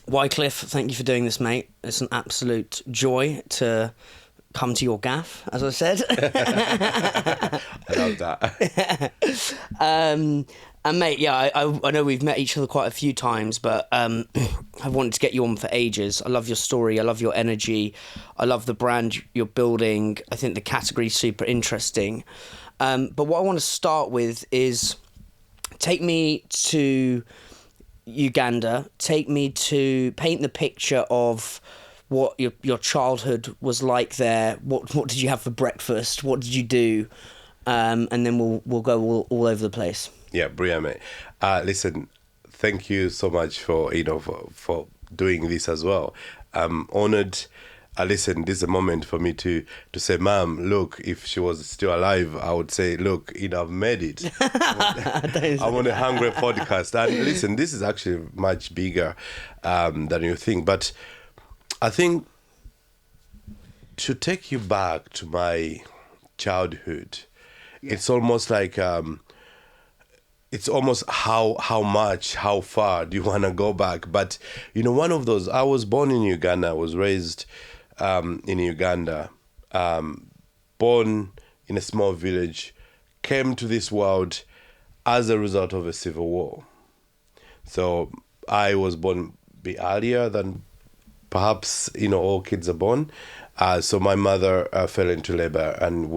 Wycliffe, thank you for doing this, mate. It's an absolute joy to come to your gaff, as I said. I love that. And mate, yeah, I know we've met each other quite a few times, but I've wanted to get you on for ages. I love your story. I love your energy. I love the brand you're building. I think the category's super interesting. But what I want to start with is take me to Uganda. Take me to paint the picture of what your childhood was like there. What did you have for breakfast? What did you do? And then we'll go all over the place. Yeah, brilliant, mate. Listen, thank you so much for for doing this as well. I'm honored. Listen, this is a moment for me to say, Ma'am, look, if she was still alive, I would say, look, I've made it. I'm on a Hungry podcast. And listen, this is actually much bigger than you think. But I think to take you back to my childhood, it's almost like, it's almost how far do you want to go back? But, one of those, I was born in Uganda, I was raised in Uganda, born in a small village, came to this world as a result of a civil war. So I was born a bit earlier than perhaps, all kids are born. So my mother fell into labor, and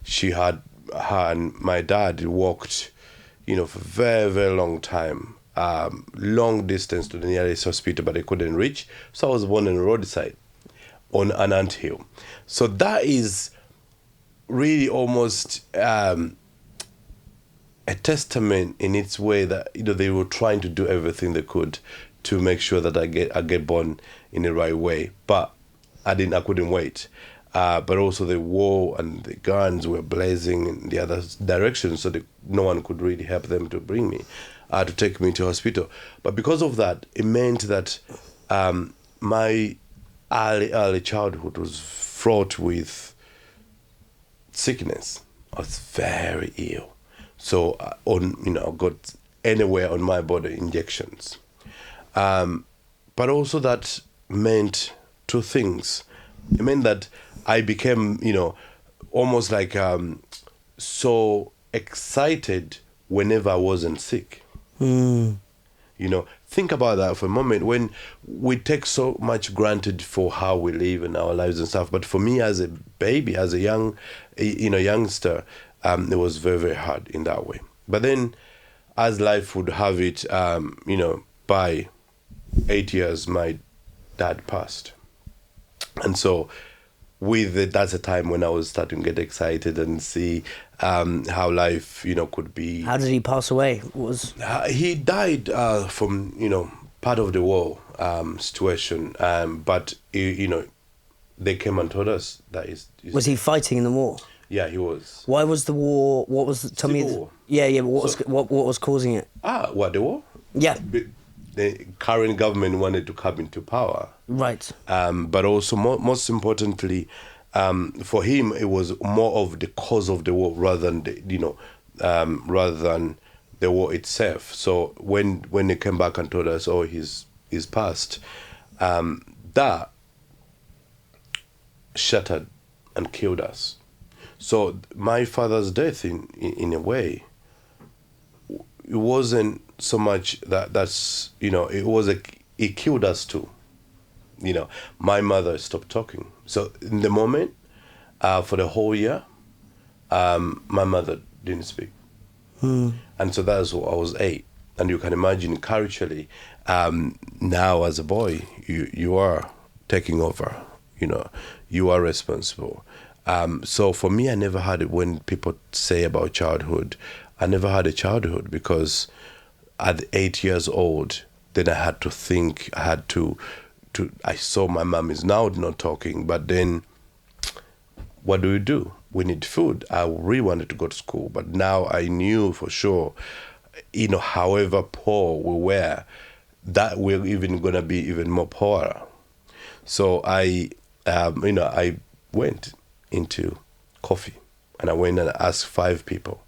she had her and my dad walked, for a very, very long time, long distance to the nearest hospital, but they couldn't reach. So I was born on a roadside on an anthill. So that is really almost a testament in its way that they were trying to do everything they could to make sure that I get born in the right way. But I couldn't wait. But also the war and the guns were blazing in the other direction, so no one could really help them to bring me, to take me to hospital. But because of that, it meant that my early childhood was fraught with sickness. I was very ill. So I got anywhere on my body injections. But also that meant two things. It meant that I became, almost like so excited whenever I wasn't sick. Think about that for a moment. When we take so much granted for how we live in our lives and stuff, but for me as a baby, as a youngster, it was very, very hard in that way. But then, as life would have it, by 8 years, my dad passed. And so that's a time when I was starting to get excited and see how life, could be. How did he pass away? He died from, part of the war situation. But, they came and told us that was he fighting in the war? Yeah, he was. Why was the war? What was? Tell me. War. Yeah. What was causing it? The war? Yeah. The current government wanted to come into power. Right. But also, most importantly, for him, it was more of the cause of the war rather than rather than the war itself. So when they came back and told us, "Oh, he's passed," that shattered and killed us. So my father's death, in a way, it wasn't so much that's it killed us too. My mother stopped talking. So in the moment, for the whole year, my mother didn't speak. And so that's what I was 8. And you can imagine culturally, now as a boy, you are taking over, you are responsible. So for me, I never had it. When people say about childhood, I never had a childhood, because at 8 years old, then I had to think, I saw my mom is now not talking, but then what do? We need food. I really wanted to go to school, but now I knew for sure, however poor we were, that we're even going to be even more poorer. So I went into coffee, and I went and asked 5 people.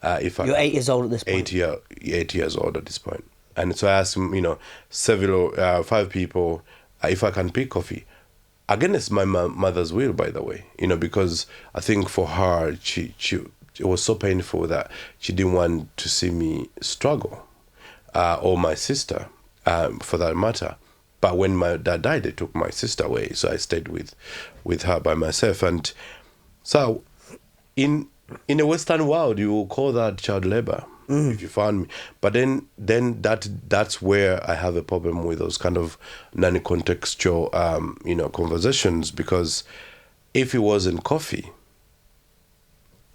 You're 8 years old at this point. 8 years old at this point. And so I asked him, several 5 people if I can pick coffee. Against my mother's will, by the way, because I think for her, she it was so painful that she didn't want to see me struggle, or my sister, for that matter. But when my dad died, they took my sister away, so I stayed with her by myself. And so, in a Western world, you will call that child labor if you found me. But then that's where I have a problem with those kind of non-contextual, conversations, because if it wasn't coffee,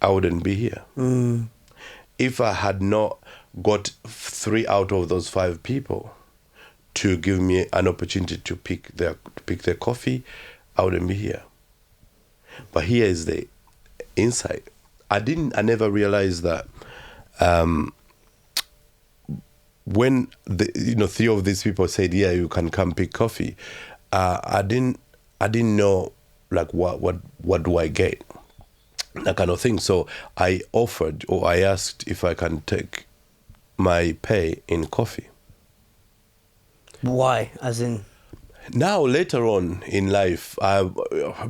I wouldn't be here. If I had not got 3 out of those 5 people to give me an opportunity to pick their coffee, I wouldn't be here. But here is the insight. I never realized that when 3 of these people said, "Yeah, you can come pick coffee," I didn't know, like, what do I get, that kind of thing. So I offered, or I asked if I can take my pay in coffee. Why? As in? Now, later on in life,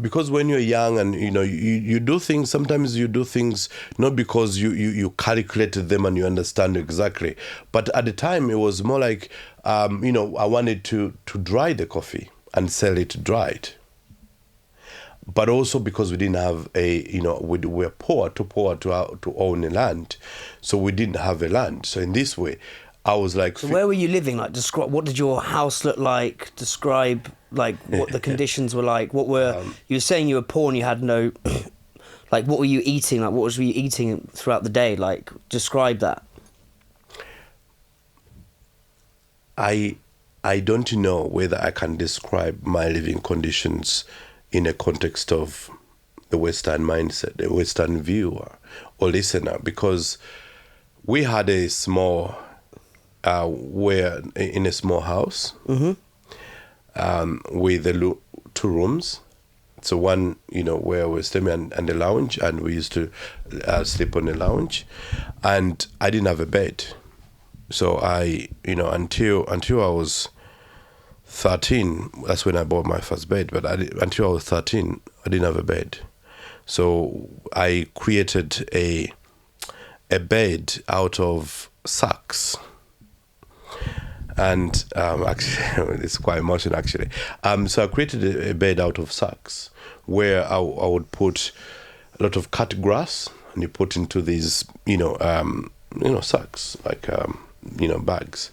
because when you're young and you do things, sometimes you do things not because you calculated them and you understand exactly, but at the time it was more like I wanted to dry the coffee and sell it dried. But also because we didn't have we were too poor to own a land, so we didn't have a land. So in this way, I was like... So where were you living? Like, describe, what did your house look like? Describe, like, what the conditions were like. What were... you were saying you were poor and you had no... like, what were you eating? Like, what were you eating throughout the day? Like, describe that. I don't know whether I can describe my living conditions in a context of the Western mindset, the Western viewer or listener, because we had a small... we're in a small house with 2 rooms. So one, where we're staying and the lounge, and we used to sleep on the lounge. And I didn't have a bed. So I, until I was 13, that's when I bought my first bed. But until I was 13, I didn't have a bed. So I created a bed out of sacks. And actually, it's quite emotional, actually. So I created a bed out of sacks where I would put a lot of cut grass, and you put into these, sacks, like, bags.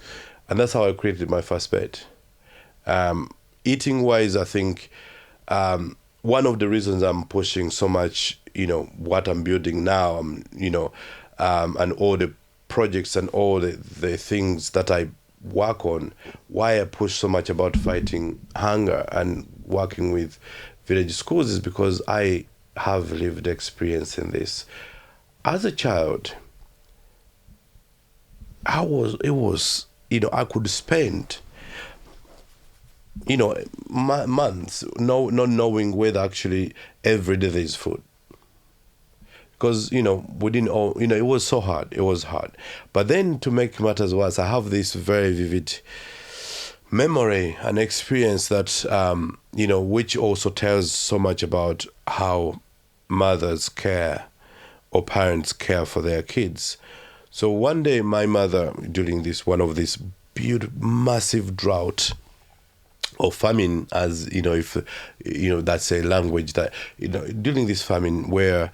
And that's how I created my first bed. Eating wise, I think one of the reasons I'm pushing so much, what I'm building now, and all the projects and all the things that I work on, why I push so much about fighting hunger and working with village schools, is because I have lived experience in this. As a child, I could spend, months not knowing whether actually every day there is food. Because, we didn't all, it was so hard. It was hard. But then, to make matters worse, I have this very vivid memory and experience that, which also tells so much about how mothers care or parents care for their kids. So one day, my mother, during one of these massive drought or famine, as, if, that's a language that, during this famine where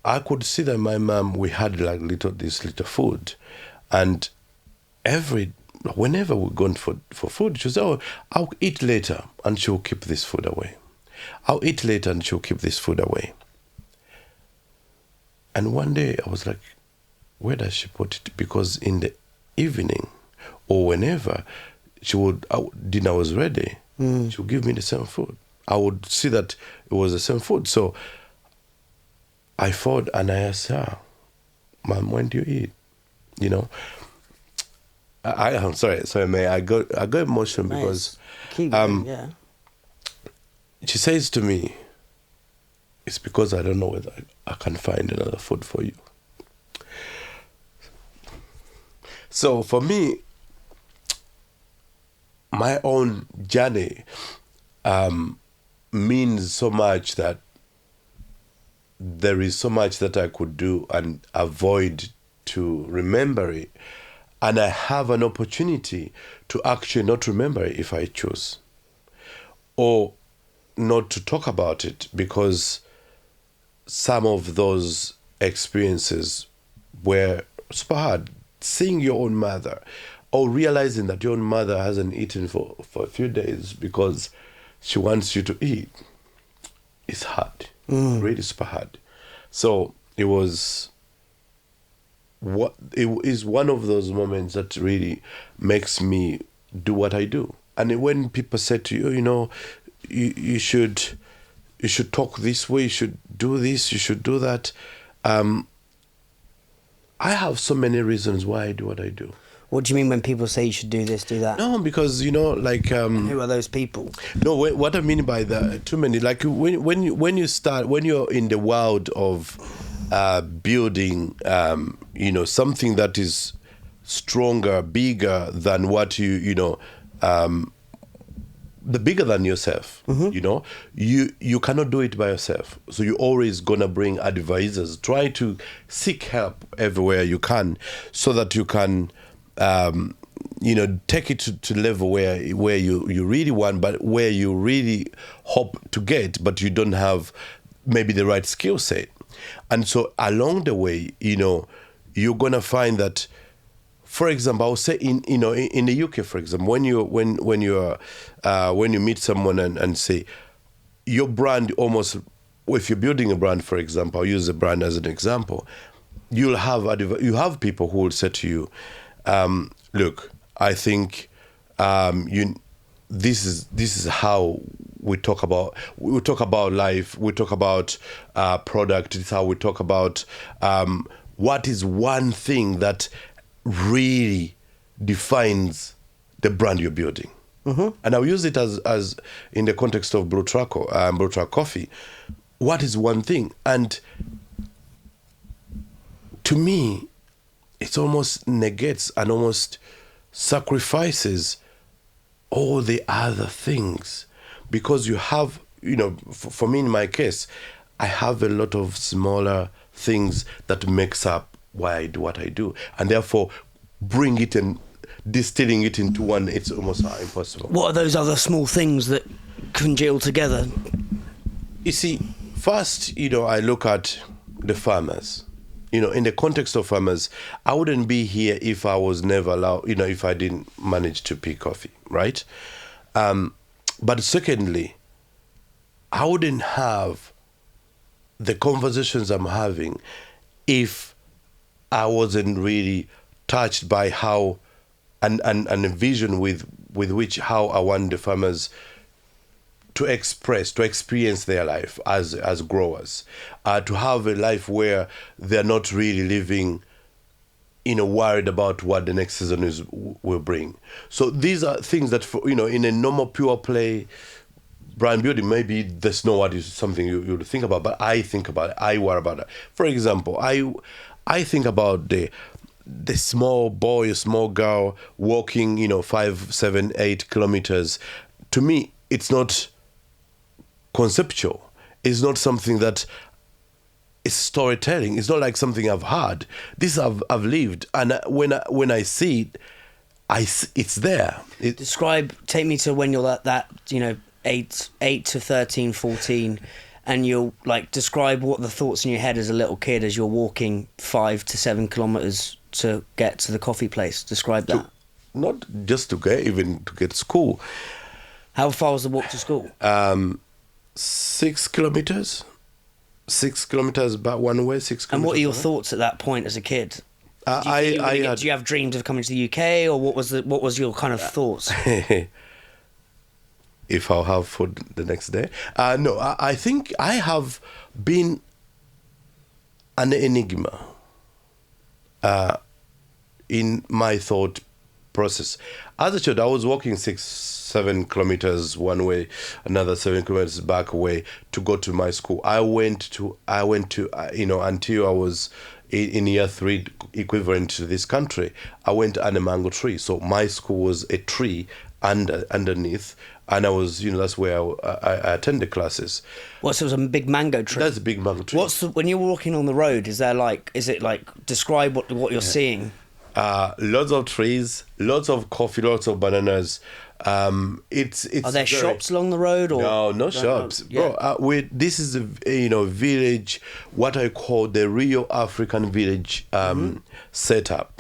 I could see that my mom, we had like this little food, and whenever we're going for food, she'll say, "Oh, I'll eat later," and she'll keep this food away. I'll eat later, and she'll keep this food away. And one day I was like, where does she put it? Because in the evening or whenever dinner was ready, she would give me the same food. I would see that it was the same food. So I fought and I asked her, "Mom, when do you eat?" I'm sorry, May. I got emotional because Keep going, yeah. She says to me, "It's because I don't know whether I can find another food for you." So for me, my own journey means so much that there is so much that I could do and avoid to remember it. And I have an opportunity to actually not remember it if I choose, or not to talk about it, because some of those experiences were super hard. Seeing your own mother, or realizing that your own mother hasn't eaten for a few days because she wants you to eat, is hard. Really super hard. So it is one of those moments that really makes me do what I do. And when people say to you, you should talk this way, you should do this, you should do that. I have so many reasons why I do what I do. What do you mean when people say you should do this, do that? No, because Who are those people? No, what I mean by that, too many. Like when you're in the world of building, something that is stronger, bigger than what the bigger than yourself. You cannot do it by yourself. So you're always gonna bring advisors. Try to seek help everywhere you can, so that you can. Take it to level where you really want, but where you really hope to get, but you don't have maybe the right skill set. And so along the way, you're gonna find that, for example, I would say in the UK, for example, when you meet someone and say your brand, almost, if you're building a brand, for example, I'll use a brand as an example, you have people who will say to you, look, I think this is how we talk about life, we talk about product. It's how we talk about what is one thing that really defines the brand you're building. And I'll use it as in the context of Turaco, Turaco coffee. What is one thing? And to me, it almost negates and almost sacrifices all the other things, because you have, for me in my case, I have a lot of smaller things that makes up why I do what I do, and therefore bring it and distilling it into one, it's almost impossible. What are those other small things that congeal together? You see, first, I look at the farmers. In the context of farmers, I wouldn't be here if I was never allowed, if I didn't manage to pick coffee, right? But secondly, I wouldn't have the conversations I'm having if I wasn't really touched by how and a vision with which how I want the farmers to experience their life as growers, to have a life where they're not really living, worried about what the next season will bring. So these are things that, in a normal pure play brand building, maybe that's not what is something you would think about, but I think about it. I worry about it. For example, I think about the small boy, small girl walking, 5, 7, 8 kilometers. To me, it's not conceptual. It's not something that is storytelling. It's not like something I've heard. This I've lived, and when I see it, it's there. Take me to when you're that 8 to 13, 14, and you'll describe what the thoughts in your head as a little kid as you're walking 5 to 7 kilometers to get to the coffee place. Describe that. Not just to get to school. How far was the walk to school? 6 kilometers. 6 kilometers back one way, 6 kilometers. And what are your thoughts at that point as a kid? Do you have dreams of coming to the UK, or what was your kind of thoughts? If I'll have food the next day? No, I think I have been an enigma in my thought process. As a child, I was walking 6-7 kilometers one way, another 7 kilometers back away to go to my school. I went to until I was in year 3 equivalent to this country, I went under a mango tree. So my school was a tree underneath, and I was, that's where I attended classes. What, so it was a big mango tree? That's a big mango tree. When you're walking on the road, is it like, describe what you're seeing? Lots of trees, lots of coffee, lots of bananas. It's Are there shops along the road? Or no shops, yeah. bro. This is a village, what I call the real African village setup.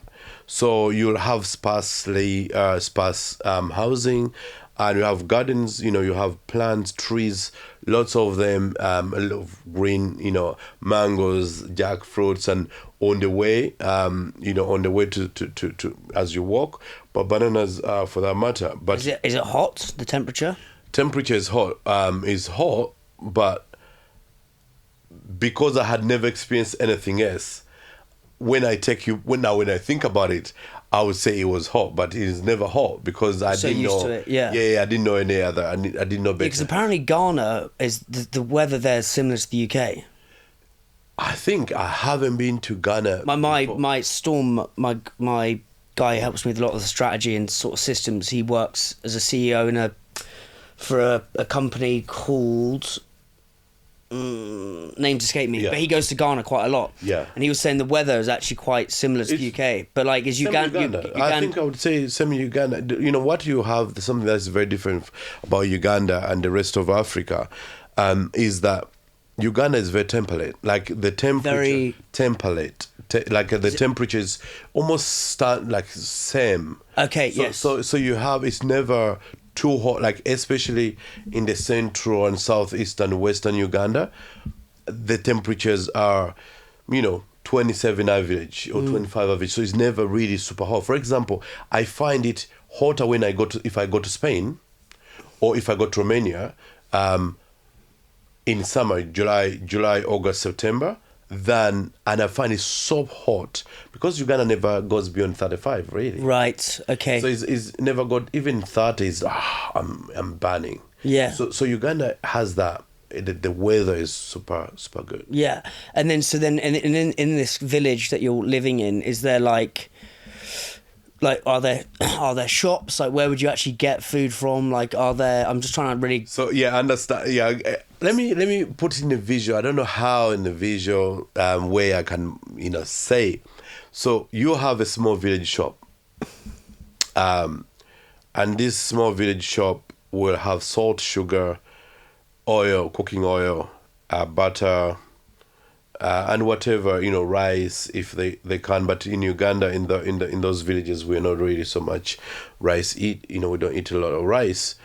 So you'll have sparse housing, and you have gardens. You have plants, trees, lots of them. A lot of green, mangoes, jackfruits, and on the way, to as you walk. But bananas, for that matter. But is it hot? The temperature? Temperature is hot. Is hot, but because I had never experienced anything else. When I think about it, I would say it was hot, but it is never hot because I didn't know. To it, yeah. Yeah, I didn't know any other. I didn't know better. Because apparently Ghana is the weather there is similar to the UK. I think I haven't been to Ghana. My guy helps me with a lot of the strategy and sort of systems. He works as a CEO for a company called. Names escape me, but he goes to Ghana quite a lot. Yeah, and he was saying the weather is actually quite similar to the UK, but like is Uganda? I think I would say semi-Uganda. What you have, something that's very different about Uganda and the rest of Africa, is that Uganda is very temperate. Like the temperature, very temperate. The temperatures almost start like same. Okay. Yes. So you have, it's never too hot, like especially in the central and southeastern western Uganda, the temperatures are, 27 average or 25 average. So it's never really super hot. For example, I find it hotter when if I go to Spain, or if I go to Romania, in summer, July, August, September. And I find it so hot because Uganda never goes beyond 35, really. Right. Okay. So it's never got even 30s. I'm burning. Yeah. So Uganda has that. The weather is super good. Yeah, and then in this village that you're living in, is there like are there shops? Like, where would you actually get food from? Like, I'm just trying to really. So yeah, understand. Yeah, let me put in a visual. I don't know how in the visual way I can say. So you have a small village shop, and this small village shop will have salt, sugar, oil, cooking oil, butter. And whatever, rice if they can. But in Uganda, in those villages, we're not really so much rice we don't eat a lot of rice.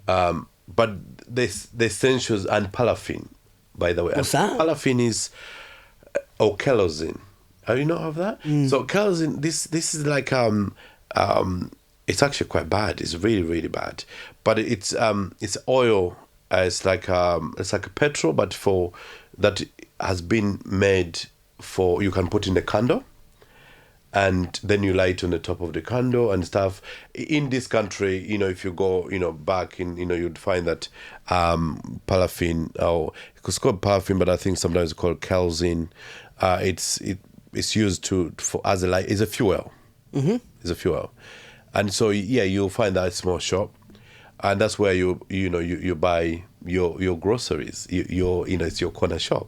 But the essentials, and paraffin, by the way. What's that? Paraffin is kerosene. You know of that? So kerosene, this is like it's actually quite bad. It's really, really bad. But it's oil. It's like a petrol, but for that has been made for, you can put in a candle, and then you light on the top of the candle and stuff. In this country, if you go, back in, you'd find that paraffin, or it's called paraffin, but I think sometimes it's called kerosene. It's used as a light. It's a fuel. Mm-hmm. It's a fuel, and so you'll find that small shop, and that's where you buy your groceries. It's your corner shop.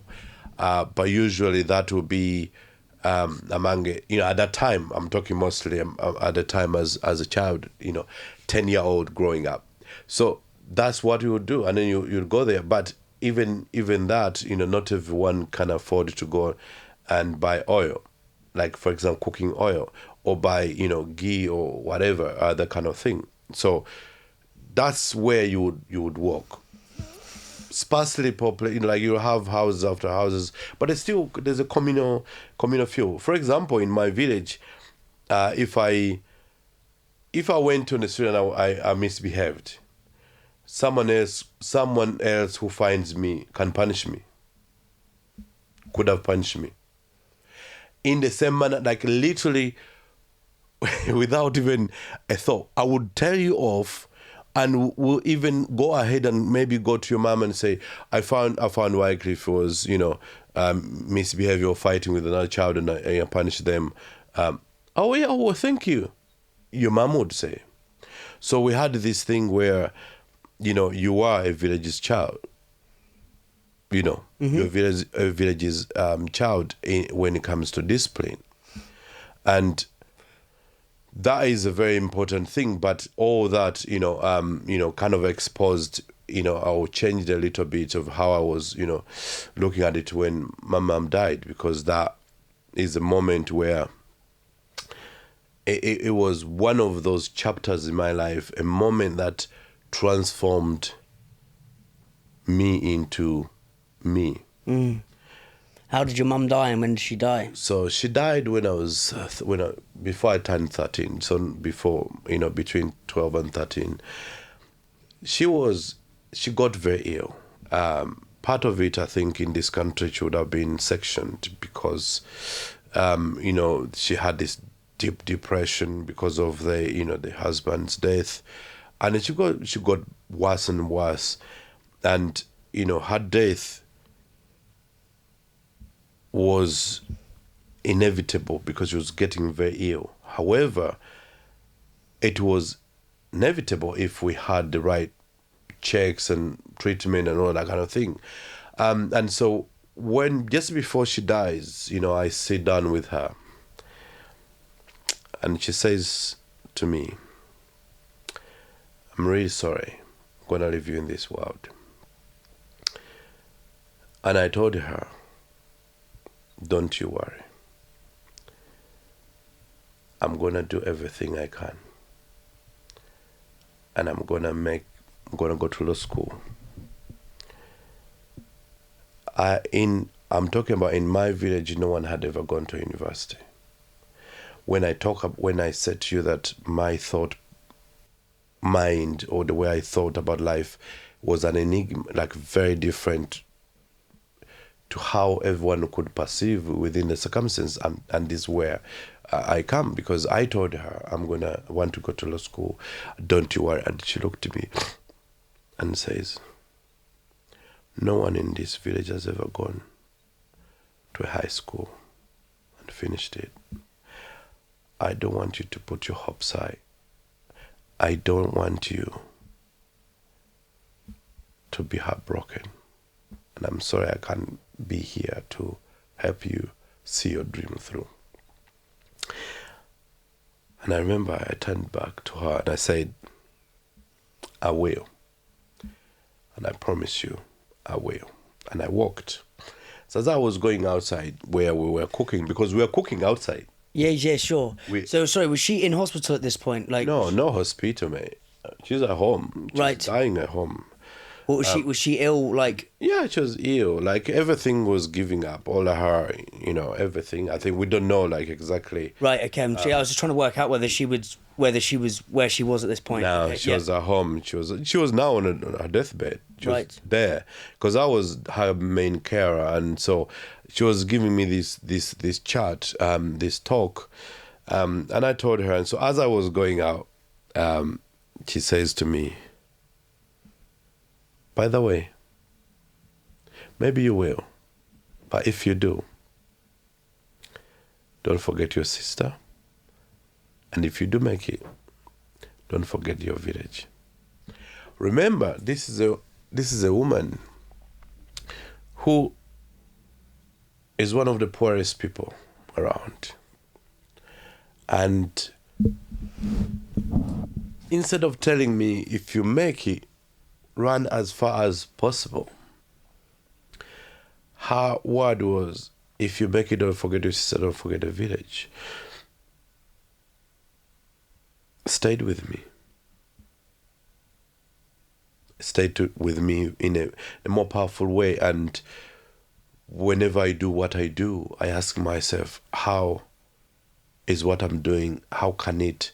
But usually that will be among at that time. I'm talking mostly at the time as a child, 10-year-old growing up. So that's what you would do, and then you'd go there. But even that, not everyone can afford to go and buy oil, like for example cooking oil, or buy ghee or whatever other kind of thing. So that's where you would walk. Sparsely populated, like you have houses after houses, but there's a communal feel. For example, in my village, if I went to the street and I misbehaved, someone else who finds me can punish me. Could have punished me in the same manner, like literally, without even a thought. I would tell you off. And we'll even go ahead and maybe go to your mom and say, I found Wycliffe was, misbehavior or fighting with another child and I punish them, oh yeah, oh well, thank you, your mom would say. So we had this thing where, you are a village's child. You're a village's child when it comes to discipline. And that is a very important thing. But all that, kind of exposed, I changed a little bit of how I was, looking at it when my mom died, because that is a moment where it was one of those chapters in my life, a moment that transformed me into me. How did your mum die, and when did she die? So she died when before I turned 13. So before, between 12 and 13, she got very ill. Part of it, I think, in this country, she would have been sectioned because, she had this deep depression because of the husband's death, and she got worse and worse, and her death was inevitable because she was getting very ill. However, it was inevitable if we had the right checks and treatment and all that kind of thing. And so just before she dies, I sit down with her and she says to me, I'm really sorry, I'm going to leave you in this world. And I told her, don't you worry. I'm going to do everything I can. And I'm going to go to law school. I'm talking about in my village, no one had ever gone to university. When I said to you that my mind or the way I thought about life was an enigma, like very different to how everyone could perceive within the circumstances, and this is where I come, because I told her I want to go to law school, don't you worry. And she looked at me and says, no one in this village has ever gone to a high school and finished it. I don't want you to put your hopes high. I don't want you to be heartbroken. And I'm sorry I can't be here to help you see your dream through. And I remember I turned back to her and I said, I will. And I promise you, I will. And I walked. So as I was going outside where we were cooking, because we were cooking outside. Yeah, sure. So, sorry, was she in hospital at this point? No hospital, mate. She's at home. She's dying at home. What was she ill? Yeah, she was ill. Everything was giving up. All of her, everything. I think we don't know exactly. Right. Okay. I was just trying to work out whether she was where she was at this point. No, okay, she was at home. She was now on her deathbed. She was there because I was her main carer, and so she was giving me this chat, this talk, and I told her. And so as I was going out, she says to me, by the way, maybe you will, but if you do, don't forget your sister. And if you do make it, don't forget your village. Remember, this is a woman who is one of the poorest people around. And instead of telling me, if you make it, run as far as possible, her word was, if you make it, don't forget your sister, don't forget the village. Stayed with me. Stayed with me in a more powerful way. And whenever I do what I do, I ask myself, how is what I'm doing, how can it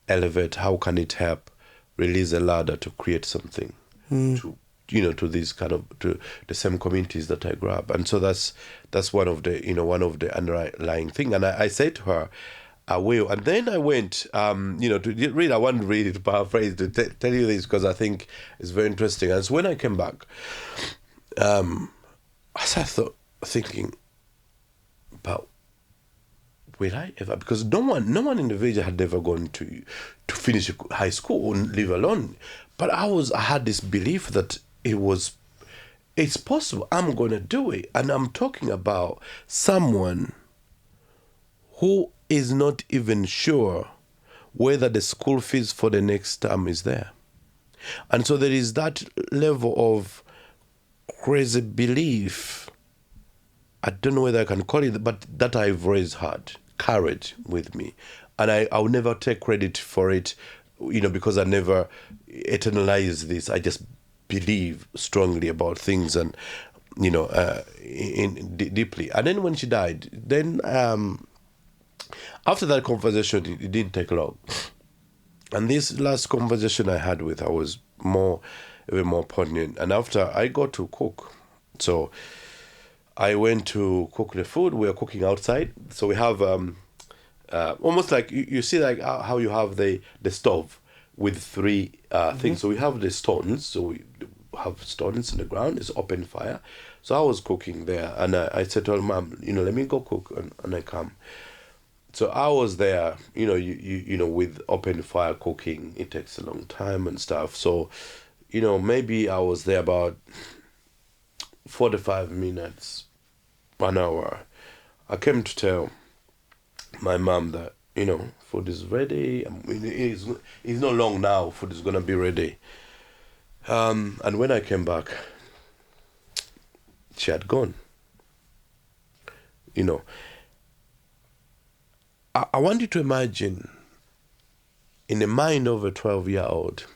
elevate, how can it help release a ladder to create something to these to the same communities that I grew up. And so that's one of the underlying thing. And I said to her, I will. And then I went, I want to read it, paraphrase, to tell you this, because I think it's very interesting. And so when I came back, I thought, thinking, but will I ever? Because no one in the village had ever gone to finish high school, leave alone. But I had this belief that it's possible. I'm going to do it. And I'm talking about someone who is not even sure whether the school fees for the next term is there. And so there is that level of crazy belief. I don't know whether I can call it, but that I've always had, carried with me. And I'll never take credit for it, because I never eternalize this. I just believe strongly about things and, deeply. And then when she died, then after that conversation, it didn't take long. And this last conversation I had with her was even more poignant. And after I got to cook, so I went to cook the food. We were cooking outside, so we have almost like you see like how you have the stove with three things. So we have the stones. So we have stones in the ground. It's open fire. So I was cooking there, and I said to her, "Mom, let me go cook," and I come. So I was there, with open fire cooking. It takes a long time and stuff. So, maybe I was there about 45 minutes, 1 hour. I came to tell my mom that, food is ready. It's not long now. Food is going to be ready. And when I came back, she had gone. I want you to imagine, in the mind of a 12-year-old,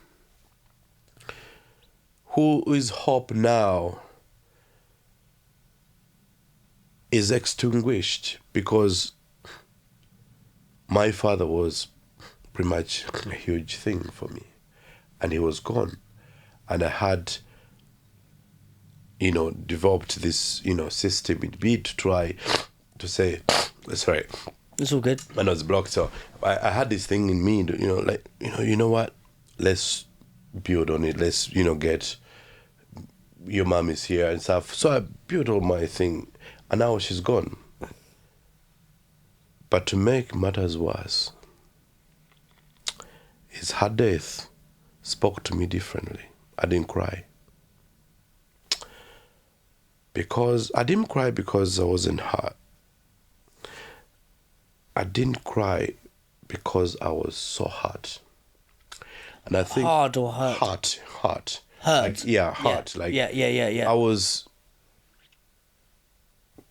whose hope now is extinguished because my father was pretty much a huge thing for me, and he was gone. And I had, developed this, system in me to try to say, sorry. It's all good. And I was blocked, so I had this thing in me, you know what? Let's build on it. Let's, get your mom is here and stuff. So I built all my thing, and now she's gone. But to make matters worse, her death spoke to me differently. I didn't cry. I didn't cry because I wasn't hurt. I didn't cry because I was so hurt. And I think... Hard or hurt? Hurt. Hurt? Hurt. Yeah. I was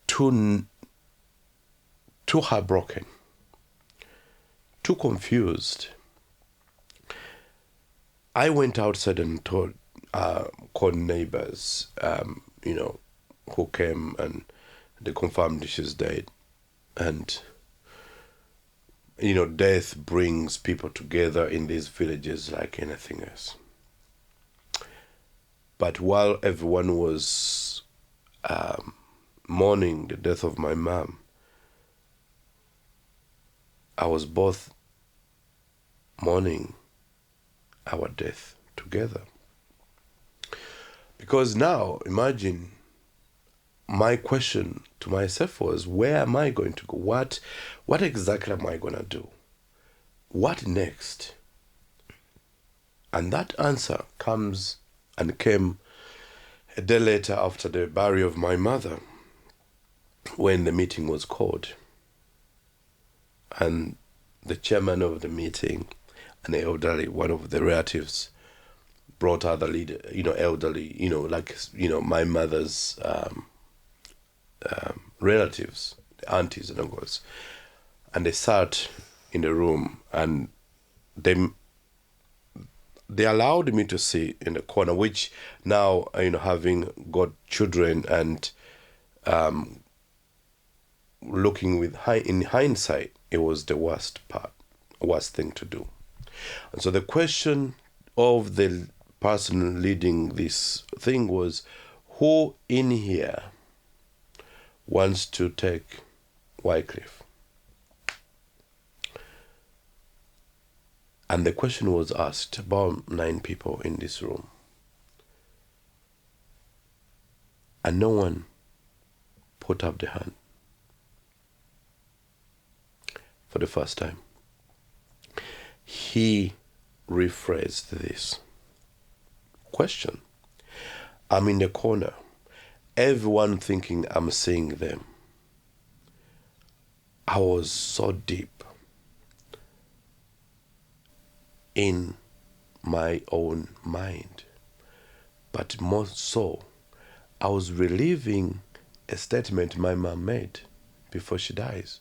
too heartbroken, too confused. I went outside and called neighbors, who came, and they confirmed she's dead. And... death brings people together in these villages like anything else. But while everyone was mourning the death of my mom, I was both mourning our death together. Because now, imagine, my question to myself was, where am I going to go? What exactly am I going to do? What next? And that answer came a day later after the burial of my mother, when the meeting was called. And the chairman of the meeting, an elderly, one of the relatives, brought other elderly, my mother's relatives, the aunties and uncles, and they sat in the room, and they allowed me to sit in the corner, which now, having got children and looking in hindsight, it was the worst thing to do. And so the question of the person leading this thing was, who in here wants to take Wycliffe? And the question was asked, about 9 people in this room. And no one put up the hand for the first time. He rephrased this question. I'm in the corner. Everyone thinking I'm seeing them. I was so deep in my own mind. But more so, I was reliving a statement my mom made before she dies.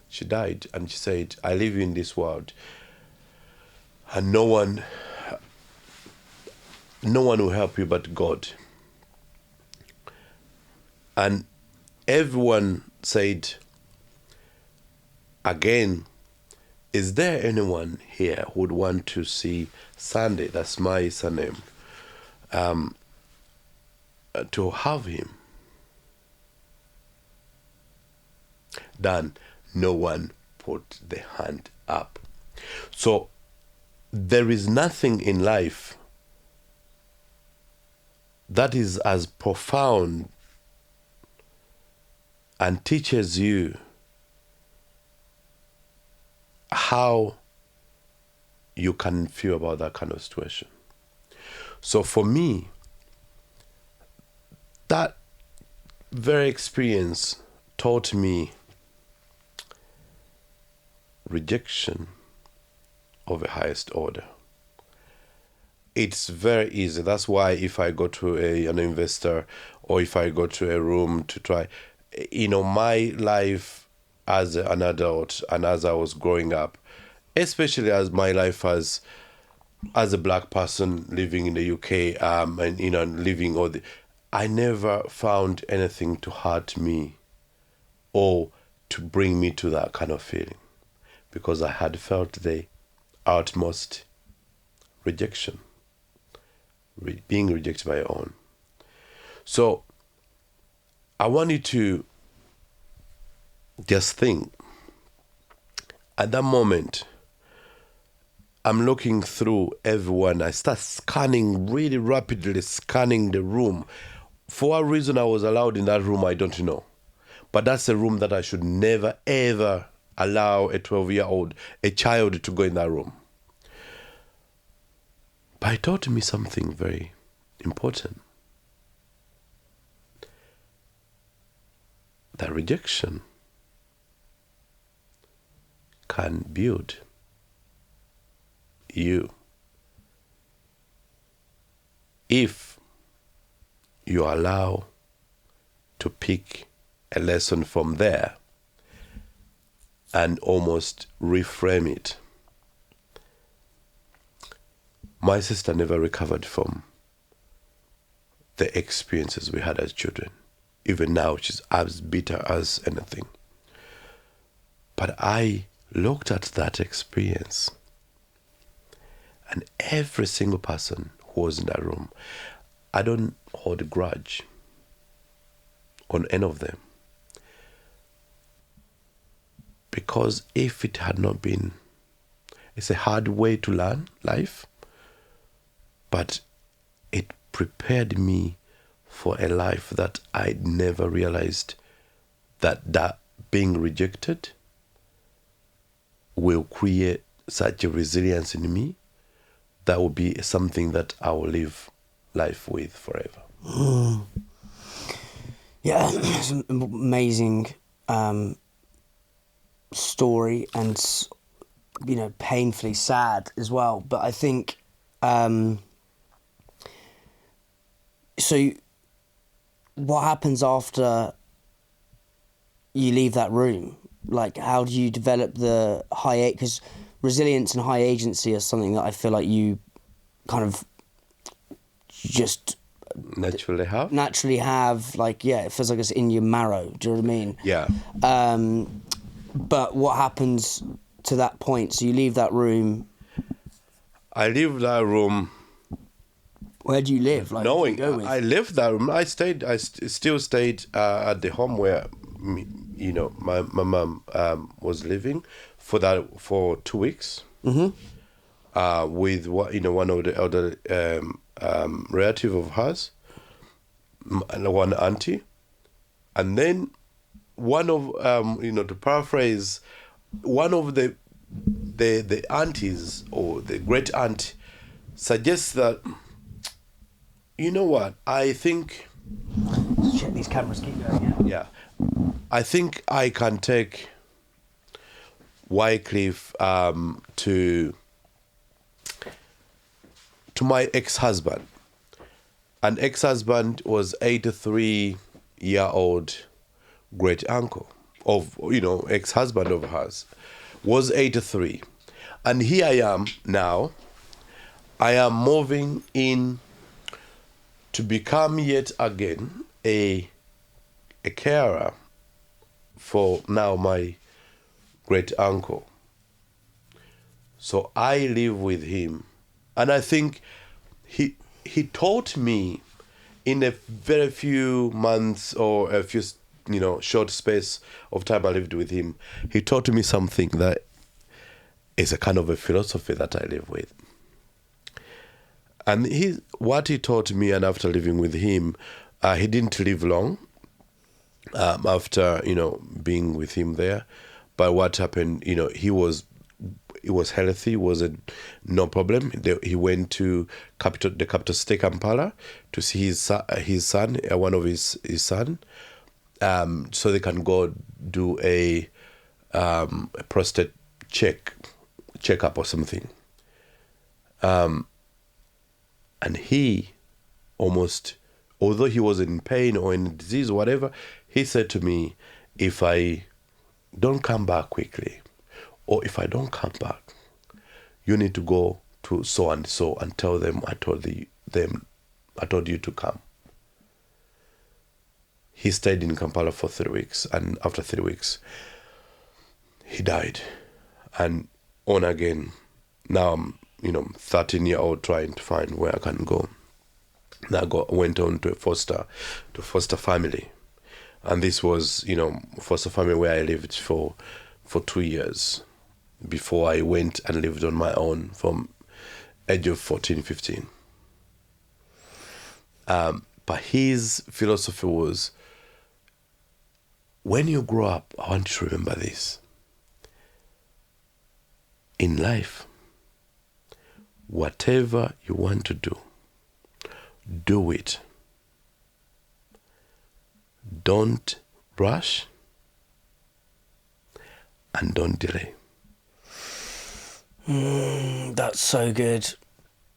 She died and she said, I live in this world and no one will help you but God. And everyone said, again, is there anyone here who would want to see Sande, that's my surname, to have him? Then no one put the hand up. So there is nothing in life that is as profound and teaches you how you can feel about that kind of situation. So for me, that very experience taught me rejection of the highest order. It's very easy. That's why if I go to an investor or if I go to a room to try, my life as an adult and as I was growing up, especially as my life as a black person living in the UK, and living I never found anything to hurt me or to bring me to that kind of feeling, because I had felt the utmost rejection, being rejected by your own. So I want you to just think, at that moment, I'm looking through everyone. I start scanning, really rapidly scanning the room. For what reason I was allowed in that room, I don't know. But that's a room that I should never, ever allow a 12-year-old, a child, to go in that room. But it taught me something very important. That rejection can build you if you allow to pick a lesson from there and almost reframe it. My sister never recovered from the experiences we had as children. Even now, she's as bitter as anything. But I looked at that experience, and every single person who was in that room, I don't hold a grudge on any of them. Because if it had not been, it's a hard way to learn life, but it prepared me for a life that I never realized that being rejected will create such a resilience in me that will be something that I will live life with forever. Yeah, it's an amazing story and, painfully sad as well. But I think, so what happens after you leave that room? Like, how do you develop the high... Because resilience and high agency are something that I feel like you kind of just... Naturally have? Like, yeah, it feels like it's in your marrow. Do you know what I mean? Yeah. But what happens to that point? So you leave that room. I leave that room. Where do you live? Like, knowing who do you go with? I left that room. I still stayed at the home where my mom was living for 2 weeks. Mm-hmm. With one of the elder relative of hers, and one auntie, And then one of, to paraphrase, one of the aunties or the great aunt suggests that, you know what, I think... Check these cameras, keep going, yeah. I think I can take Wycliffe to my ex-husband. An ex-husband was 83-year-old great uncle of, ex-husband of hers, was 83. And here I am now. I am moving in to become yet again a carer for now my great uncle. So I live with him. And I think he taught me in a very few months or a few, short space of time I lived with him, he taught me something that is a kind of a philosophy that I live with. And what he taught me, and after living with him, he didn't live long after, being with him there. But what happened, he was healthy, no problem. He went to the capital state, Kampala, to see his son, one of his son, so they can go do a prostate checkup or something. And he almost, although he was in pain or in disease or whatever, he said to me, if I don't come back quickly, or if I don't come back, you need to go to so and so and tell them I told you to come. He stayed in Kampala for 3 weeks, and after 3 weeks, he died. And on again, now I'm 13-year-old trying to find where I can go. And I went on to foster family, and this was foster family where I lived for 2 years before I went and lived on my own from age of 14, 15. But his philosophy was, when you grow up, I want you to remember this. In life, whatever you want to do, do it. Don't rush and don't delay. That's so good.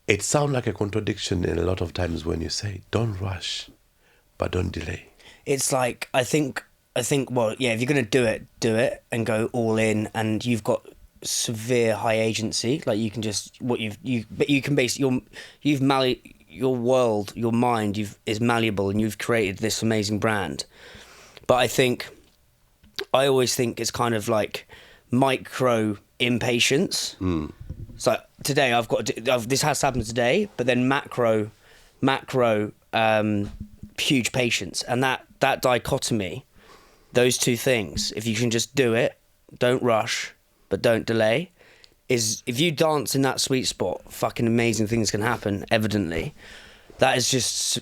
It sounds like a contradiction in a lot of times when you say, don't rush, but don't delay. It's like, I think, well, yeah, if you're going to do it and go all in, and you've got severe high agency, like you can just, but you can base your world, your mind, is malleable, and you've created this amazing brand. But I always think it's kind of like micro impatience. So today this has happened today, but then macro, huge patience, and that dichotomy, those two things. If you can just do it, don't rush, but don't delay, is, if you dance in that sweet spot, fucking amazing things can happen. Evidently, that is just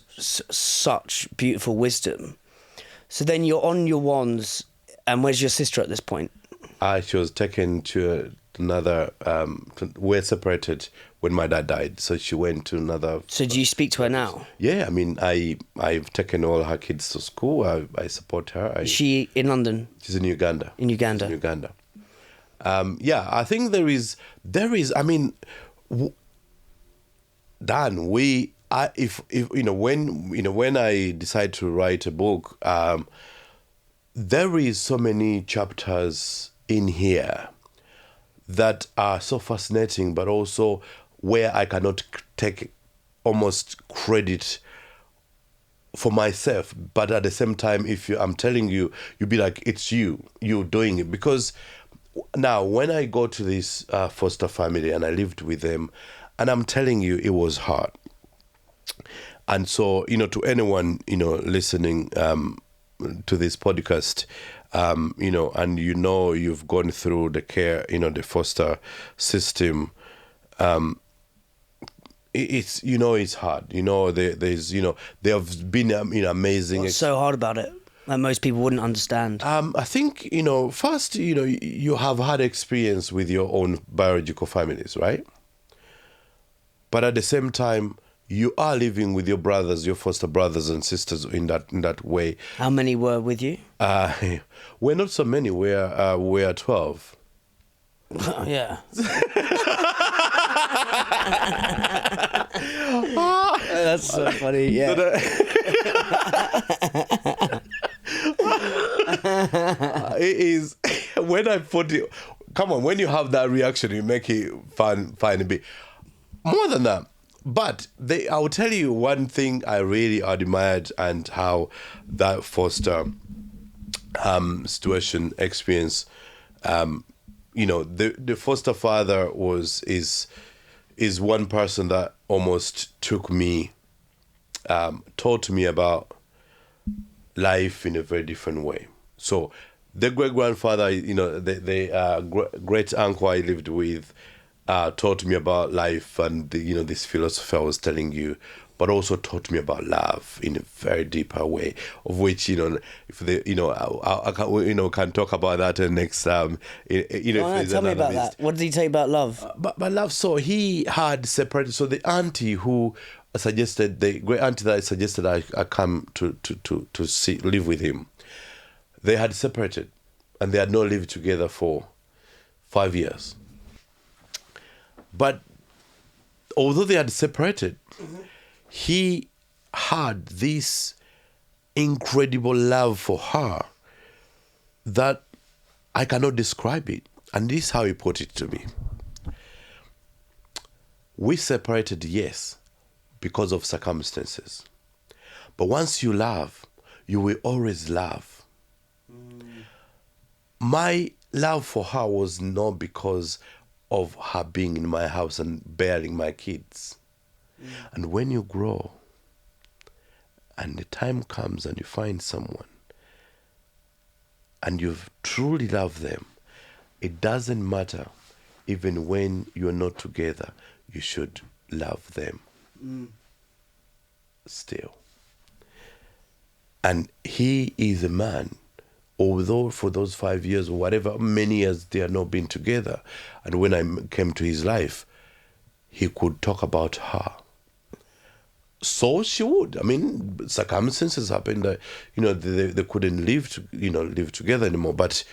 such beautiful wisdom. So then you're on your wands, and where's your sister at this point? She was taken to another. We're separated when my dad died, so she went to another. So do you speak to her now? Yeah, I mean, I've taken all her kids to school. I support her. Is she in London? She's in Uganda. In Uganda. She's in Uganda. Yeah, I think there is. I mean, Dan, when I decide to write a book, there is so many chapters in here that are so fascinating, but also where I cannot take almost credit for myself. But at the same time, I'm telling you, you'll be like, it's you doing it. Because now when I go to this foster family and I lived with them, and I'm telling you, it was hard. And so, to anyone, listening to this podcast, and you've gone through the care, the foster system, it's hard. There's, there have been, amazing. What's so hard about it? That most people wouldn't understand. I think, first, you have had experience with your own biological families, right? But at the same time, you are living with your brothers, your foster brothers and sisters in that way. How many were with you? We're not so many. We're 12. Yeah. That's so funny. Yeah. It is when I put it. Come on, when you have that reaction, you make it fun a bit. More than that, but I will tell you one thing I really admired and how that foster situation experience. The foster father is one person that almost took me, taught me about life in a very different way. So the great grandfather, the great uncle I lived with, taught me about life and this philosophy I was telling you, but also taught me about love in a very deeper way, of which if they I can talk about that next tell me about that. What did he tell you about love? But love. So he had separated. So the auntie who suggested, the great auntie that suggested I come to live with him, they had separated, and they had not lived together for 5 years. But although they had separated, he had this incredible love for her that I cannot describe it. And this is how he put it to me. We separated, yes, because of circumstances. But once you love, you will always love. My love for her was not because of her being in my house and bearing my kids. And when you grow and the time comes and you find someone and you've truly loved them, it doesn't matter. Even when you're not together, you should love them still. And he is a man, although for those 5 years or whatever, many years they had not been together. And when I came to his life, he could talk about her. So she would. I mean, circumstances happened that, they couldn't live together anymore. But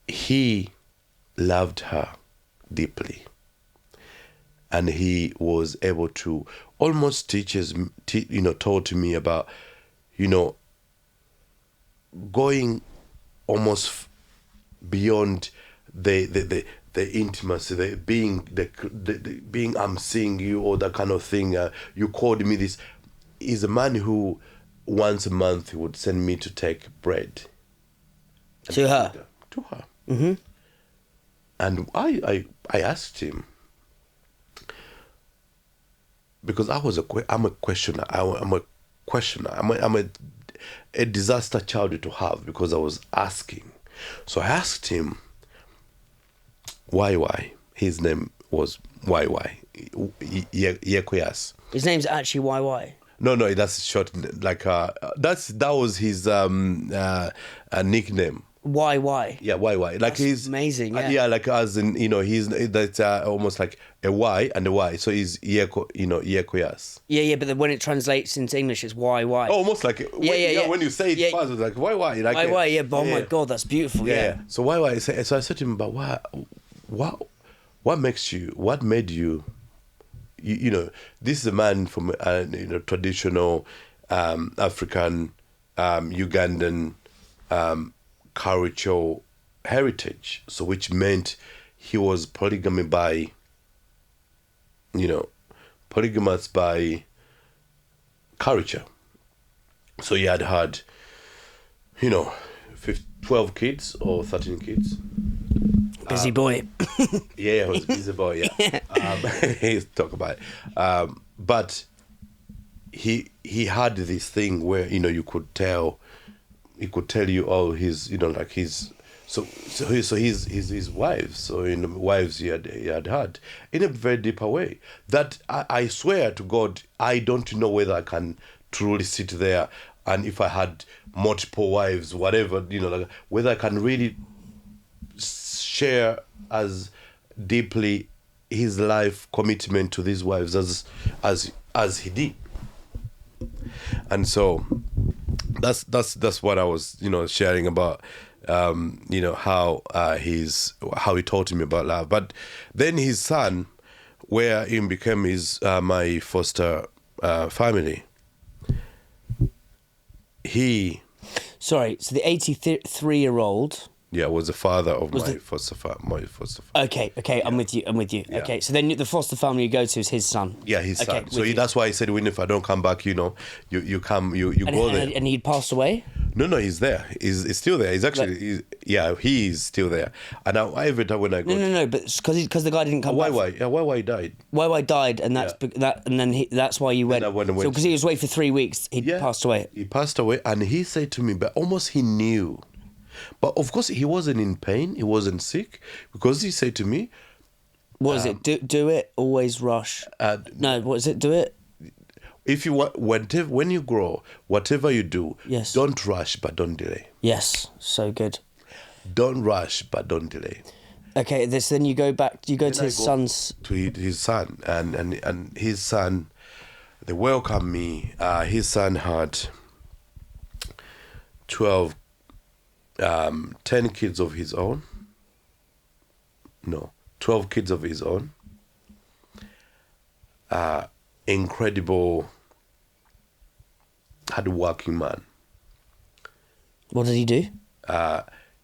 he loved her deeply. And he was able to almost taught me about, going almost beyond the intimacy, the being I'm seeing you or that kind of thing. You called me this. Is a man who once a month he would send me to take bread. To her. Mm-hmm. And I asked him, because I'm a questioner. I'm a questioner. I'm a disaster child to have, because I was asking. So I asked him, WyWy. His name was WyWy. Yekuyas. His name's actually WyWy. No, that's short. Like that was his nickname. WyWy. Yeah, WyWy. Like That's he's amazing. Yeah. Yeah, like as in he's that's almost like a Y and a Y. So he's Yekuyas. Yeah, but then when it translates into English, it's WyWy. Oh, almost like when you say it fast, it's like WyWy. Like WyWy. Yeah, but oh my God, that's beautiful. Yeah. So WyWy. So I said to him, but what made you? This is a man from traditional African Ugandan cultural heritage, so which meant he was polygamous by culture. So he had 12 kids or 13 kids. Busy boy. Yeah, he was a busy boy. Yeah, he's talk about it. But he had this thing where you could tell. He could tell you all his like his his wives. So wives he had in a very deeper way that I swear to God I don't know whether I can truly sit there, and if I had multiple wives, whatever, like, whether I can really share as deeply his life commitment to these wives as he did. And so that's what I was sharing about how he taught me about love. But then his son, where he became my foster family, so the 83-year-old was the father of my foster family. Okay, I'm with you. Yeah. Okay, so then the foster family you go to is his son. Yeah, his son. So that's why I said, when if I don't come back, you come, you go there. And he'd passed away? No, he's there. He's still there. He's actually, he is still there. And now every time when I go, no, but because the guy didn't come back. WyWy died. WyWy died, and that's why you went. So because he was away for 3 weeks, he passed away. He passed away, and he said to me, but almost he knew. But of course, he wasn't in pain. He wasn't sick, because he said to me, "What is it? Do it. Always rush." No, what is it? Do it. If you when you grow, whatever you do, yes, don't rush, but don't delay. Yes, so good. Don't rush, but don't delay. Okay, then you go back. You go to his son's. To his son, and his son, they welcomed me. His son had 10 kids of his own. No, 12 kids of his own. Incredible, hard-working man. What did he do?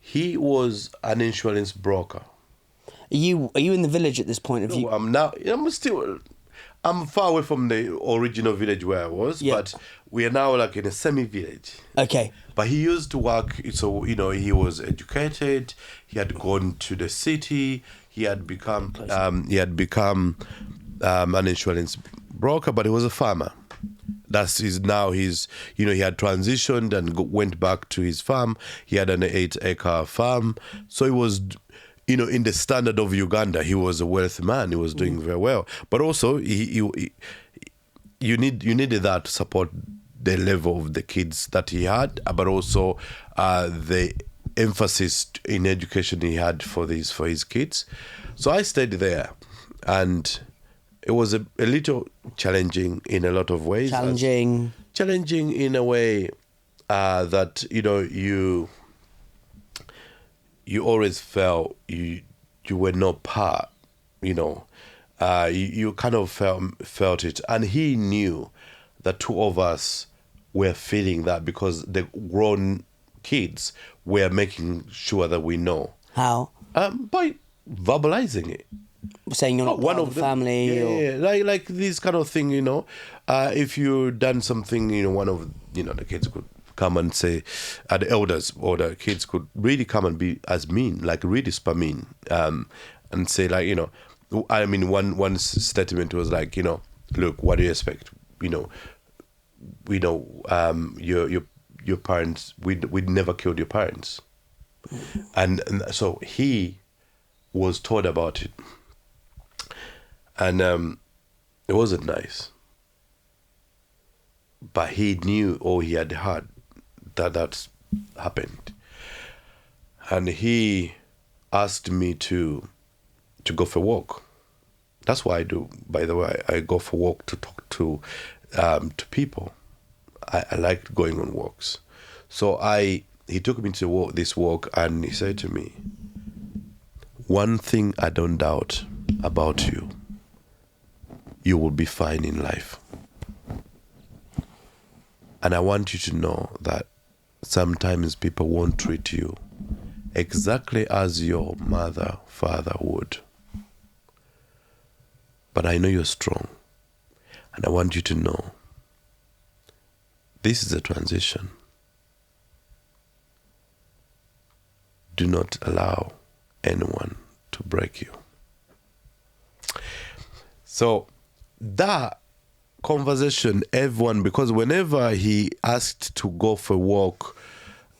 He was an insurance broker. Are you in the village at this point? I'm far away from the original village where I was, but we are now like in a semi-village. Okay. But he used to work, so, he was educated, he had gone to the city, he had become an insurance broker, but he was a farmer. He had transitioned and went back to his farm. He had an 8-acre farm. So he was, in the standard of Uganda, he was a wealthy man. He was doing very well. But also, you needed that to support the level of the kids that he had, but also the emphasis in education he had for his kids. So I stayed there, and it was a little challenging in a lot of ways. Challenging in a way that you always felt you were not part. You kind of felt it, and he knew that two of us were feeling that, because the grown kids were making sure that we know. How? By verbalizing it. Saying you're not one of the family. Like this kind of thing, if you done something, one of the kids could come and say, the elders or the kids could really come and be as mean, like really super mean, and say one statement was like, look, what do you expect? We know your parents, we'd never killed your parents, and so he was told about it. And it wasn't nice. But he knew, or he had heard that's happened. And he asked me to go for a walk. That's what I do, by the way. I go for a walk to talk to people. I like going on walks. So he took me to this walk, and he said to me, "One thing I don't doubt about you. You will be fine in life. And I want you to know that sometimes people won't treat you exactly as your father would. But I know you're strong. And I want you to know this is a transition. Do not allow anyone to break you." So that conversation, because whenever he asked to go for a walk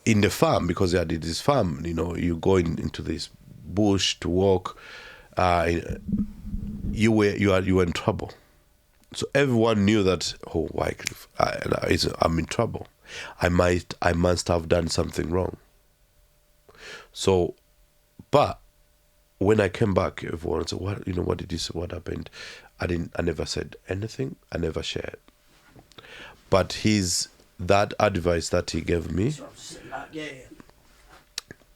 in the farm, because he had this farm, you go into this bush to walk, you were in trouble. So everyone knew that, oh, Wycliffe, I'm in trouble. I must have done something wrong. So, but when I came back, everyone said, what did you say? What happened? I never said anything. I never shared. But that advice that he gave me,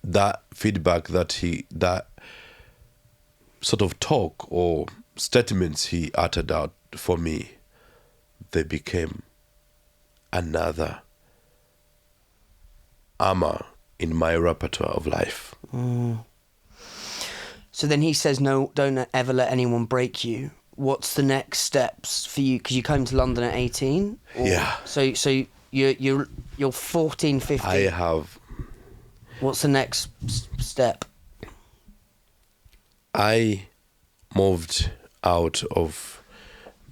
that feedback that sort of talk or statements he uttered out for me, they became another armor in my repertoire of life. So then he says, no, don't ever let anyone break you. What's the next steps for you? Because you came to London at 18? Yeah. So you're 14, 15. I have. What's the next step? I moved out of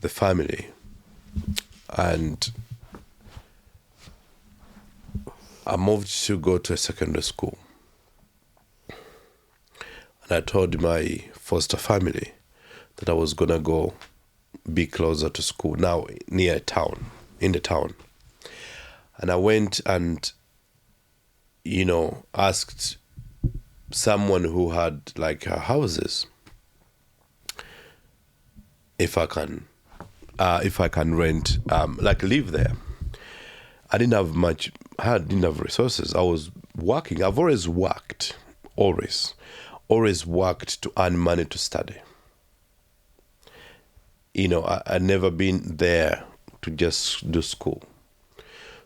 the family and I moved to go to a secondary school. And I told my foster family that I was going to go be closer to school, now near town, in the town. And I went and, asked someone who had like houses if I can rent, like live there. I didn't have resources. I was working. I've always worked, always worked to earn money to study. I'd never been there to just do school.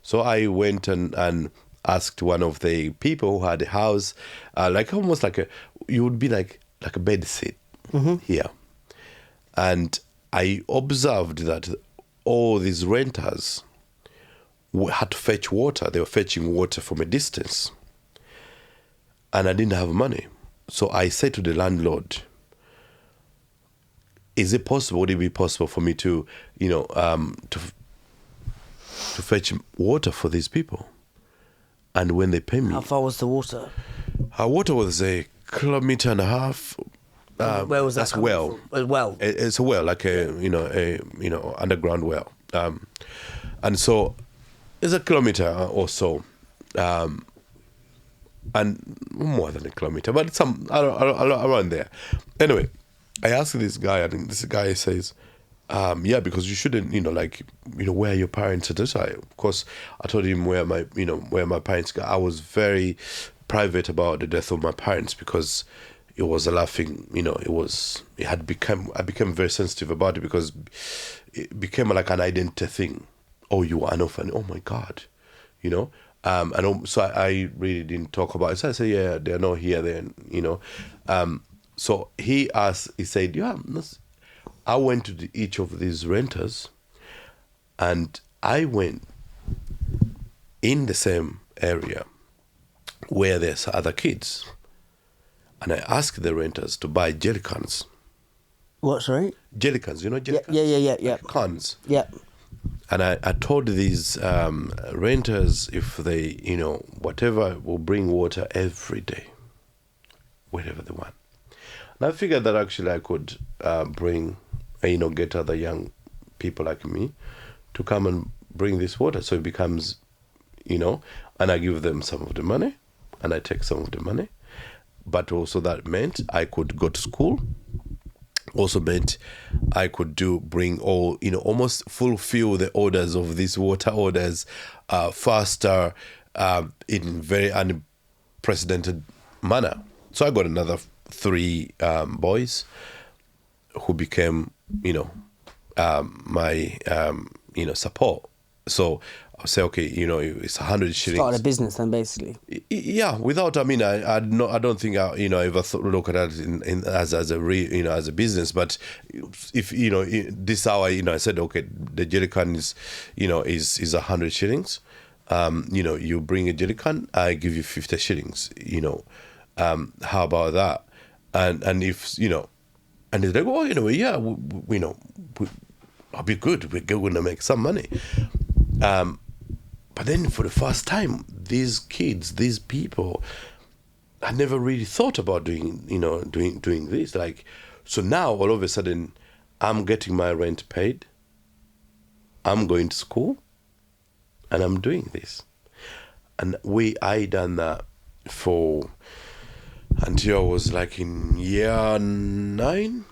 So I went and asked one of the people who had a house, like almost like you would be like a bed sit here. And I observed that all these renters had to fetch water. They were fetching water from a distance. And I didn't have money. So I said to the landlord, would it be possible for me to fetch water for these people? And when they pay me... How far was the water? Our water was 1.5 kilometers. Where was that? That's well. A well. It's a well, like a underground well. And so it's 1 kilometer or so. And more than 1 kilometer, but some around there. Anyway, I asked this guy, and this guy says, because you shouldn't, where are your parents at this time? Of course, I told him where my parents got. I was very private about the death of my parents because it was a laughing, I became very sensitive about it because it became like an identity thing. Oh, you are an orphan. Oh my God, so I really didn't talk about it. So I said, yeah, they're not here then, So he said, yeah, I went to each of these renters and I went in the same area where there's other kids. And I asked the renters to buy jelly cans. What, sorry? Jelly cans, jelly cans? Yeah. Cans. Yeah. And I told these renters if they, whatever, will bring water every day, wherever they want. And I figured that actually I could bring, get other young people like me to come and bring this water. So it becomes, and I give them some of the money and I take some of the money. But also that meant I could go to school. Also meant I could bring all, almost fulfill the orders of these water orders faster in very unprecedented manner. So I got another 3 boys who became, my, support. So I'll say, okay, it's 100 shillings. Started a business then, basically. Yeah, without, I don't think I, ever look at that as a business. But if this hour, I said, okay, the jerry can is 100 shillings. You bring a jerry can, I give you 50 shillings. How about that? And if and they go, oh, yeah, I'll be good. We're going to make some money. But then for the first time, these kids, these people, I never really thought about doing this. Like, so now all of a sudden, I'm getting my rent paid. I'm going to school and I'm doing this. And I done that for until I was like in year 9,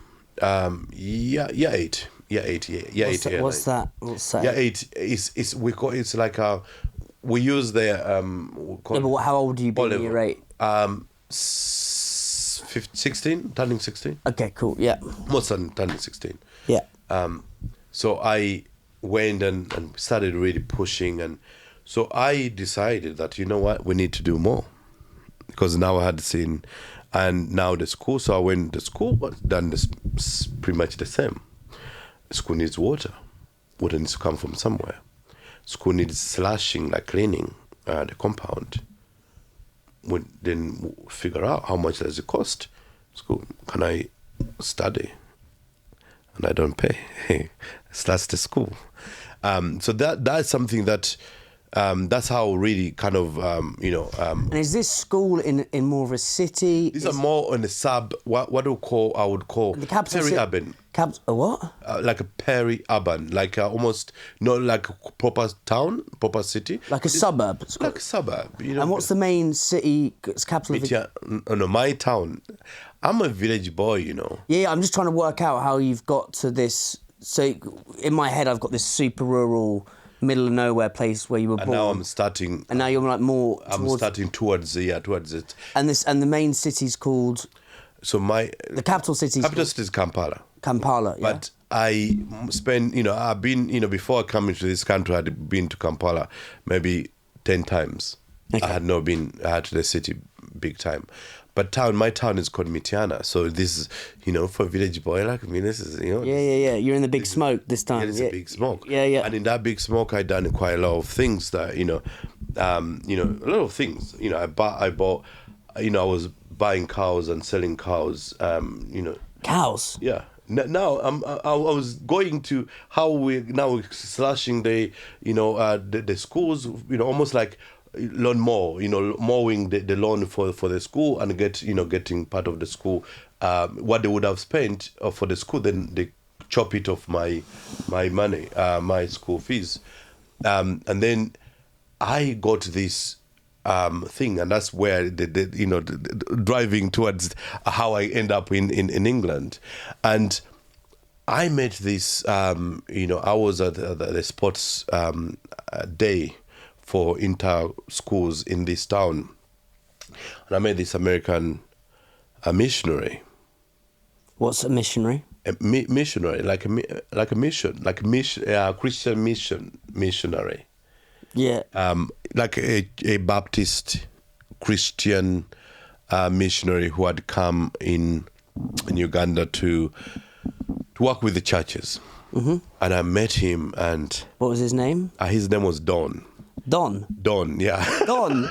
year 8. Year 8, year 8, year What's 9. What's that? Year 8 is we call it's like we use the Yeah, but how old do you be in O-level. year 8? 16, turning 16. Okay, cool. Yeah. Almost turning 16. Yeah. So I went and started really pushing, and so I decided that, you know what, we need to do more, because now I had seen, and now the school. So I went to school, but done this pretty much the same. School needs water. Water needs to come from somewhere. School needs slashing, like cleaning the compound. We then figure out how much does it cost. School, can I study? And I don't pay. That's the school. So that's something that that's how really kind of And is this school in more of a city? these are more on the sub. What I would call The capital peri-urban. A what? Like a peri-urban, like almost not like a proper town, proper city. Like a suburb. It's Like a suburb, you know. And what's the main city? It's capital of Yeah, no, my town. I'm a village boy, you know. Yeah, I'm just trying to work out how you've got to this. So in my head, I've got this super rural, middle of nowhere place where you were And born. now I'm starting. And now you're like more. I'm starting towards it. And the main city's called. So The capital city's capital called city is Kampala. Kampala. Yeah. But I spend, I've been, before I come into this country, I'd been to Kampala maybe 10 times. Okay. I had not been to the city big time. But my town is called Mitiana. So this is, for a village boy like me, this is, Yeah. You're in the big smoke this time. Yeah, it's a big smoke. Yeah. And in that big smoke, I done quite a lot of things that, a lot of things. I bought, I was buying cows and selling cows, Cows. Yeah. Now I was going to how we now slashing the the schools, almost like lawn mow, mowing the lawn for the school, and getting part of the school what they would have spent for the school, then they chop it off my money, my school fees, and then I got this thing, and that's where the driving towards how I end up in England. And I met this I was at the sports day for inter schools in this town, and I met this American missionary. What's a missionary? A missionary, like a mission, Christian missionary. Yeah. Like a Baptist Christian missionary who had come in Uganda to work with the churches. Mm-hmm. And I met him, and What was his name? His name was Don. Don. Don, yeah. Don.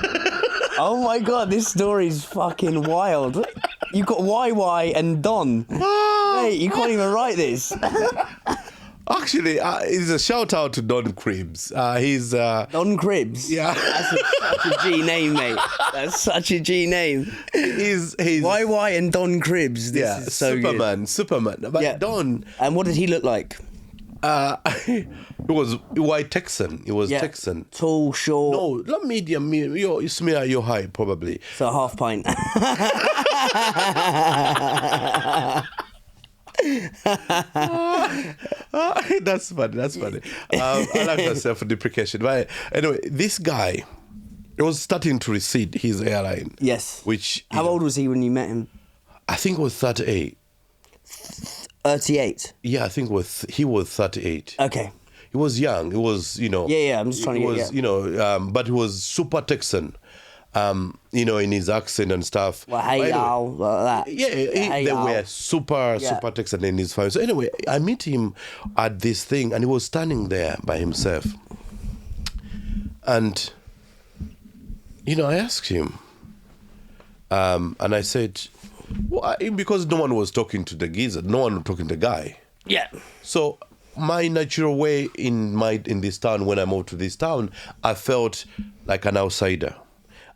Oh my god, this story's fucking wild. You got WyWy and Don. Mate, you can't even write this. Actually, it's a shout out to Don Cribs. He's Don Cribs. Yeah. That's such a G name, mate. That's such a G name. He's WyWy and Don Cribs. This is so Superman. But Yeah. Don, And what did he look like? he was white Texan. He was Texan. Tall, short. No, not medium. You're high, probably. So a half pint. That's funny. I like that self-deprecation. But anyway, this guy was starting to recede his airline. Yes. Which How old was he when you met him? I think it was 38. 38. Yeah, I think he was 38. Okay. He was young. He was, Yeah, I'm just trying to get, but he was super Texan. In his accent and stuff. Well, hey, y'all, like that. Yeah, they were super Texan in his family. So anyway, I meet him at this thing, and he was standing there by himself. And, I asked him, and I said, well, because no one was talking to the geezer, no one was talking to the guy. Yeah. So my natural way in this town, when I moved to this town, I felt like an outsider.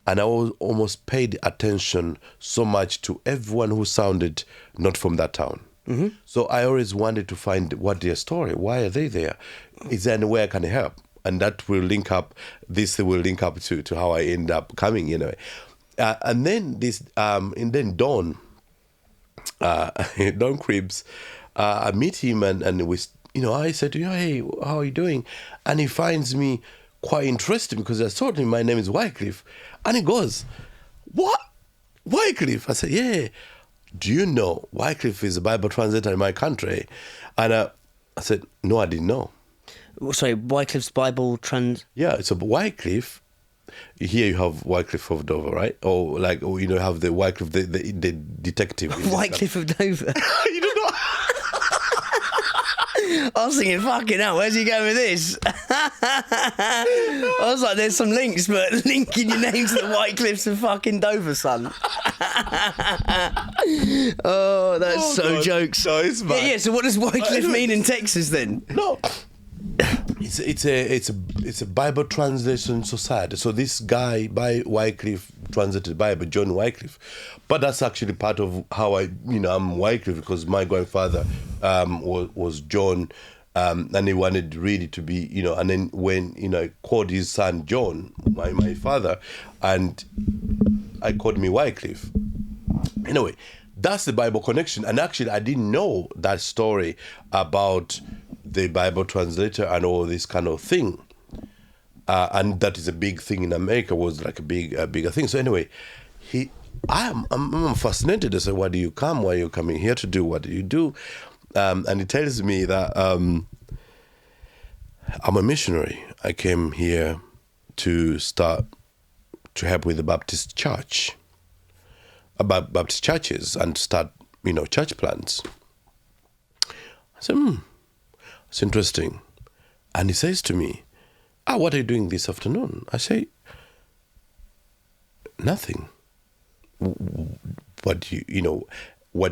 And I almost paid attention so much to everyone who sounded not from that town. So I always wanted to find what their story. Why are they there? Is there any way I can help? And that will link up. This will link up to how I end up coming. And then then Don, Don Cribs, I meet him and we, I said to him, hey, how are you doing? And he finds me quite interesting because I told him my name is Wycliffe, and he goes, what? Wycliffe? I said, yeah. Do you know Wycliffe is a Bible translator in my country? And I said, no, I didn't know. Sorry, Wycliffe's Bible Yeah, so Wycliffe, here you have Wycliffe of Dover, right? Or have the Wycliffe, the detective. Wycliffe of Dover. You don't know? I was thinking, fucking hell, where's he going with this? I was like, there's some links, but linking your name to the Wycliffes of fucking Dover, son. Oh, that's God. jokes. No, it's bad. Yeah, so what does Wycliffe mean in Texas then? No. It's a Bible translation society. So this guy by Wycliffe translated Bible, John Wycliffe. But that's actually part of how I'm Wycliffe, because my grandfather was John, and he wanted really to be, and then when, I called his son John, my father, and I called me Wycliffe. Anyway, that's the Bible connection. And actually, I didn't know that story about the Bible translator and all this kind of thing. And that is a big thing in America, was like a bigger thing. So anyway, I'm fascinated. I said, why do you come? Why are you coming here to do? What do you do? And he tells me that I'm a missionary. I came here to help with the Baptist church, about Baptist churches, and start, church plants. I said, it's interesting. And he says to me, what are you doing this afternoon? I say, nothing. What do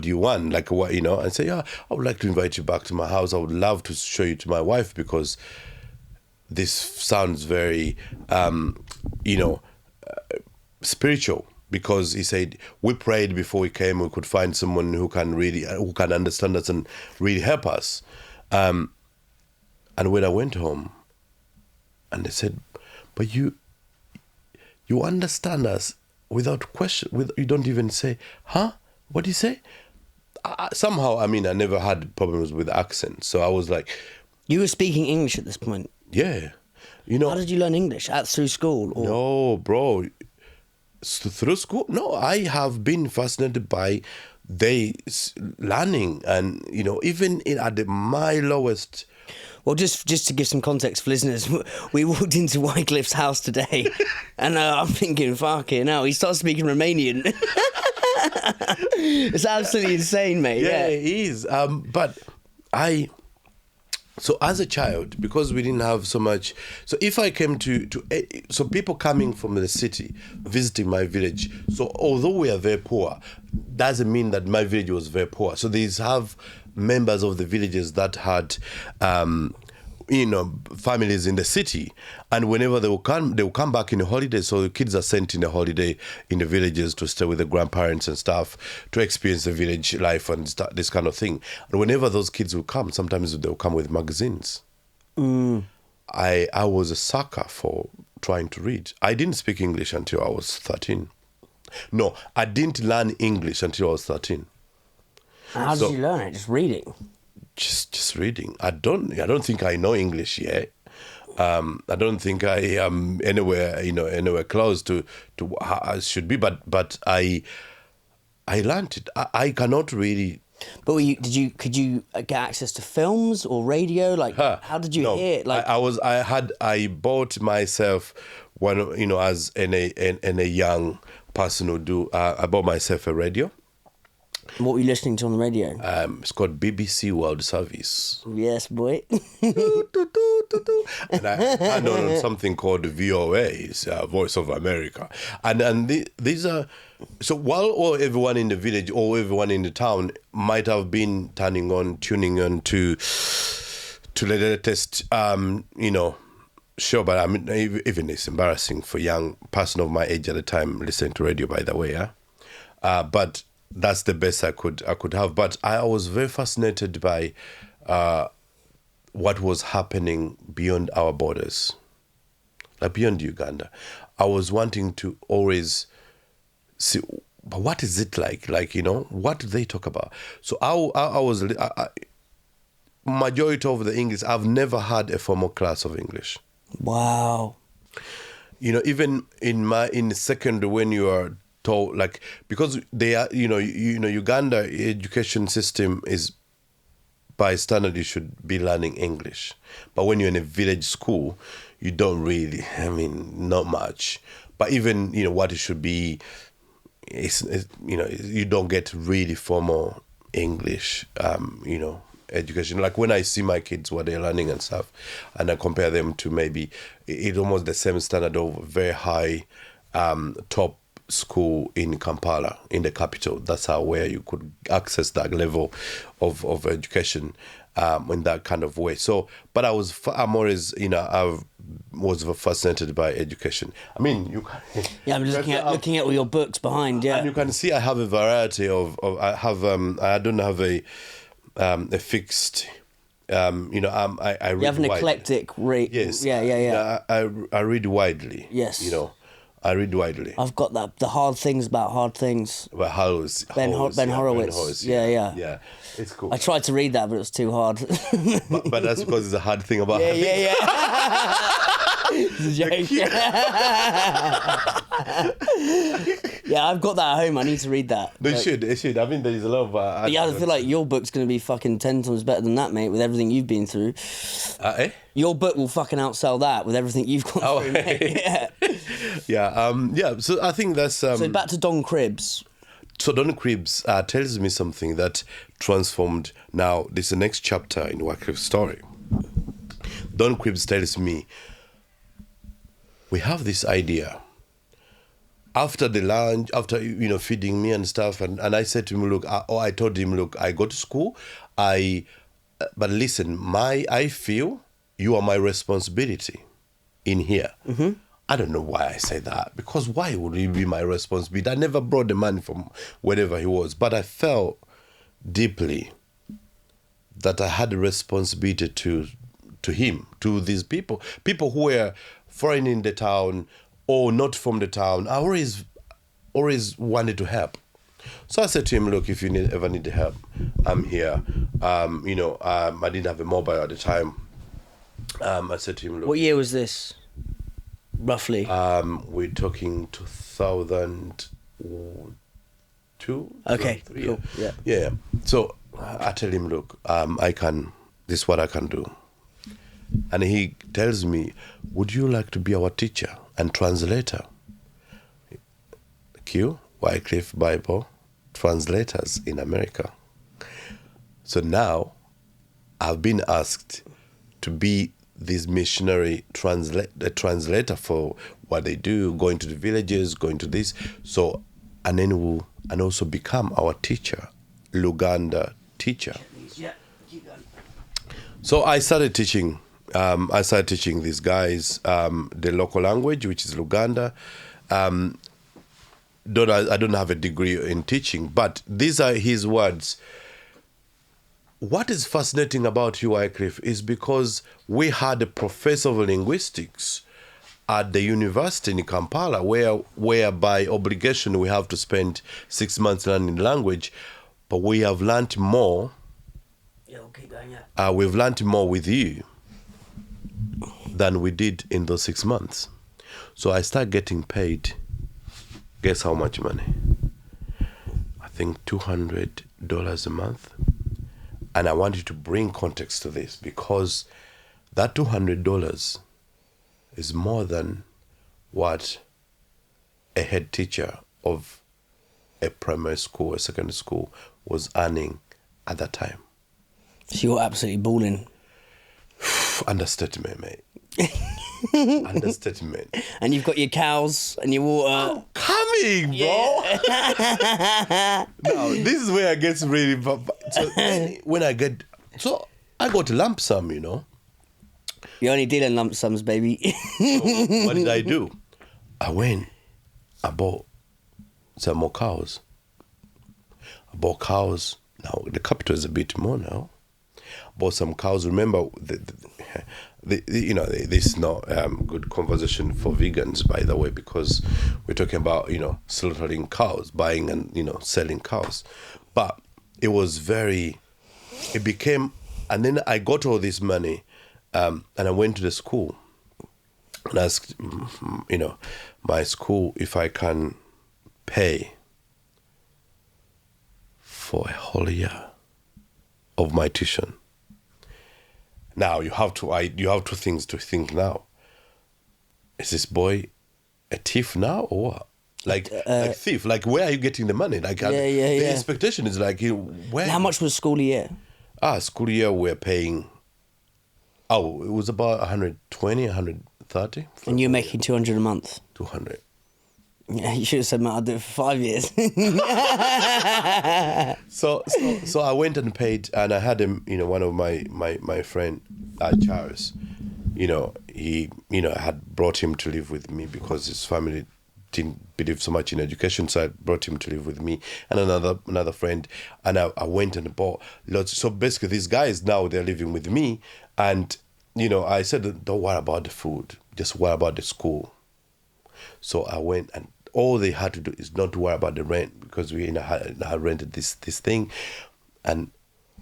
you want? Like what, I say, I would like to invite you back to my house. I would love to show you to my wife, because this sounds very, spiritual. Because he said, we prayed before we came, we could find someone who can understand us and really help us. And when I went home, and they said, but you understand us without question, you don't even say, huh? What do you say? Somehow, I never had problems with accents. So I was like... You were speaking English at this point? Yeah. How did you learn English? Through school? Or? No, bro. Through school? No, I have been fascinated by they learning, and, even at my lowest... Well, just to give some context for listeners, we walked into Wycliffe's house today, and I'm thinking, fucking hell, he starts speaking Romanian. It's absolutely insane, mate. Yeah, it is. So as a child, because we didn't have so much, so if I came so people coming from the city, visiting my village, so although we are very poor, doesn't mean that my village was very poor. So these have members of the villages that had, families in the city, and whenever they will come back in a holiday. So the kids are sent in a holiday in the villages to stay with the grandparents and stuff, to experience the village life and this kind of thing. And whenever those kids will come, sometimes they'll come with magazines. I was a sucker for trying to read. I didn't speak English until I was 13. No, I didn't learn English until I was 13. How did you learn it? Just reading? Just reading. I don't think I know English yet. I don't think I am anywhere close to how I should be. But I learned it. I cannot really. But could you get access to films or radio? Like, how did you hear it? Like, I bought myself one. As in a young person who do. I bought myself a radio. What were you listening to on the radio? It's called BBC World Service. Yes, boy. And I had on something called VOA, it's Voice of America. And these are... So while everyone in the village or everyone in the town might have been tuning on to the latest, show, but even it's embarrassing for a young person of my age at the time listening to radio, by the way, yeah? But that's the best I could have. But I was very fascinated by what was happening beyond our borders, like beyond Uganda. I was wanting to always see, but what is it like? Like, what do they talk about? So majority of the English, I've never had a formal class of English. Wow. Even in secondary, when you are told, like, because they are, Uganda education system is, by standard, you should be learning English. But when you're in a village school, you don't really, not much. But even, what it should be, you don't get really formal English, education. Like when I see my kids, what they're learning and stuff, and I compare them to maybe it's almost the same standard of very high top school in Kampala, in the capital. That's where you could access that level of education in that kind of way. So, but I'm always, I was fascinated by education. I mean, you can... Yeah, I'm just looking at all your books behind, yeah. And you can see I have a variety of I don't have a fixed, I read. You have an eclectic read. Yes. Yeah. I read widely. Yes. I read widely. I've got that. The Hard Things About Hard Things. About Ben Horowitz. Yeah. Yeah, it's cool. I tried to read that, but it was too hard. but that's because it's a hard thing about hard things. It's a joke. Yeah, I've got that at home. I need to read that. It should. I mean, there's a lot of... I feel like your book's going to be fucking 10 times better than that, mate, with everything you've been through. Your book will fucking outsell that with everything you've gone through, mate. Yeah. So I think that's... So back to Don Cribbs. So Don Cribbs tells me something that transformed... Now, this is the next chapter in Wycliffe's story. Don Cribbs tells me, we have this idea. After the lunch, after, feeding me and stuff, and I said to him, I told him, look, I go to school, but listen, I feel you are my responsibility in here. Mm-hmm. I don't know why I say that, because why would he be my responsibility? I never brought the money from wherever he was, but I felt deeply that I had a responsibility to him, to these people who were foreign in the town or not from the town. I always wanted to help. So I said to him, look, if you ever need help, I'm here. I didn't have a mobile at the time. I said to him, look. What year was this, roughly? We're talking 2002. Okay, cool. Yeah. So I tell him, look, this is what I can do. And he tells me, would you like to be our teacher and translator? Wycliffe Bible translators in America. So now I've been asked to be this missionary translator for what they do, going to the villages, going to this. So, and also become our teacher, Luganda teacher. Yeah, keep going. So I started teaching. These guys the local language, which is Luganda. I don't have a degree in teaching, but these are his words. What is fascinating about you, Wycliffe, is because we had a professor of linguistics at the university in Kampala, where by obligation we have to spend 6 months learning the language, but we have learned more. Yeah, we'll keep going, yeah. We've learned more with you than we did in those 6 months. So I start getting paid. Guess how much money? I think $200 a month. And I want you to bring context to this, because that $200 is more than what a head teacher of a primary school or secondary school was earning at that time. So you're absolutely balling. Understatement, mate. Understatement. And you've got your cows and your water. Coming, bro. Yeah. Now, this is where I get really... So I got lump sum, You're only dealing lump sums, baby. So what did I do? I went, I bought some more cows. I bought cows. Now the capital is a bit more now. Bought some cows. Remember, this is not good conversation for vegans, by the way, because we're talking about slaughtering cows, buying and selling cows. But it became, and then I got all this money, and I went to the school and asked, my school if I can pay for a whole year of my tuition. Now you have two things to think now. Is this boy a thief now or what? Like thief? Like, where are you getting the money? Like the expectation is like, where? How much was school a year? School year we're paying. Oh, it was about 120, 130. And you're making 200 a month. 200. Yeah, you should have said, "Matt, I'll do it for 5 years." So I went and paid, and I had him. One of my friend, Charles. He had brought him to live with me because his family didn't believe so much in education, so I brought him to live with me and another friend, and I went and bought lots. So basically, these guys now they're living with me, and I said, "Don't worry about the food, just worry about the school." So I went, and all they had to do is not to worry about the rent, because we had rented this thing, and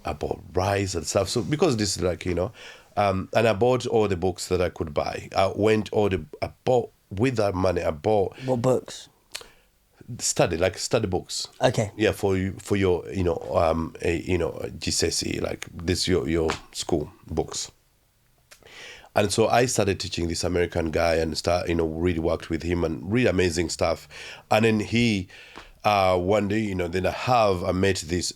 I bought rice and stuff. So because this is like and I bought all the books that I could buy. I bought with that money. I bought what books? Study books. Okay. Yeah, for your GCSE, like this your school books. And so I started teaching this American guy and really worked with him and really amazing stuff. And then he, one day, then I met this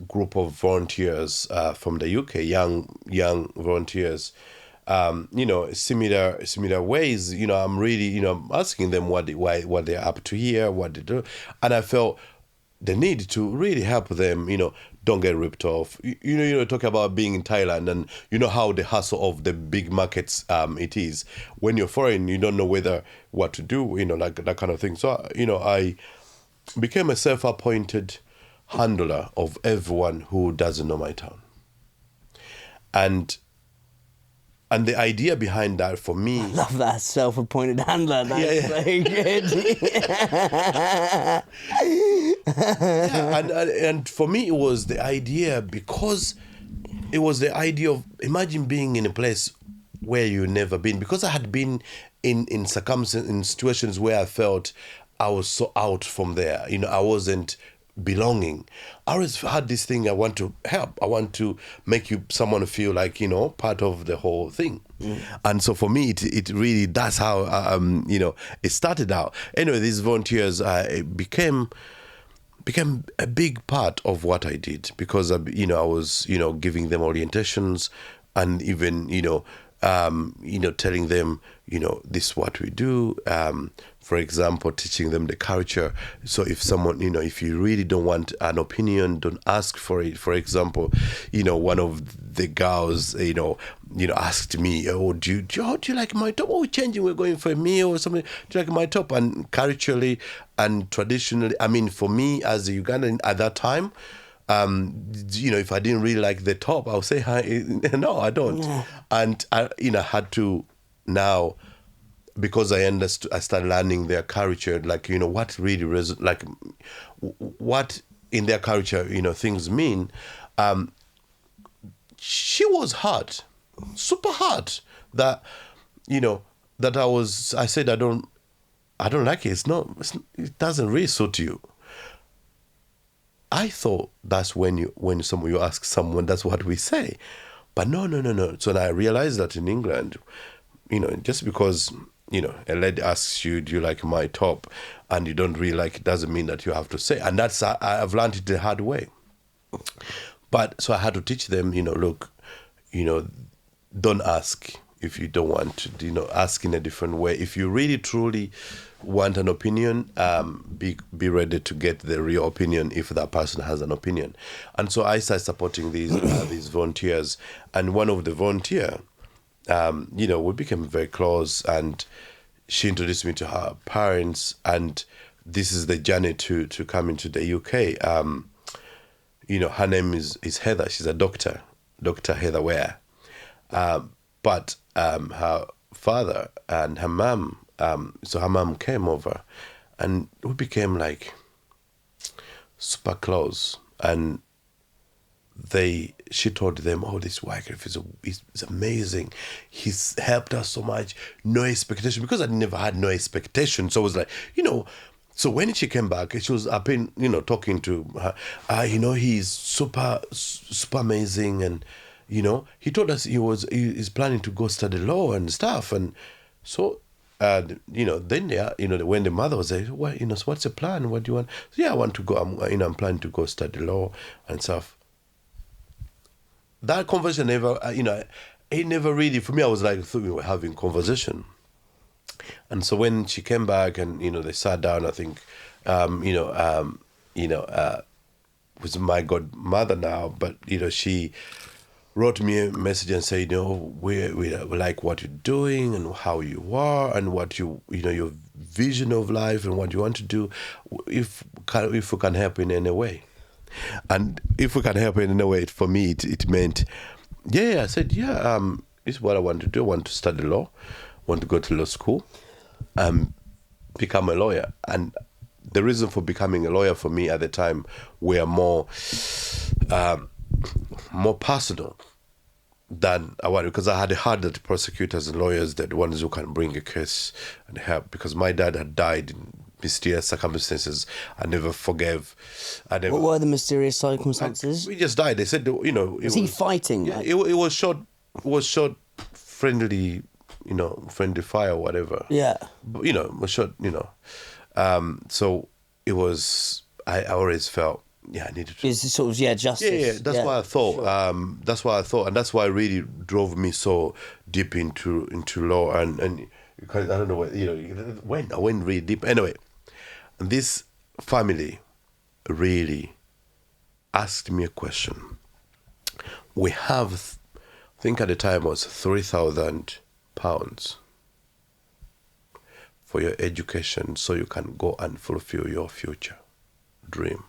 group of volunteers from the UK, young volunteers, similar ways. I'm really, asking them what they're up to here, what they do. And I felt the need to really help them, don't get ripped off. Talk about being in Thailand and how the hustle of the big markets it is. When you're foreign, you don't know what to do, like that kind of thing. So, I became a self-appointed handler of everyone who doesn't know my town. And the idea behind that for me... I love that, self-appointed handler. That's so good. And for me, it was the idea, because it was the idea of, imagine being in a place where you've never been. Because I had been in situations where I felt I was so out from there. I wasn't belonging. I always had this thing, I want to help. I want to make someone feel like, part of the whole thing. Mm. And so for me, it really, that's how, it started out. Anyway, these volunteers became a big part of what I did, because, I was, giving them orientations and even, telling them, this is what we do. For example, teaching them the culture. So if someone, if you really don't want an opinion, don't ask for it. For example, one of the girls, asked me, "Oh, do you like my top? Oh, we're changing. We're going for a meal or something. Do you like my top?" And culturally and traditionally, I mean, for me as a Ugandan at that time, if I didn't really like the top, I'll say, "Hi, no, I don't." Yeah. And I, had to now, because I understood, I started learning their culture, like, what really what in their culture, things mean. She was hard, super hard. That, that I said, I don't like it. It doesn't really suit you. I thought that's when you ask someone, that's what we say. But no. So now I realized that in England, just because, a lady asks you, "Do you like my top?" and you don't really like it, doesn't mean that you have to say. And that's, I've learned it the hard way. But so I had to teach them, look, don't ask if you don't want to, ask in a different way. If you really truly want an opinion, be ready to get the real opinion if that person has an opinion. And so I started supporting these volunteers, and one of the volunteer, we became very close, and she introduced me to her parents, and this is the journey to come into the UK. her name is Heather. She's a doctor, Dr. Heather Ware. But her father and her mum, so her mum came over, and we became like super close. And she told them, "Oh, this Wycliffe is amazing. He's helped us so much. No expectation," because I never had no expectation. So it was like, So when she came back, she was up in, talking to her. He's super amazing, and he told us he's planning to go study law and stuff, and so. Then when the mother was like, "Well, so what's the plan? What do you want?" So, "Yeah, I want to go. I'm planning to go study law and stuff." That conversation never, it never really, for me, I was like, thought we were having conversation. And so when she came back and, they sat down, I think, with my godmother now, but, she wrote me a message and said, we like what you're doing and how you are and what your vision of life and what you want to do, if we can help in any way. And if we can help in any way, for me, it meant, I said, this is what I want to do. I want to study law, want to go to law school, become a lawyer. And the reason for becoming a lawyer for me at the time were more personal than I wanted, because I had heard that prosecutors and lawyers, they're the ones who can bring a case and help, because my dad had died in mysterious circumstances. I never forgave. What were the mysterious circumstances? We just died. They said, Was he fighting? Yeah, it was short. Friendly, friendly fire or whatever. Yeah. But, it was short. So it was. I always felt. I needed to. It's sort of justice. Yeah. That's why I thought. Sure. That's why I thought, and that's why it really drove me so deep into law and. Because I don't know when I went really deep. Anyway, this family really asked me a question. We have, I think at the time was £3,000 for your education, so you can go and fulfill your future dream.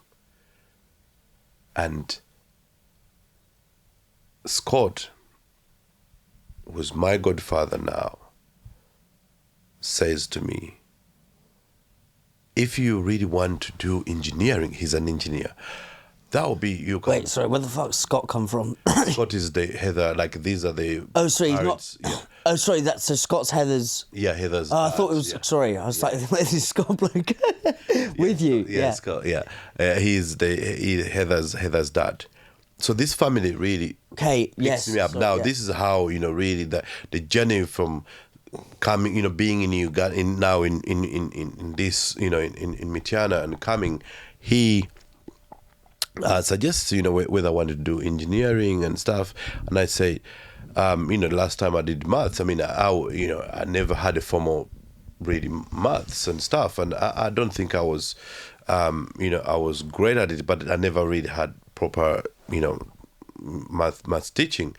And Scott, who's my godfather now, says to me, if you really want to do engineering, he's an engineer, that will be you. Wait, sorry, where the fuck Scott come from? Scott is the Heather, like these are the. Oh, sorry, he's not. Yeah. Oh, sorry, that's so Scott's Heather's. Yeah, Heather's. I thought it was. Yeah. Sorry, I was like, where's this Scott bloke? With you. Yeah, Scott. Yeah, he's Heather's dad. So this family really picks me up. So, now this is how really the journey from coming, being in Uganda, in this, in Mityana and coming, he suggests, whether I want to do engineering and stuff, and I say, the last time I did maths, I never had a formal reading maths and stuff, and I don't think I was, I was great at it, but I never really had proper, maths teaching.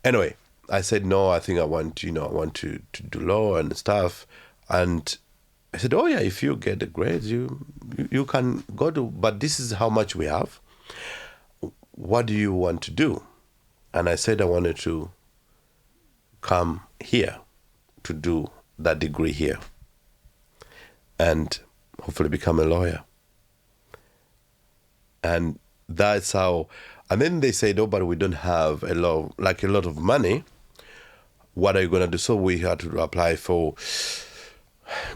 Anyway, I said, no, I think I want to do law and stuff. And I said, oh yeah, if you get the grades, you can go to, but this is how much we have. What do you want to do? And I said I wanted to come here to do that degree here and hopefully become a lawyer. And that's how, and then they said, oh, but we don't have a lot of money. What are you going to do? So we had to apply for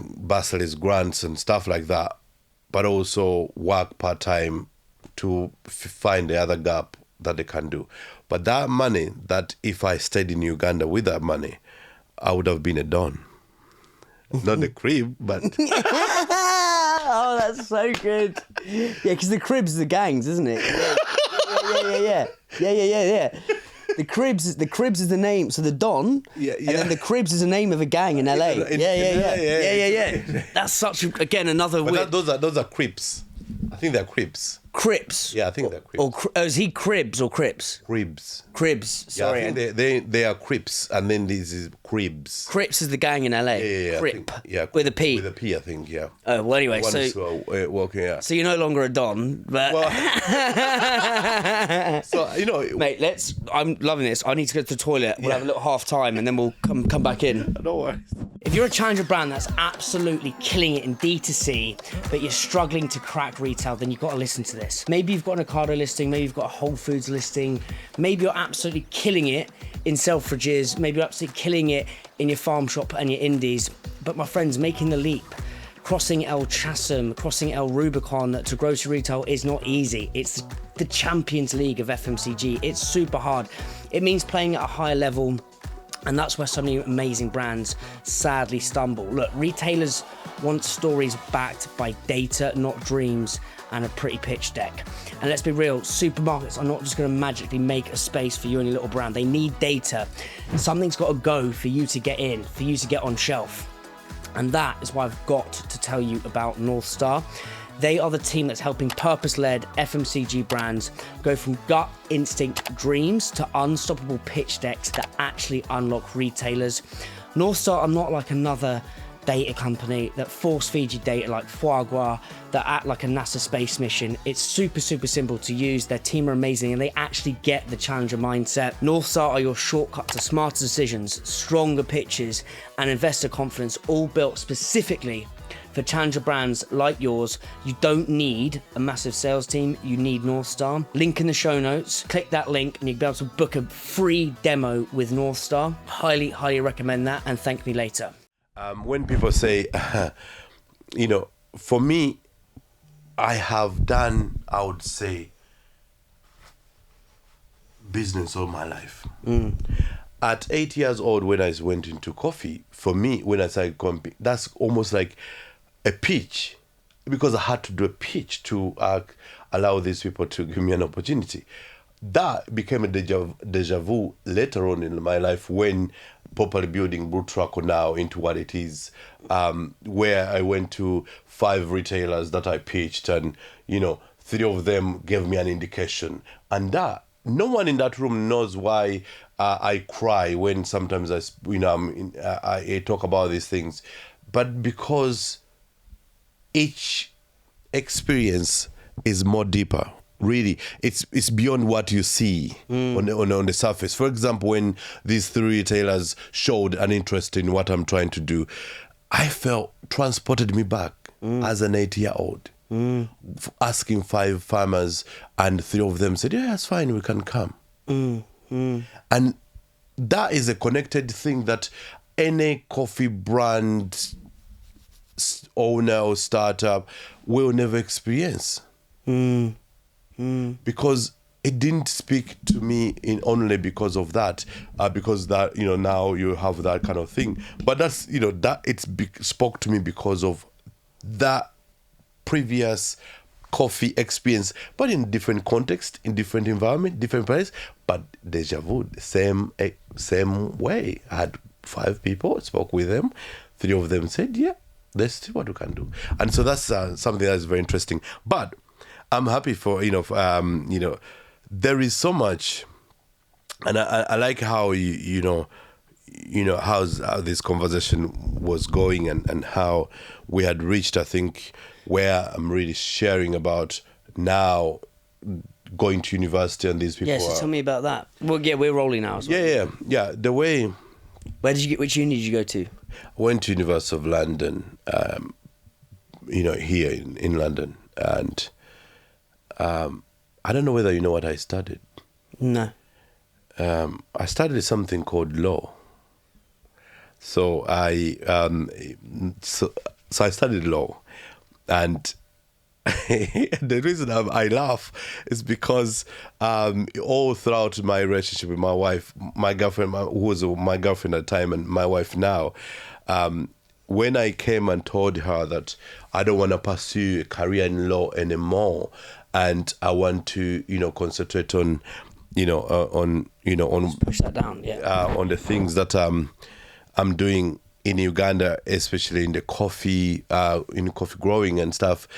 bursaries, grants and stuff like that, but also work part-time to find the other gap that they can do. But that money, that if I stayed in Uganda with that money, I would have been a don. Not the crib, but... Oh, that's so good. Yeah, because the crib's the gangs, isn't it? Yeah. The Cribs is the name. So the Don, and then the Cribs is the name of a gang in LA. Yeah. That's such another but weird. Those are Crips. I think they're cribs. Crips. Yeah, I think they're cribs. Or is he cribs or crips? Cribs. Cribs. Sorry. Yeah, I think they are cribs, and then this is cribs. Crips is the gang in LA. Yeah, Crip. yeah, With a P. With a P, I think. Yeah. Oh well. Anyway, One so is, walking. Yeah. so you're no longer a don, but So mate, I'm loving this. I need to go to the toilet. We'll have a little half time, and then we'll come back in. No worries. If you're a challenger brand that's absolutely killing it in D2C, but you're struggling to crack retail, then you've got to listen to this. Maybe you've got an Ocado listing, maybe you've got a Whole Foods listing, maybe you're absolutely killing it in Selfridges, maybe you're absolutely killing it in your farm shop and your indies. But my friends, making the leap, crossing El Chasm, crossing El Rubicon to grocery retail is not easy. It's the Champions League of FMCG. It's super hard. It means playing at a higher level, and that's where so many amazing brands sadly stumble. Look, retailers want stories backed by data, not dreams, and a pretty pitch deck. And let's be real, supermarkets are not just going to magically make a space for you and your little brand. They need data. Something's got to go for you to get in, for you to get on shelf. And that is why I've got to tell you about North Star. They are the team that's helping purpose-led FMCG brands go from gut instinct dreams to unstoppable pitch decks that actually unlock retailers. North Star are not like another data company that force feed you data like foie gras, that act like a NASA space mission. It's super simple to use. Their team are amazing and they actually get the challenger mindset. North Star are your shortcut to smarter decisions, stronger pitches, and investor confidence, all built specifically for challenger brands like yours. You don't need a massive sales team, you need North Star. Link in the show notes. Click that link and you'll be able to book a free demo with North Star. Highly recommend that, and thank me later. When people say, for me, I have done, I would say, business all my life. At 8 years old, when I went into coffee, for me, when I started comping, that's almost like a pitch, because I had to do a pitch to allow these people to give me an opportunity. That became a deja vu later on in my life when properly building Turaco now into what it is, where I went to 5 retailers that I pitched, and 3 of them gave me an indication, and that no one in that room knows why I cry when sometimes I talk about these things, but because each experience is more deeper. Really, it's beyond what you see on the surface. For example, when these 3 retailers showed an interest in what I'm trying to do, I felt transported me back as an 8-year-old, asking 5 farmers, and 3 of them said, "Yeah, it's fine, we can come." And that is a connected thing that any coffee brand owner or startup will never experience. Because it didn't speak to me only because of that, because that now you have that kind of thing. But that's that spoke to me because of that previous coffee experience, but in different context, in different environment, different place. But deja vu, the same way. I had 5 people, spoke with them, 3 of them said, "Yeah, let's see what we can do." And so that's something that's very interesting. But I'm happy for there is so much, and I like how how this conversation was going, and how we had reached, I think, where I'm really sharing about now going to university, and these people. Yeah, so tell me about that. Well, yeah, we're rolling now as well. Yeah. The way. Which uni did you go to? I went to University of London, here in London, and. I don't know whether you know what I studied. No. I studied something called law. So I studied law, and the reason I laugh is because all throughout my relationship with my wife, my girlfriend, who was my girlfriend at the time, and my wife now, when I came and told her that I don't want to pursue a career in law anymore, and I want to, concentrate on, Just push that down, yeah. On the things that I'm doing in Uganda, especially in the coffee, in coffee growing and stuff.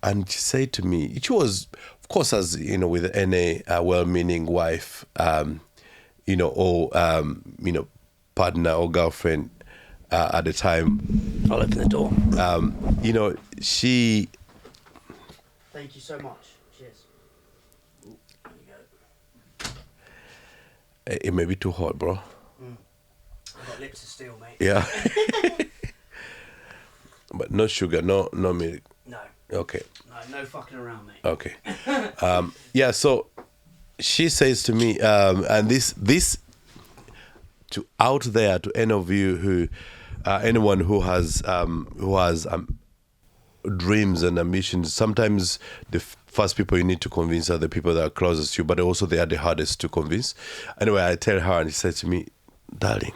and she said to me, she was, of course, as you know, with any well-meaning wife, or partner or girlfriend at the time. I'll open the door. She. Thank you so much. Cheers. Ooh, there you go. It may be too hot, bro. I've got lips of steel, mate. Yeah. But no sugar, no milk. No. Okay. No fucking around, mate. Okay. So she says to me, and this to out there to any of you who, anyone who has dreams and ambitions. Sometimes the first people you need to convince are the people that are closest to you, but also they are the hardest to convince. Anyway, I tell her, and she said to me, "Darling,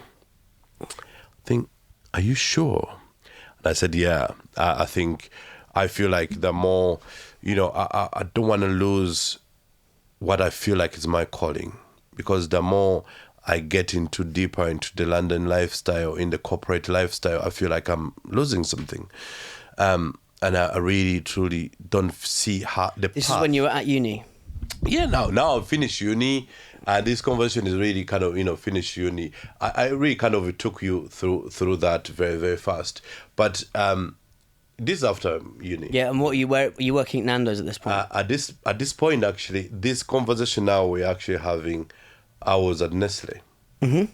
are you sure?" And I said, "Yeah, I think." I feel like the more, I don't want to lose what I feel like is my calling, because the more I get deeper into the London lifestyle, in the corporate lifestyle, I feel like I'm losing something. And I really, truly don't see how the This path. is when you were at uni? Yeah, now I've finished uni, and this conversation is really kind of, finished uni. I really kind of took you through that very, very fast. But this is after uni. Yeah, and were you working at Nando's at this point? At this point, actually, this conversation now we're actually having, I was at Nestle. Mm-hmm.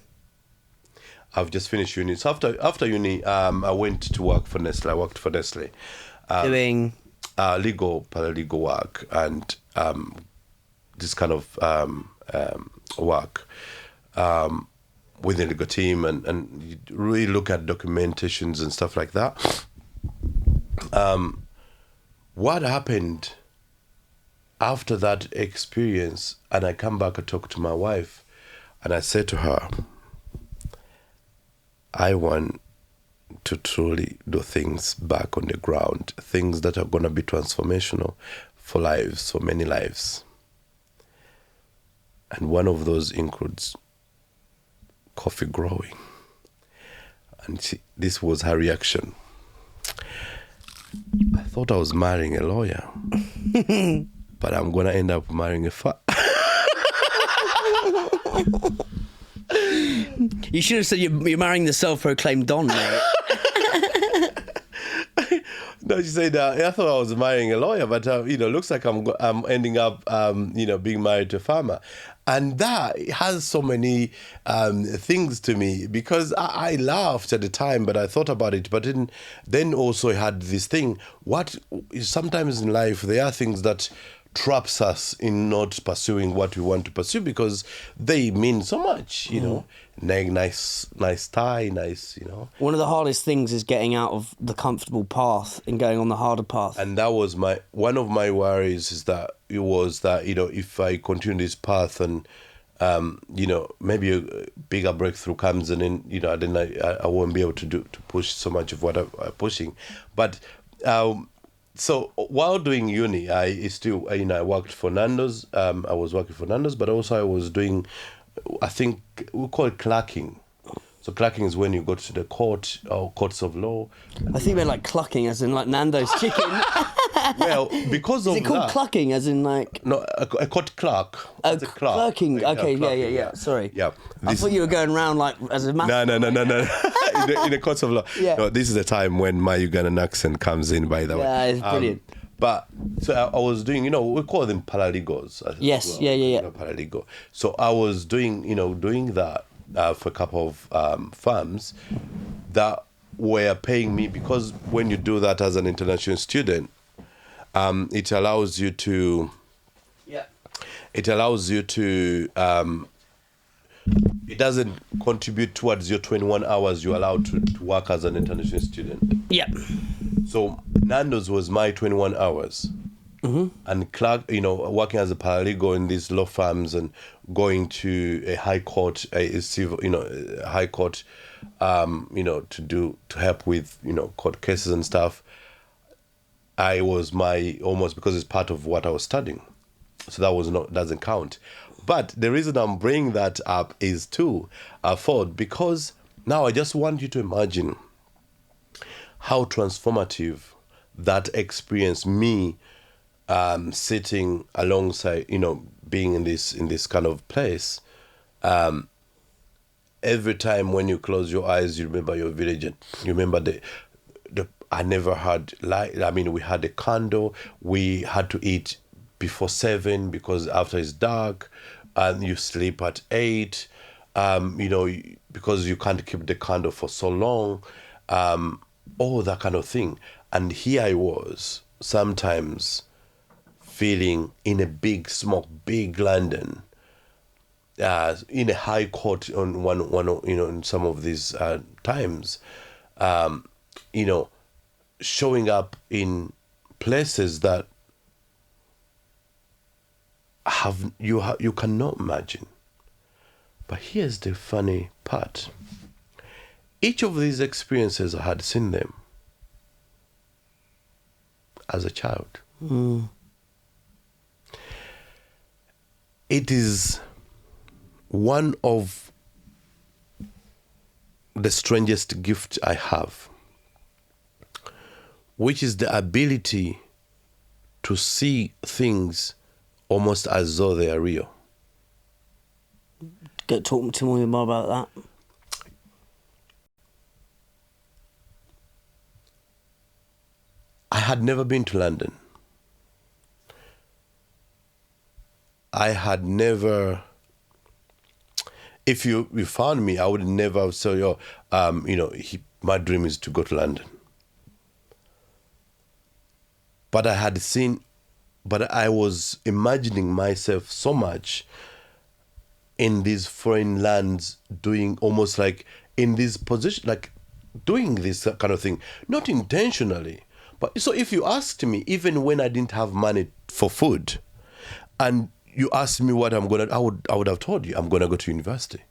I've just finished uni. So after uni, I went to work for Nestle. I worked for Nestle. Doing? Legal, paralegal work, and this kind of work within the legal team, and you really look at documentations and stuff like that. What happened after that experience, and I come back and talk to my wife, and I said to her, I want to truly do things back on the ground, things that are going to be transformational for lives, for many lives. And one of those includes coffee growing. And this was her reaction. I thought I was marrying a lawyer, but I'm going to end up marrying a You should have said you're marrying the self-proclaimed Don, mate. No, she said, I thought I was marrying a lawyer, but, looks like I'm ending up, being married to a farmer. And that has so many things to me, because I laughed at the time, but I thought about it. But then also I had this thing, sometimes in life, there are things that traps us in not pursuing what we want to pursue, because they mean so much, nice tie, One of the hardest things is getting out of the comfortable path and going on the harder path. And that was one of my worries, is that if I continue this path and maybe a bigger breakthrough comes, and then then I won't be able to push so much of what I'm pushing. But so while doing uni, I worked for Nando's. I was working for Nando's, but also I was doing, I think we call it clerking. So clerking is when you go to the court or courts of law. I think they're like clucking, as in like Nando's chicken. Well, because of Is it called clucking, as in like? No, a court clerk. It's a clerk. Clerking. Okay, clerking, yeah. Sorry. Yeah. I thought you were going around like as a math. No. in the courts of law. Yeah. No, this is the time when my Ugandan accent comes in, by the way. Yeah, it's brilliant. But so I was doing, we call them paralegals. Yes, yeah. Paralegal. So I was doing that for a couple of firms that were paying me, because when you do that as an international student, it allows you to. Yeah. It allows you to. It doesn't contribute towards your 21 hours you're allowed to work as an international student. Yeah. So Nando's was my 21 hours. Mm-hmm. And clerk, working as a paralegal in these law firms and going to a high court, a civil, high court, to help with, court cases and stuff. I was almost, because it's part of what I was studying. So that doesn't count. But the reason I'm bringing that up is because now I just want you to imagine how transformative that experience, me sitting alongside, being in this kind of place, every time when you close your eyes, you remember your village, and you remember the I never had light. I mean, we had a candle. We had to eat before 7 because after it's dark, and you sleep at 8. Because you can't keep the candle for so long, all that kind of thing. And here I was, sometimes feeling in a big smoke, big London, in a high court on one, in some of these times, showing up in places that you cannot imagine. But here's the funny part. Each of these experiences, I had seen them as a child. It is one of the strangest gifts I have, which is the ability to see things almost as though they are real. Talk to me more about that. I had never been to London. I had never. If you found me, I would never say, my dream is to go to London. But I was imagining myself so much in these foreign lands, doing almost like in this position, like doing this kind of thing, not intentionally. But so if you asked me, even when I didn't have money for food, and you asked me what I would have told you, I'm gonna go to university.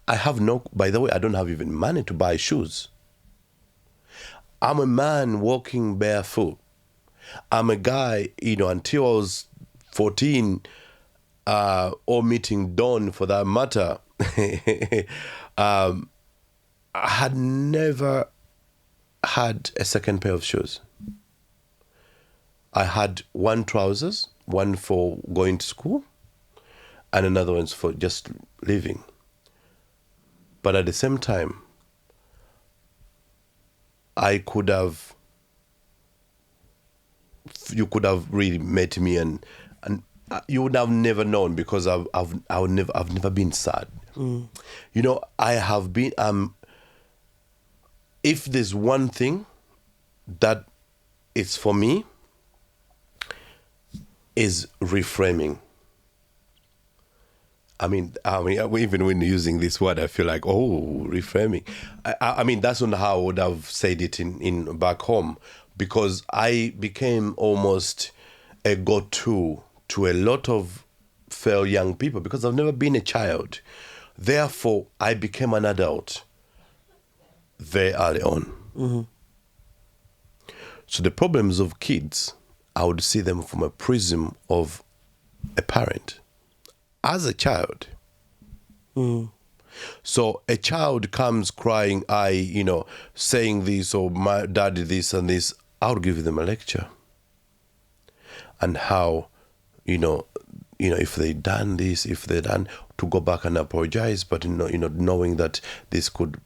I have by the way, I don't have even money to buy shoes. I'm a man walking barefoot. I'm a guy, until I was 14, or meeting Dawn for that matter, I had never had a second pair of shoes. I had one trousers, one for going to school, and another one's for just living. But at the same time, you could have really met me, and you would have never known, because I've never been sad. I have been. If there's one thing that is for me, is reframing. I mean, even when using this word, I feel like, reframing. I mean, that's not how I would have said it in back home, because I became almost a go-to to a lot of fair young people, because I've never been a child. Therefore, I became an adult very early on. So the problems of kids, I would see them from a prism of a parent. As a child. So a child comes crying, saying this, or my dad did this and this, I would give them a lecture. And how, if they done this, if they done, to go back and apologize, but knowing that this could,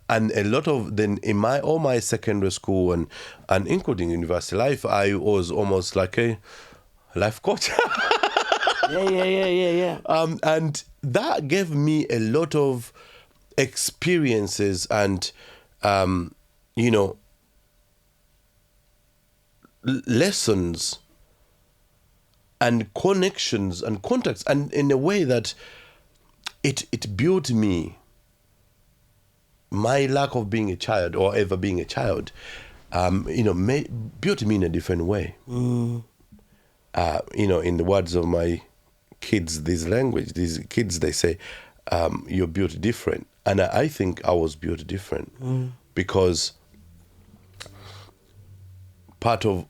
and a lot of then in all my secondary school and including university life, I was almost like a life coach. Yeah. And that gave me a lot of experiences and, lessons and connections and contacts, and in a way that it built me. My lack of being a child, or ever being a child, built me in a different way. In the words of my kids, these kids, they say, you're built different. And I think I was built different because part of,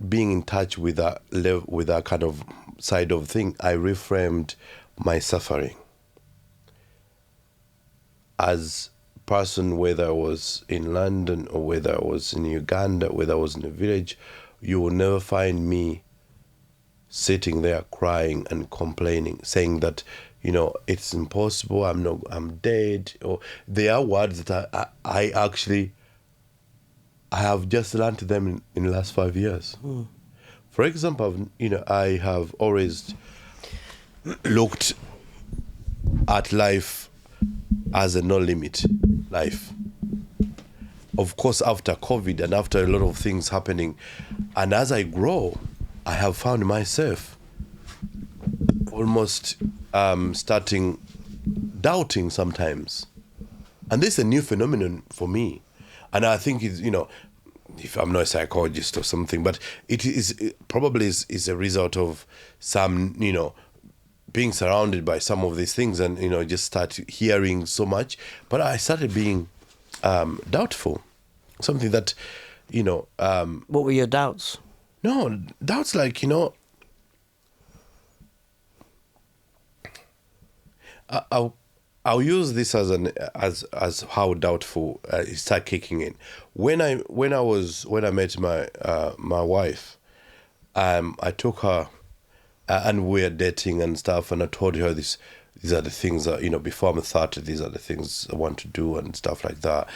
being in touch with that kind of side of thing, I reframed my suffering as person, whether I was in London or whether I was in Uganda, whether I was in a village, you will never find me sitting there crying and complaining, saying that, it's impossible, I'm dead. Or there are words that I actually have just learned to them in the last 5 years. For example, I have always looked at life as a no-limit life. Of course, after COVID and after a lot of things happening, and as I grow, I have found myself almost starting doubting sometimes. And this is a new phenomenon for me. And I think it's, if I'm not a psychologist or something, but it probably is a result of some, being surrounded by some of these things and, just start hearing so much. But I started being doubtful. Something that, what were your doubts? No, doubts like, I'll use this as how doubtful it started kicking in. When I met my wife, I took her and we were dating and stuff, and I told her these are the things that before I'm 30, these are the things I want to do and stuff like that.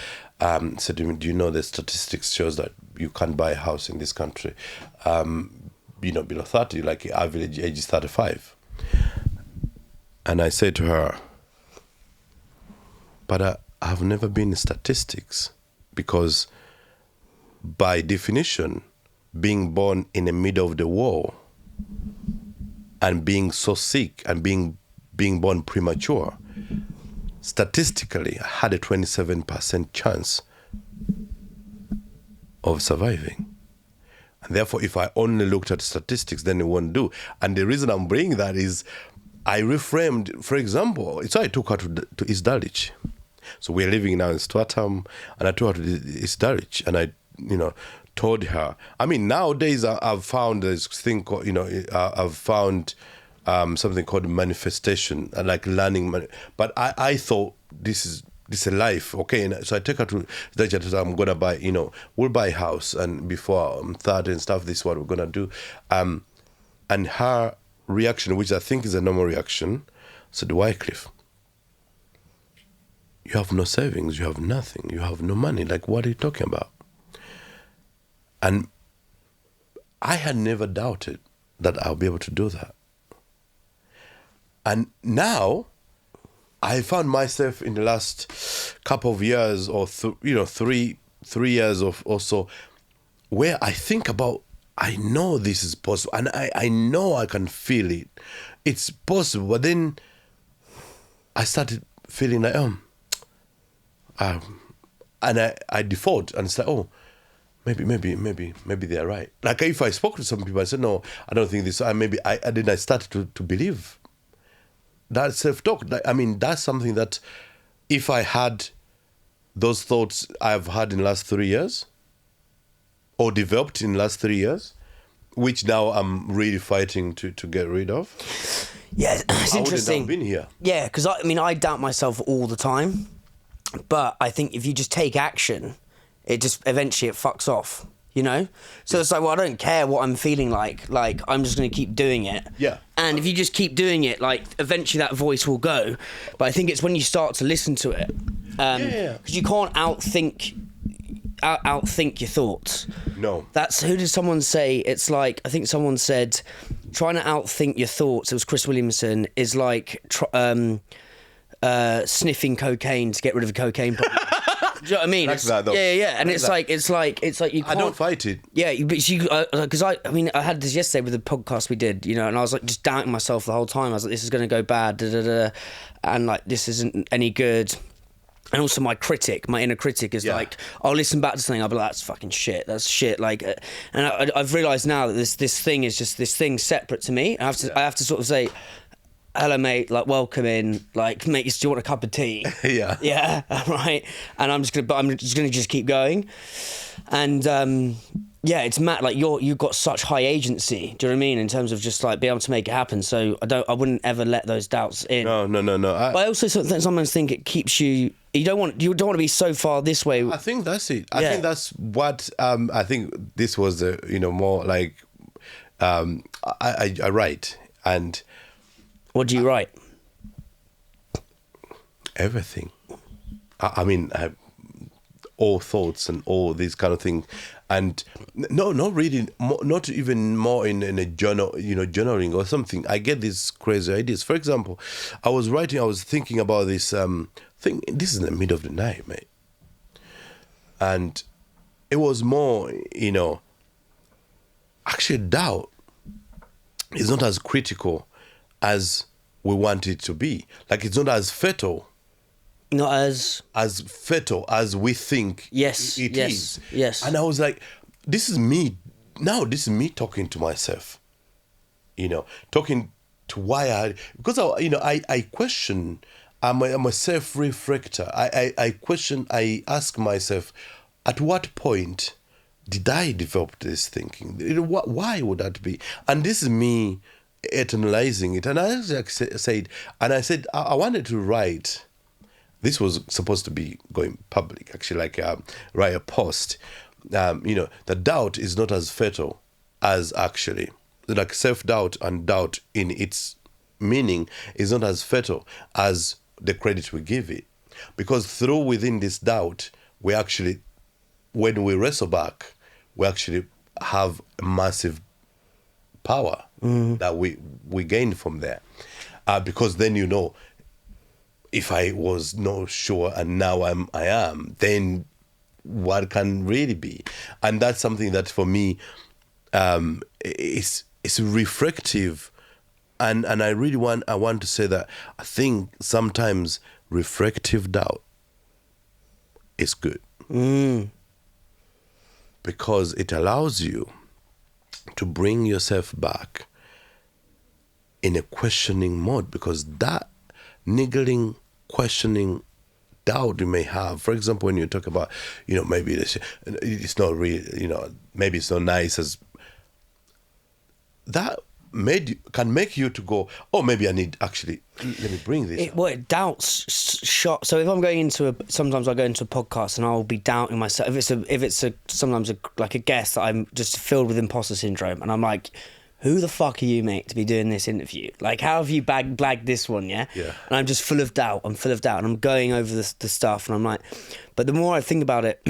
Said, do you know the statistics shows that you can't buy a house in this country, below 30, like average age is 35. And I said to her, but I've never been in statistics, because by definition, being born in the middle of the war and being so sick and being born premature, statistically, I had a 27% chance of surviving. And therefore, if I only looked at statistics, then it won't do. And the reason I'm bringing that is I reframed, for example, so I took her to East Dulwich. So we're living now in Stratham, and I took her to East Dulwich, and I, told her. I mean, nowadays I've found this thing called, I've found something called manifestation, and like learning. But I thought this is a life, okay? And so I take her to Dulwich. I told her, I'm gonna buy, we'll buy a house, and before I'm 30 and stuff, this is what we're gonna do. And her reaction, which I think is a normal reaction, said, Wycliffe, you have no savings, you have nothing, you have no money. Like, what are you talking about? And I had never doubted that I'll be able to do that. And now I found myself in the last couple of years, or 3 years or so, where I think about, I know this is possible, and I know I can feel it. It's possible, but then I started feeling like, and I default and say, maybe they're right. Like if I spoke to some people, I said, no, I don't think this. I started to believe that self-talk. I mean, that's something that if I had those thoughts I've had in the last 3 years, or developed in the last 3 years, which now I'm really fighting to get rid of. Yeah, it's interesting. I wouldn't have been here. Yeah, because I doubt myself all the time, but I think if you just take action, it just eventually it fucks off, So it's like, well, I don't care what I'm feeling like I'm just going to keep doing it. Yeah. And if you just keep doing it, like eventually that voice will go. But I think it's when you start to listen to it, because you can't outthink your thoughts. No. That's, who did someone say? It's like, I think someone said, trying to outthink your thoughts, it was Chris Williamson, is like sniffing cocaine to get rid of a cocaine problem. Do you know what I mean? Like that, though. Yeah. And it's like you can't. I don't fight it. Yeah, but you, because I had this yesterday with the podcast we did, and I was like just doubting myself the whole time. I was like, this is going to go bad, and like this isn't any good. And also my inner critic is like, I'll listen back to something, I'll be like, that's fucking shit, that's shit. Like, and I've realised now that this thing is just this thing separate to me. I have to sort of say, hello mate, like welcome in, like mate, do you want a cup of tea? Yeah, right. And I'm just gonna keep going. And yeah, it's mad. Like you've got such high agency. Do you know what I mean? In terms of just like being able to make it happen. So I wouldn't ever let those doubts in. No. But I also sometimes think it keeps you You don't want to be so far this way. I think that's it. I think that's what I think this was more like I write. And what do you write? Everything. I mean, I have all thoughts and all these kind of things, and not reading, not even more in a journal, journaling or something. I get these crazy ideas. For example, I was thinking about this thing. This is in the middle of the night, mate, and it was more, actually doubt is not as critical as we want it to be. Like, it's not as fatal. Not as fatal as we think it is. Yes. And I was like, this is me talking to myself. Talking to why because I question. I'm a self-reflector. I ask myself, at what point did I develop this thinking? Why would that be? And this is me eternalizing it. And I said, I wanted to write. This was supposed to be going public, actually, like write a post. The doubt is not as fatal as actually, like self-doubt and doubt in its meaning is not as fatal as the credit we give it. Because within this doubt, we actually, when we wrestle back, we actually have a massive power that we gain from there. Because then if I was not sure and now I am, then what can really be? And that's something that for me is reflective, and I really want to say that I think sometimes reflective doubt is good because it allows you to bring yourself back in a questioning mode, because that niggling, questioning doubt you may have. For example, when you talk about, maybe it's not real, maybe it's not nice as that can make you to go, oh, maybe I need actually, let me bring this. It doubts shot. So if I'm going sometimes I go into a podcast and I'll be doubting myself. If it's sometimes like a guest that I'm just filled with imposter syndrome, and I'm like, who the fuck are you, mate, to be doing this interview? Like, how have you blagged this one, yeah? Yeah. And I'm just full of doubt. And I'm going over the stuff, and I'm like, but the more I think about it,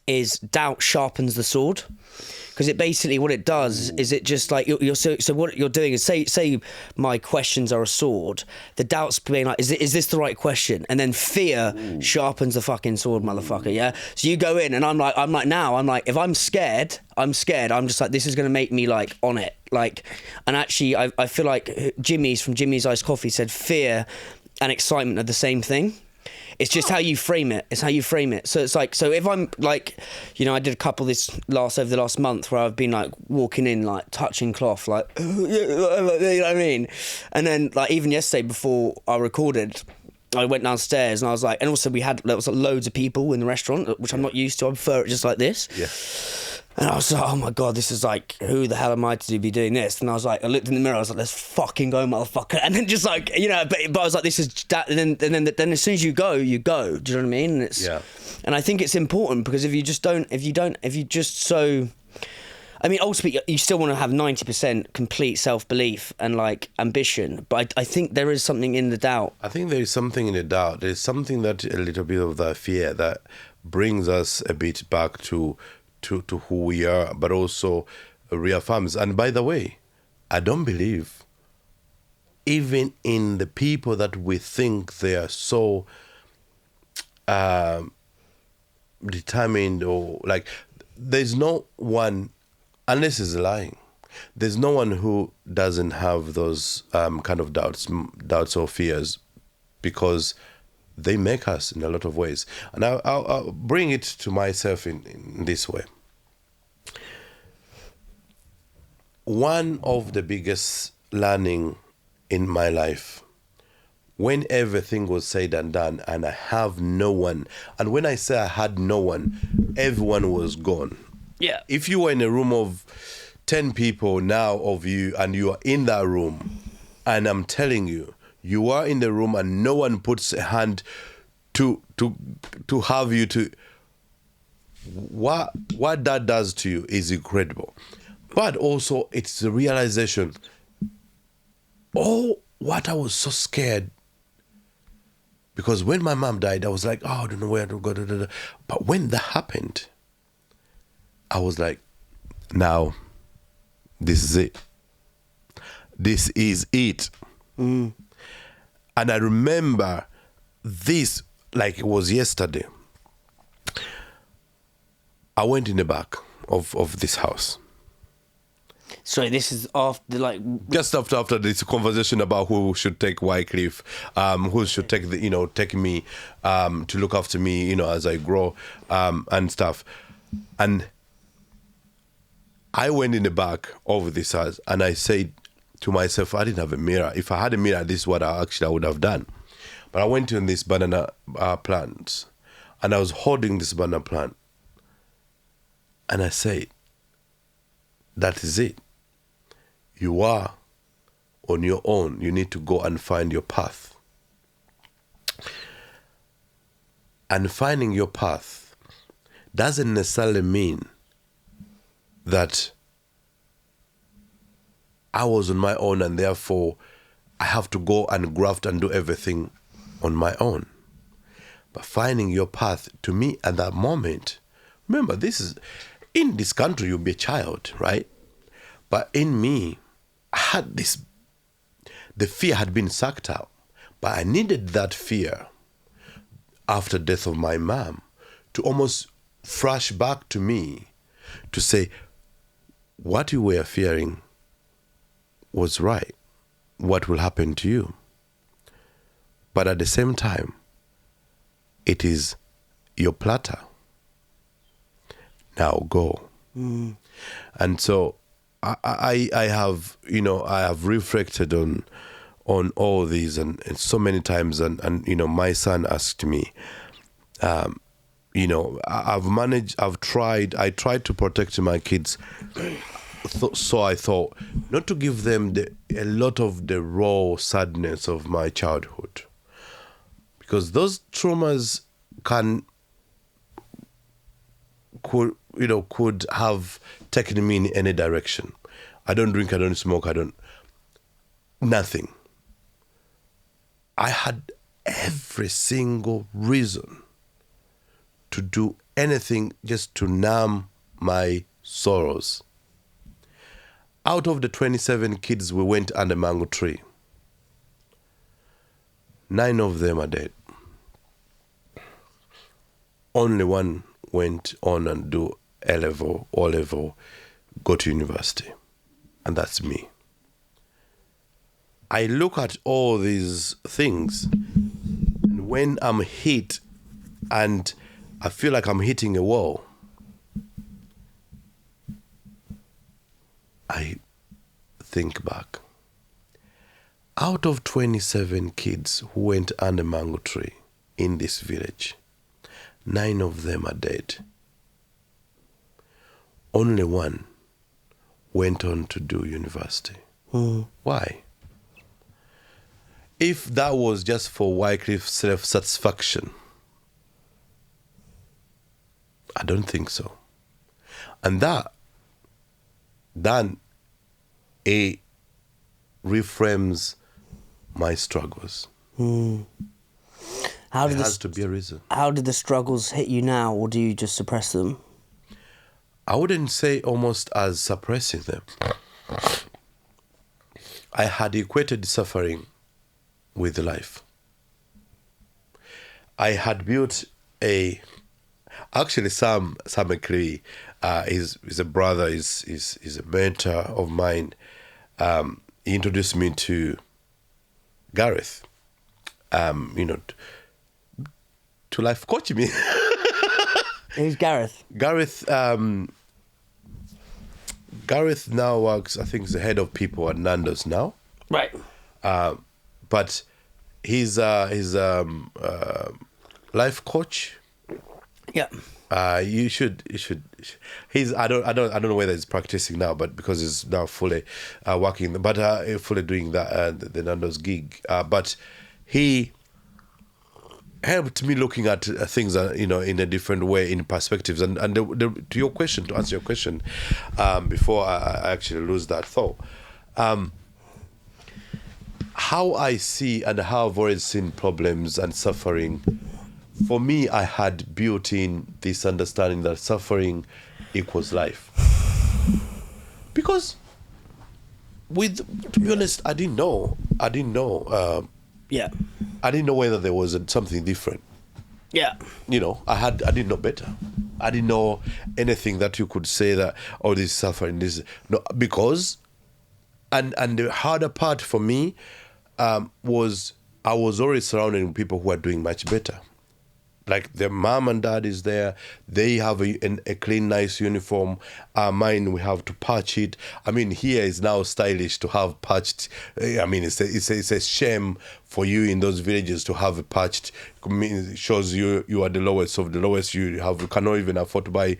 is doubt sharpens the sword. Because it basically, what it does is it just like, so what you're doing is say my questions are a sword, the doubt's being like, is this the right question? And then fear sharpens the fucking sword, motherfucker, yeah? So you go in and I'm like, if I'm scared, I'm just like, this is going to make me like on it. Like, and actually I feel like Jimmy's from Jimmy's Iced Coffee said fear and excitement are the same thing. It's just how you frame it. So it's like, so if I'm like, I did a couple over the last month where I've been like walking in, like touching cloth, like, you know what I mean? And then like even yesterday before I recorded, I went downstairs and I was like, and also there was loads of people in the restaurant, which I'm not used to. I prefer it just like this. Yeah. And I was like, oh my God, this is like, who the hell am I to be doing this? And I was like, I looked in the mirror, I was like, let's fucking go, motherfucker. And then just like, but I was like, this is that. And then as soon as you go, do you know what I mean? And and I think it's important because if you just ultimately you still want to have 90% complete self-belief and like ambition. But I think there is something in the doubt. I think there is something in the doubt. There's something that a little bit of the fear that brings us a bit back to who we are, but also reaffirms. And by the way, I don't believe even in the people that we think they are so determined, or like, there's no one, unless he's lying, there's no one who doesn't have those kind of doubts or fears, because they make us in a lot of ways. And I'll bring it to myself in this way. One of the biggest learning in my life, when everything was said and done and I have no one, and when I say I had no one, everyone was gone. Yeah. If you were in a room of 10 people now of you, and you are in that room, and I'm telling you, you are in the room and no one puts a hand to have you to what that does to you is incredible. But also it's the realization, what I was so scared. Because when my mom died, I was like, I don't know where to go. But when that happened, I was like, now, this is it. This is it. And I remember this like it was yesterday. I went in the back of this house. Sorry, this is after like Just after this conversation about who should take Wycliffe, who should take take me, to look after me, as I grow, and stuff. And I went in the back of this house and I said to myself, I didn't have a mirror. If I had a mirror, this is what I would have done. But I went in this banana plant and I was holding this banana plant. And I said, that is it. You are on your own. You need to go and find your path. And finding your path doesn't necessarily mean that I was on my own and therefore I have to go and graft and do everything on my own. But finding your path, to me at that moment, remember, this is, in this country you'll be a child, right? But in me, I had this, the fear had been sucked out. But I needed that fear after death of my mom to almost flash back to me to say, what you were fearing was right. What will happen to you? But at the same time, it is your platter. Now go. And so I have, I have reflected on all these and so many times, and my son asked me, I tried to protect my kids. So I thought not to give them a lot of the raw sadness of my childhood, because those traumas could have taken me in any direction. I don't drink, I don't smoke, nothing. I had every single reason to do anything just to numb my sorrows. Out of the 27 kids we went under mango tree, 9 of them are dead. Only one went on and do A-level, O-level, go to university. And that's me. I look at all these things, and when I'm hit and I feel like I'm hitting a wall, I think back. Out of 27 kids who went under mango tree in this village, 9 of them are dead. Only one went on to do university. Why? If that was just for Wycliffe's self-satisfaction, I don't think so. And that it reframes my struggles. There has to be a reason. How did the struggles hit you now, or do you just suppress them? I wouldn't say almost as suppressing them. I had equated suffering with life. I had built actually Sam McCree, is a brother, is a mentor of mine. He introduced me to Gareth, to life coach me. Who's Gareth? Gareth now works, I think he's the head of people at Nando's now. Right. But he's life coach. Yeah. You should. He's. I don't know whether he's practicing now, but because he's now fully working, but fully doing that the Nando's gig. But he helped me looking at things, in a different way, in perspectives. And to your question, to answer your question, before I actually lose that thought, how I see and how I've always seen problems and suffering, for me, I had built in this understanding that suffering equals life. Because, to be honest, I didn't know. Yeah. I didn't know whether there was something different. Yeah. I didn't know better. I didn't know anything that you could say that, oh, this is suffering, this. No, because, and the harder part for me was I was already surrounded with people who are doing much better. Like their mom and dad is there. They have a clean, nice uniform. Mine, we have to patch it. I mean, here is now stylish to have patched. I mean, it's a shame for you in those villages to have it patched. It shows you are the lowest of the lowest. You cannot even afford to buy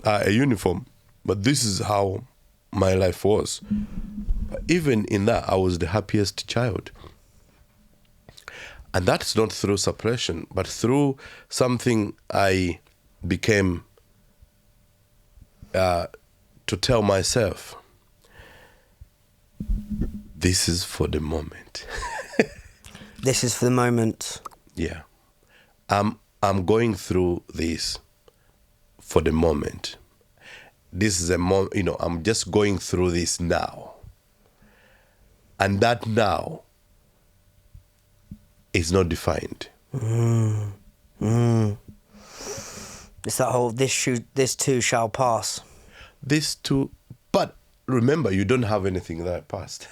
a uniform. But this is how my life was. Even in that, I was the happiest child. And that's not through suppression, but through something I became to tell myself, this is for the moment. This is for the moment. Yeah. I'm going through this for the moment. This is I'm just going through this now. And that now is not defined. It's that whole this too shall pass. This too, but remember, you don't have anything that passed.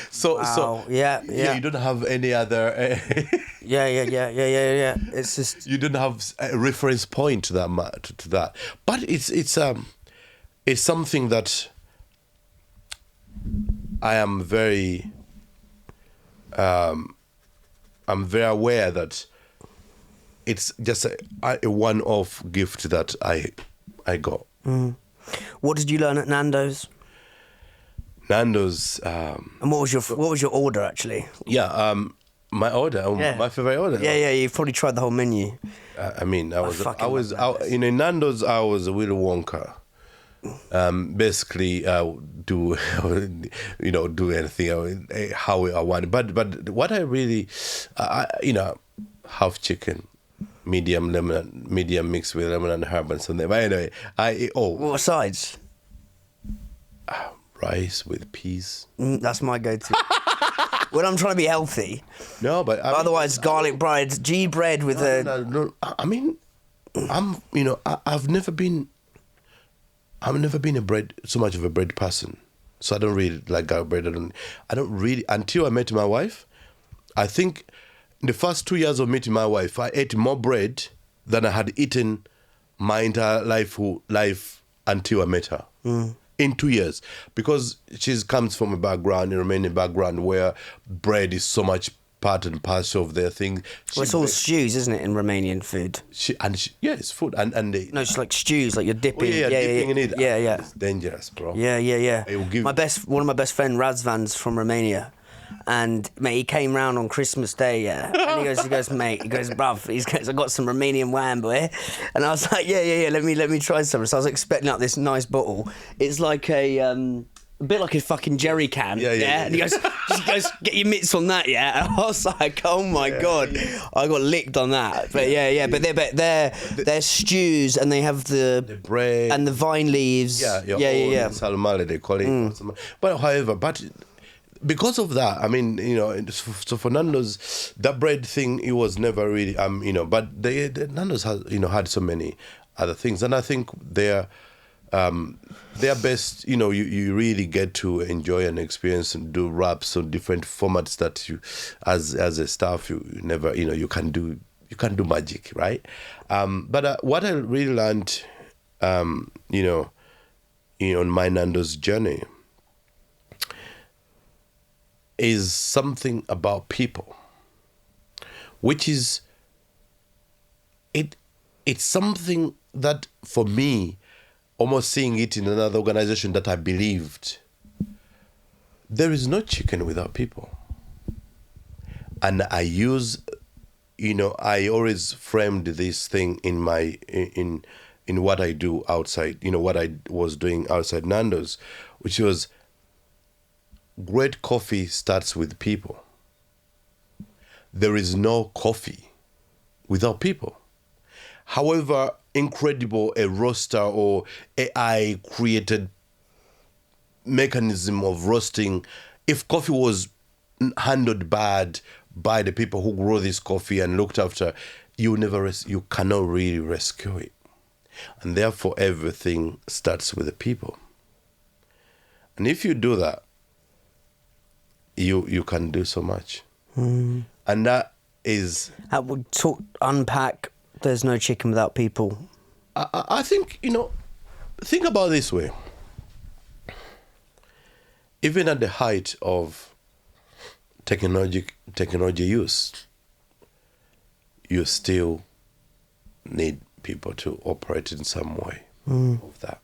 So yeah, you don't have any other. Yeah. It's just you don't have a reference point to that. But it's something that I am very. I'm very aware that it's just a one-off gift that I got. What did you learn at Nando's? Nando's. And what was your order actually? Yeah, my order, my favorite order. Yeah. You've probably tried the whole menu. In Nando's I was a Willy Wonka. Basically do anything how I want. But what I really half chicken, medium mixed with lemon and herb and something. But anyway, what sides? Rice with peas. That's my go-to. When I'm trying to be healthy. No, but otherwise garlic bread, G bread with no. I mean, I've never been so much of a bread person, so I don't really like garlic bread. I don't really until I met my wife. I think in the first 2 years of meeting my wife, I ate more bread than I had eaten my entire life until I met her. In 2 years, because she comes from a Romanian background where bread is so much part and parcel of their thing. It's all stews, isn't it, in Romanian food? It's food, and they. No, it's like stews, like you're dipping. Dipping in it. Yeah. It's dangerous, bro. Yeah. It will give... One of my best friend Razvan's from Romania, and mate, he came round on Christmas Day, and he goes, mate, bruv, he goes, I got some Romanian wham, boy, and I was like, yeah, let me try some. So I was expecting out this nice bottle. It's like a bit like a fucking jerry can, and he goes, get your mitts on that, and I was like, oh my god, I got licked on that. But but they're stews, and they have the bread and the vine leaves. Yeah. Salmale, they call it. But however, because of that, I mean, so for Nando's, that bread thing, it was never really, but Nando's has, had so many other things, and I think they're best, you really get to enjoy and experience and do raps on different formats that you, as a staff, you never, you can do magic, right? But what I really learned, on my Nando's journey is something about people, which is, it's something that for me, almost seeing it in another organization that I believed, there is no chicken without people. And I use I always framed this thing in my in what I do outside, what I was doing outside Nando's, which was great coffee starts with people. There is no coffee without people. However incredible a roaster or AI created mechanism of roasting, if coffee was handled bad by the people who grow this coffee and looked after, you cannot really rescue it. And therefore everything starts with the people. And if you do that, you can do so much. And that is... Unpack, there's no chicken without people. I think, think about it this way. Even at the height of technology use, you still need people to operate in some way of that.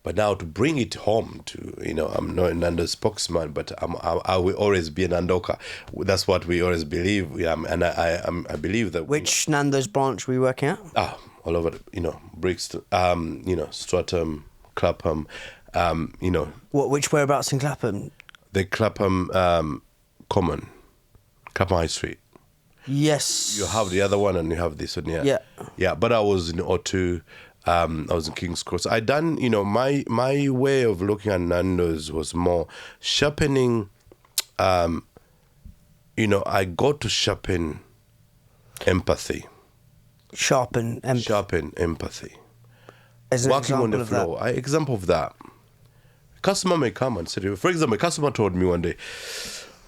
But now to bring it home to, I'm not a Nando spokesman, but I will always be an Nandoka. That's what we always believe. And I believe that... Which Nando's branch were you working at? All over, Brixton, Stratham, Clapham, Which whereabouts in Clapham? The Clapham Common, Clapham High Street. Yes. You have the other one and you have this one, yeah. Yeah, but I was in O2, I was in King's Cross. I done, my way of looking at Nando's was more sharpening, I got to sharpen empathy. Sharpen empathy. As an Working on example the of floor. that. Example of that. Customer may come and say, for example, a customer told me one day,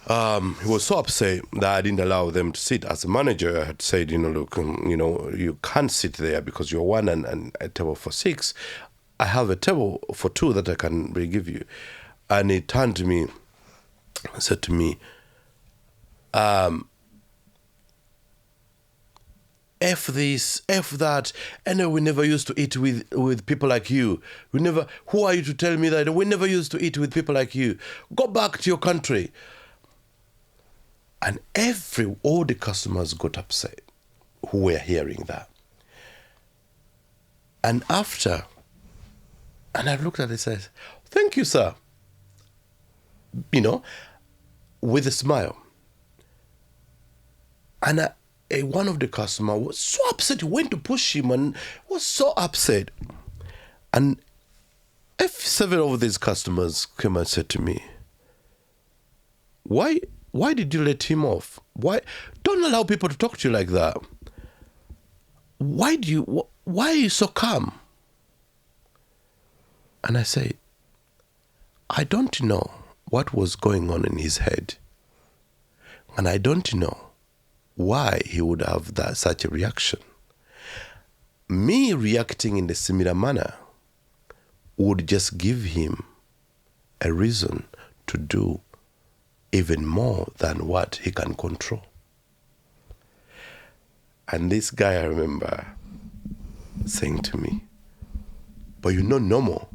he was so upset that I didn't allow them to sit. As a manager, I had said, look, you can't sit there because you're one and a table for 6. I have a table for 2 that I can give you. And he turned to me and said to me, F this, F that, and we never used to eat with people like you. Who are you to tell me that? We never used to eat with people like you. Go back to your country. And all the customers got upset who were hearing that. And after, and I looked at it and said, thank you, sir. With a smile. And one of the customers was so upset. He went to push him and was so upset. And several of these customers came and said to me, why did you let him off? Why don't allow people to talk to you like that? Why are you so calm? And I say, I don't know what was going on in his head. And I don't know why he would have such a reaction. Me reacting in a similar manner would just give him a reason to do even more than what he can control. And this guy, I remember saying to me, but you're not normal.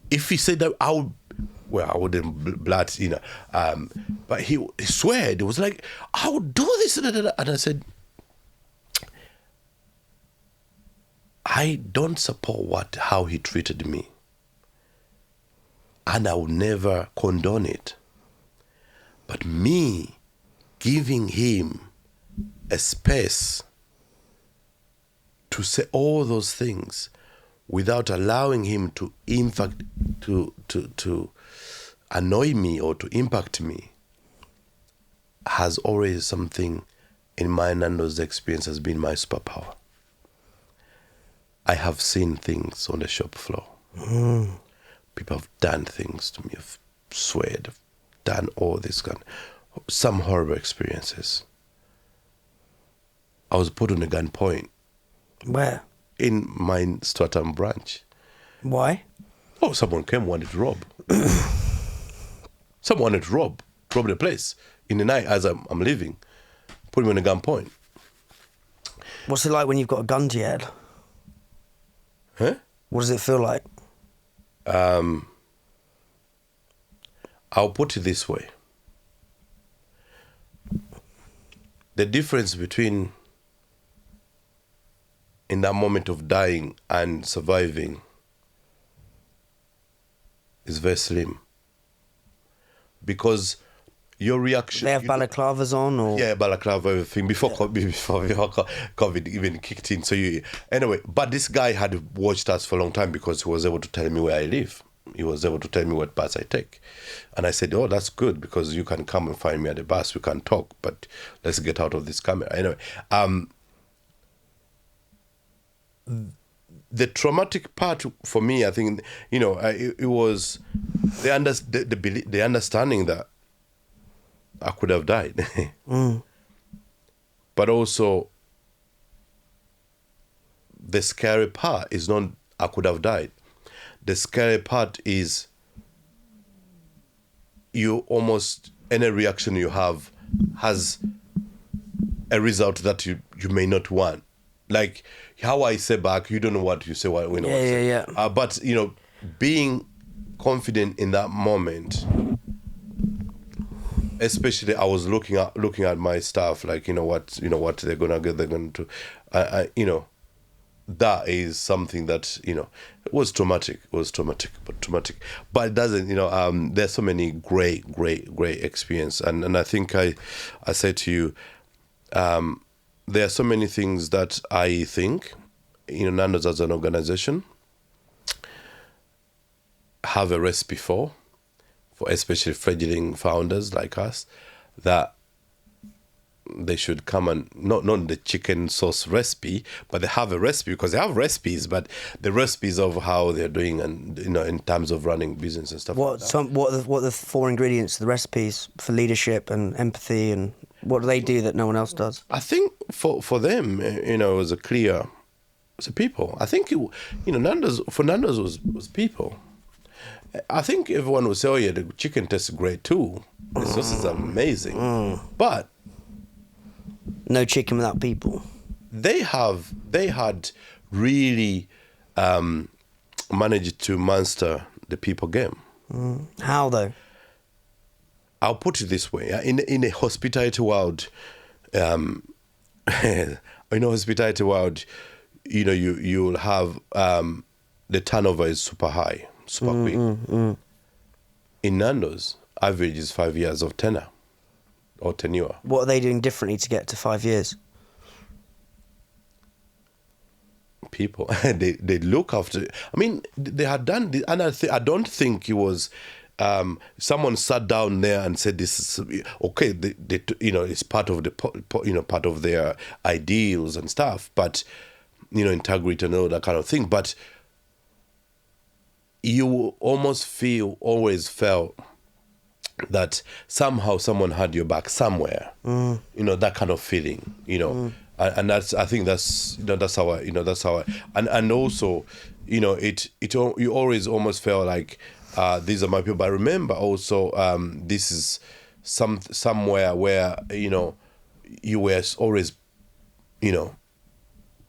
If he said that, I wouldn't blurt, but he swear, it was like, I would do this, and I said, I don't support how he treated me, and I will never condone it. But me giving him a space to say all those things without allowing him to to annoy me or to impact me has always something in my Nando's experience has been my superpower. I have seen things on the shop floor. People have done things to me, have sweared, have done all this some horrible experiences. I was put on a gunpoint. Where? In my Stratham branch. Why? Oh, someone came, wanted to rob. Someone wanted to rob the place in the night as I'm leaving. Put me on a gunpoint. What's it like when you've got a gun to your head? Huh? What does it feel like? I'll put it this way. the difference between in that moment of dying and surviving is very slim. Because your reaction... They have balaclavas on, or... Yeah, balaclava, everything, before COVID even kicked in. So anyway, but this guy had watched us for a long time because he was able to tell me where I live. He was able to tell me what bus I take. And I said, oh, that's good, because you can come and find me at the bus. We can talk, but let's get out of this camera. Anyway, the traumatic part for me, I think, it was the understanding that I could have died. But also, the scary part is not I could have died. The scary part is any reaction you have has a result that you may not want. Like how I say back, you don't know what you say. Yeah. But being confident in that moment, especially I was looking at my staff, like what they're gonna get, they're going to, that is something that it was traumatic. But it doesn't. There's so many great experience, and I think I said to you, there are so many things that I think, Nando's as an organization have a recipe for especially fledgling founders like us, that they should come and not the chicken sauce recipe, but they have a recipe, because they have recipes, but the recipes of how they're doing, and in terms of running business and stuff. What are the 4 ingredients, the recipes for leadership and empathy, and what do they do that no one else does? I think for them, it was it's a people. I think Nando's was people. I think everyone would say, oh yeah, the chicken tastes great too. The sauce is amazing. But no chicken without people. They had really managed to master the people game. How though? I'll put it this way: in a hospitality world, hospitality world, you'll have the turnover is super high, super quick. In Nando's, average is 5 years of tenure or tenure. What are they doing differently to get to 5 years? People, they look after. I mean, they had done this, and I don't think it was. Someone sat down there and said, "This is okay." It's part of part of their ideals and stuff, but integrity and all that kind of thing. But you always felt that somehow someone had your back somewhere. That kind of feeling. And I think that's how and also you always almost felt like these are my people. But I remember also this is somewhere where you were always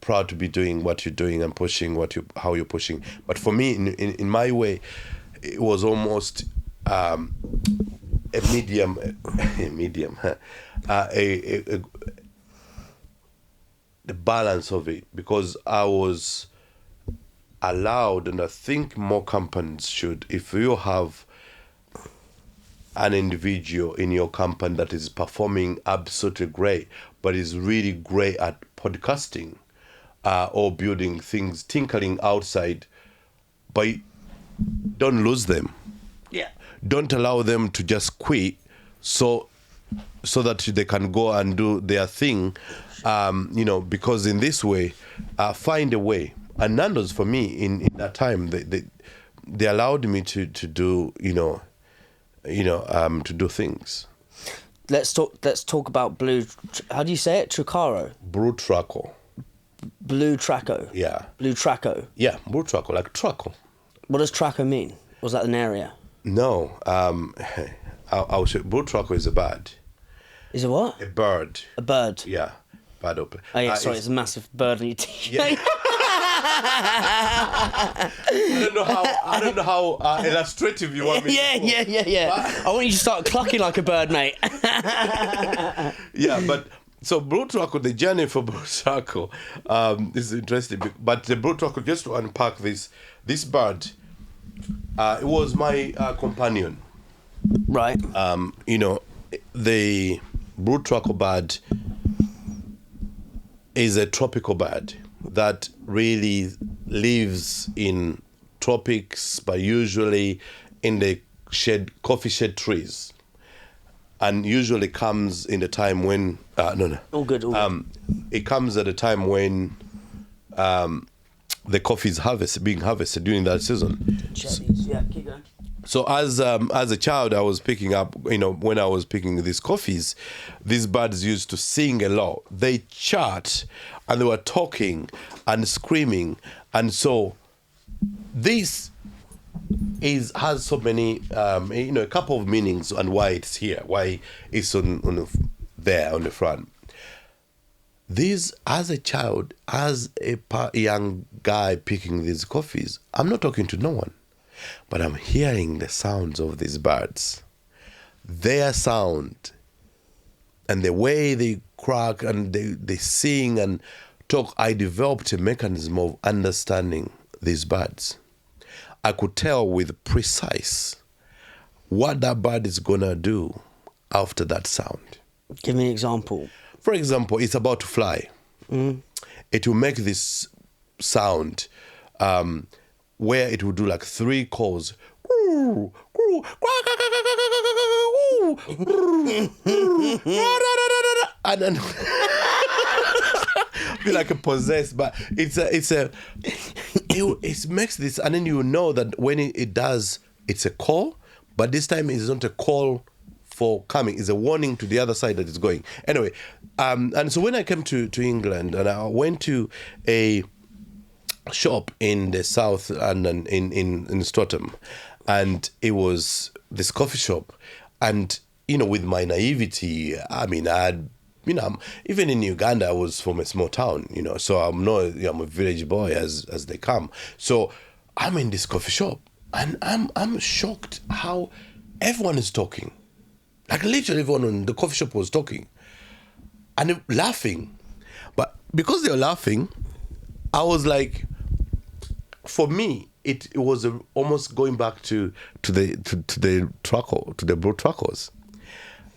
proud to be doing what you're doing and pushing how you're pushing. But for me, in my way, it was almost a medium the balance of it, because I was allowed, and I think more companies should, if you have an individual in your company that is performing absolutely great, but is really great at podcasting or building things, tinkering outside, but don't lose them. Yeah. Don't allow them to just quit so that they can go and do their thing, because in this way, find a way. And Nando's, for me, in that time, they allowed me to do, to do things. Let's talk about blue. How do you say it? Turaco. Blue Turaco. Blue Turaco. Yeah. Blue Turaco. Yeah, Blue Turaco, like Turaco. What does Turaco mean? Was that an area? No. I'll say Blue Turaco is a bird. Is it what? A bird. A bird. Yeah. Bird open. Oh yeah, sorry, it's a massive bird on your teeth. Yeah. I don't know how illustrative you want me to. Yeah. I want you to start clucking like a bird, mate. Yeah, but So Turaco, the journey for Turaco is interesting. But the Turaco, just to unpack this bird, it was my companion. Right. The Turaco bird is a tropical bird that really lives in tropics, but usually in the coffee shade trees, and usually comes in the time when All good. it comes at a time when the coffee is being harvested during that season. Cherries. Yeah, keep going. So as a child, I was picking up, when I was picking these coffees, these birds used to sing a lot. They chat, and they were talking and screaming, and so this has so many, a couple of meanings on why it's here, why it's on the front. These, as a child, as a young guy picking these coffees, I'm not talking to no one, but I'm hearing the sounds of these birds. Their sound and the way they crack and they sing and talk, I developed a mechanism of understanding these birds. I could tell with precise what that bird is going to do after that sound. Give me an example. For example, it's about to fly. It will make this sound where it will do like 3 calls. And then be like a possessed, but it makes this, and then you know that when it does, it's a call, but this time it's not a call for coming, it's a warning to the other side that it's going. Anyway, and so when I came to England, and I went to a shop in the south and in Streatham, and it was this coffee shop, and with my naivety, I mean, even in Uganda, I was from a small town, so I'm a village boy as they come. So I'm in this coffee shop, and I'm shocked how everyone is talking. Like literally everyone in the coffee shop was talking and laughing. But because they were laughing, I was like, for me, it was almost going back to the Turaco, to the Tracos.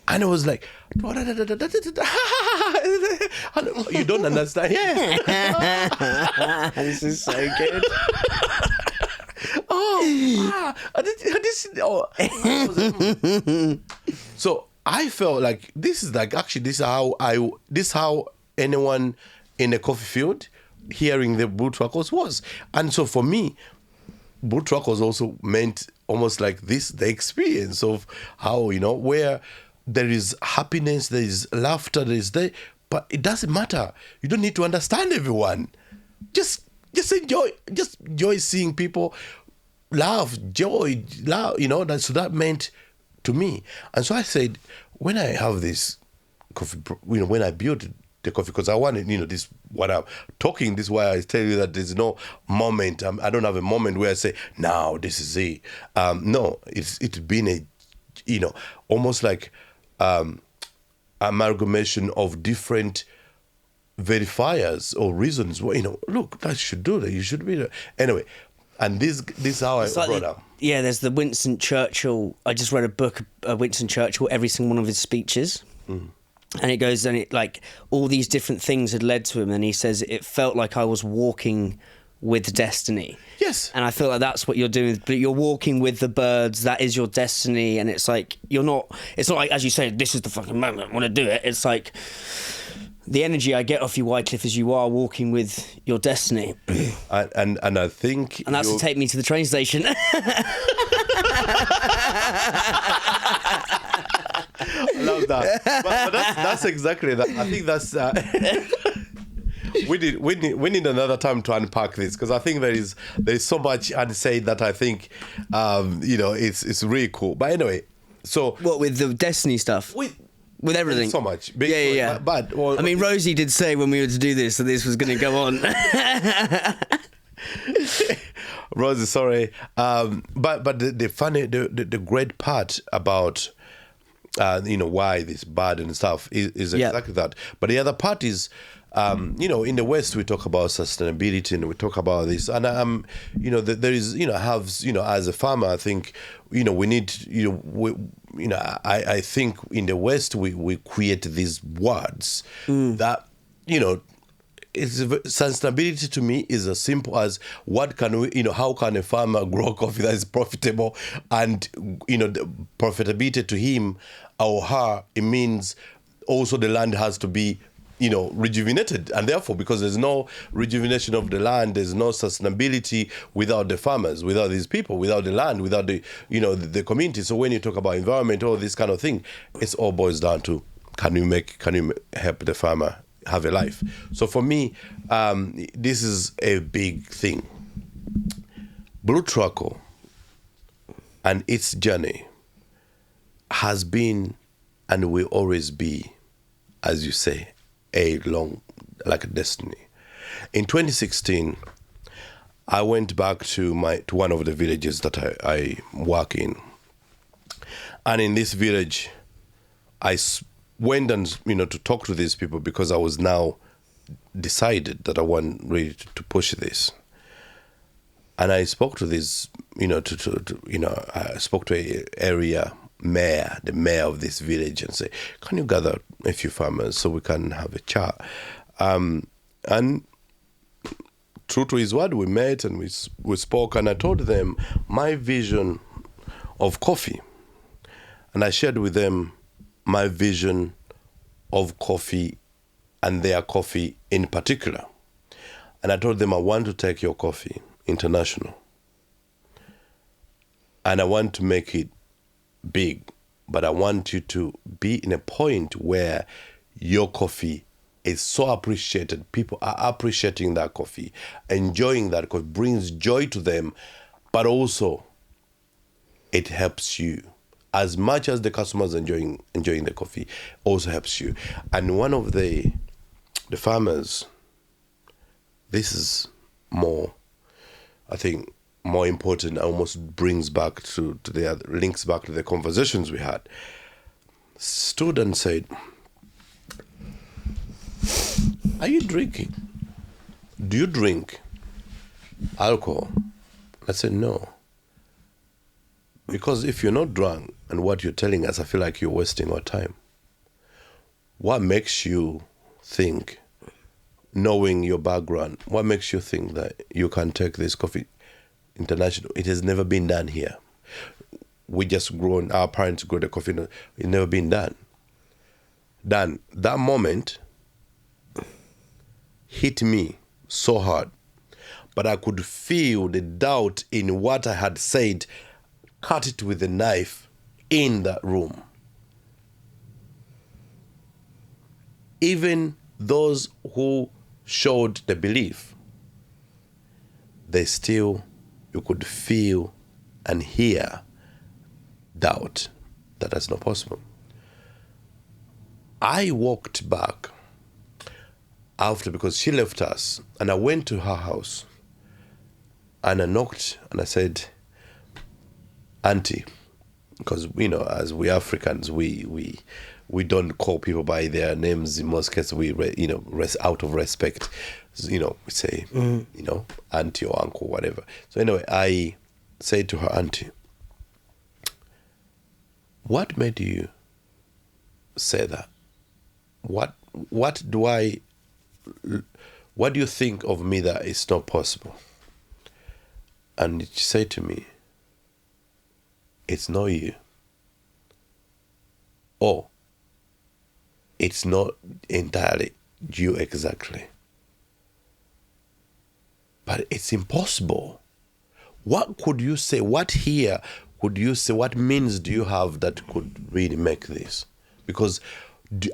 And it was like, you don't understand. Yeah. This is so good. So I felt like this is how anyone in a coffee field hearing the Tracos was. And so for me, Tracos also meant almost like this, the experience of how, where there is happiness, there is laughter, but it doesn't matter. You don't need to understand everyone. Just enjoy seeing people laugh, so that meant to me. And so I said, when I have this coffee, when I build the coffee, because I wanted, this, what I'm talking, this is why I tell you that there's no moment. I don't have a moment where I say, now this is it. No, it's been almost like amalgamation of different verifiers or reasons. Look, that should do that. You should be there. Anyway, and this is how I brought up. Yeah, there's the Winston Churchill. I just read a book, Winston Churchill, every single one of his speeches. And it goes, and all these different things had led to him. And he says, it felt like I was walking with destiny. Yes. And I feel like that's what you're doing, but you're walking with the birds. That is your destiny. And it's like, it's not like, as you say, this is the fucking moment, I want to do it. It's like, the energy I get off you, Wycliffe, is you are walking with your destiny. And I think... And that's to take me to the train station. I love that. But that's exactly that. I think that's... we need another time to unpack this, because I think there is so much unsaid that I think it's really cool. But anyway, so what with the destiny stuff? With everything. So much. Yeah. But I mean, Rosie did say when we were to do this that this was going to go on. Rosie, sorry. But the funny, the great part about why this bad and stuff is Yeah. exactly that. But the other part is, in the West we talk about sustainability and we talk about this, and there is, as a farmer, I think, we need, I think in the West we create these words that, sustainability to me is as simple as how can a farmer grow coffee that is profitable, and the profitability to him or her, it means also the land has to be rejuvenated, and therefore, because there's no rejuvenation of the land, there's no sustainability without the farmers, without these people, without the land, without the community. So when you talk about environment, all this kind of thing, it's all boils down to can you help the farmer have a life. So for me, this is a big thing. Blue Turaco and its journey has been and will always be, as you say, like a destiny. In 2016, I went back to one of the villages that I work in, and in this village, I went and to talk to these people because I was now decided that I want really to push this. And I spoke to this, I spoke to a area mayor, the mayor of this village, and say, can you gather a few farmers so we can have a chat? And true to his word, we met and we spoke, and I told them my vision of coffee. And I shared with them my vision of coffee and their coffee in particular. And I told them, I want to take your coffee international. And I want to make it big, but I want you to be in a point where your coffee is so appreciated. People are appreciating that coffee, enjoying that coffee, brings joy to them, but also it helps you. As much as the customers enjoying the coffee, also helps you. And one of the farmers, this is more, I think, more important, almost brings back to the other, links back to the conversations we had, stood and said, are you drinking? Do you drink alcohol? I said, no. Because if you're not drunk and what you're telling us, I feel like you're wasting our time. What makes you think, knowing your background, what makes you think that you can take this coffee international? It has never been done here. We just our parents grow the coffee. It's never been done. That moment hit me so hard, but I could feel the doubt in what I had said, cut it with a knife in that room. Even those who showed the belief, they still, you could feel and hear doubt that that's not possible. I walked back after, because she left us, and I went to her house and I knocked and I said, Auntie, because as we Africans, we don't call people by their names. In most cases, we out of respect, we say auntie or uncle, whatever. So anyway, I said to her, Auntie, what made you say that? What do you think of me that is not possible? And she said to me, it's not you. Or it's not entirely you exactly. But it's impossible. What could you say? What here could you say? What means do you have that could really make this? Because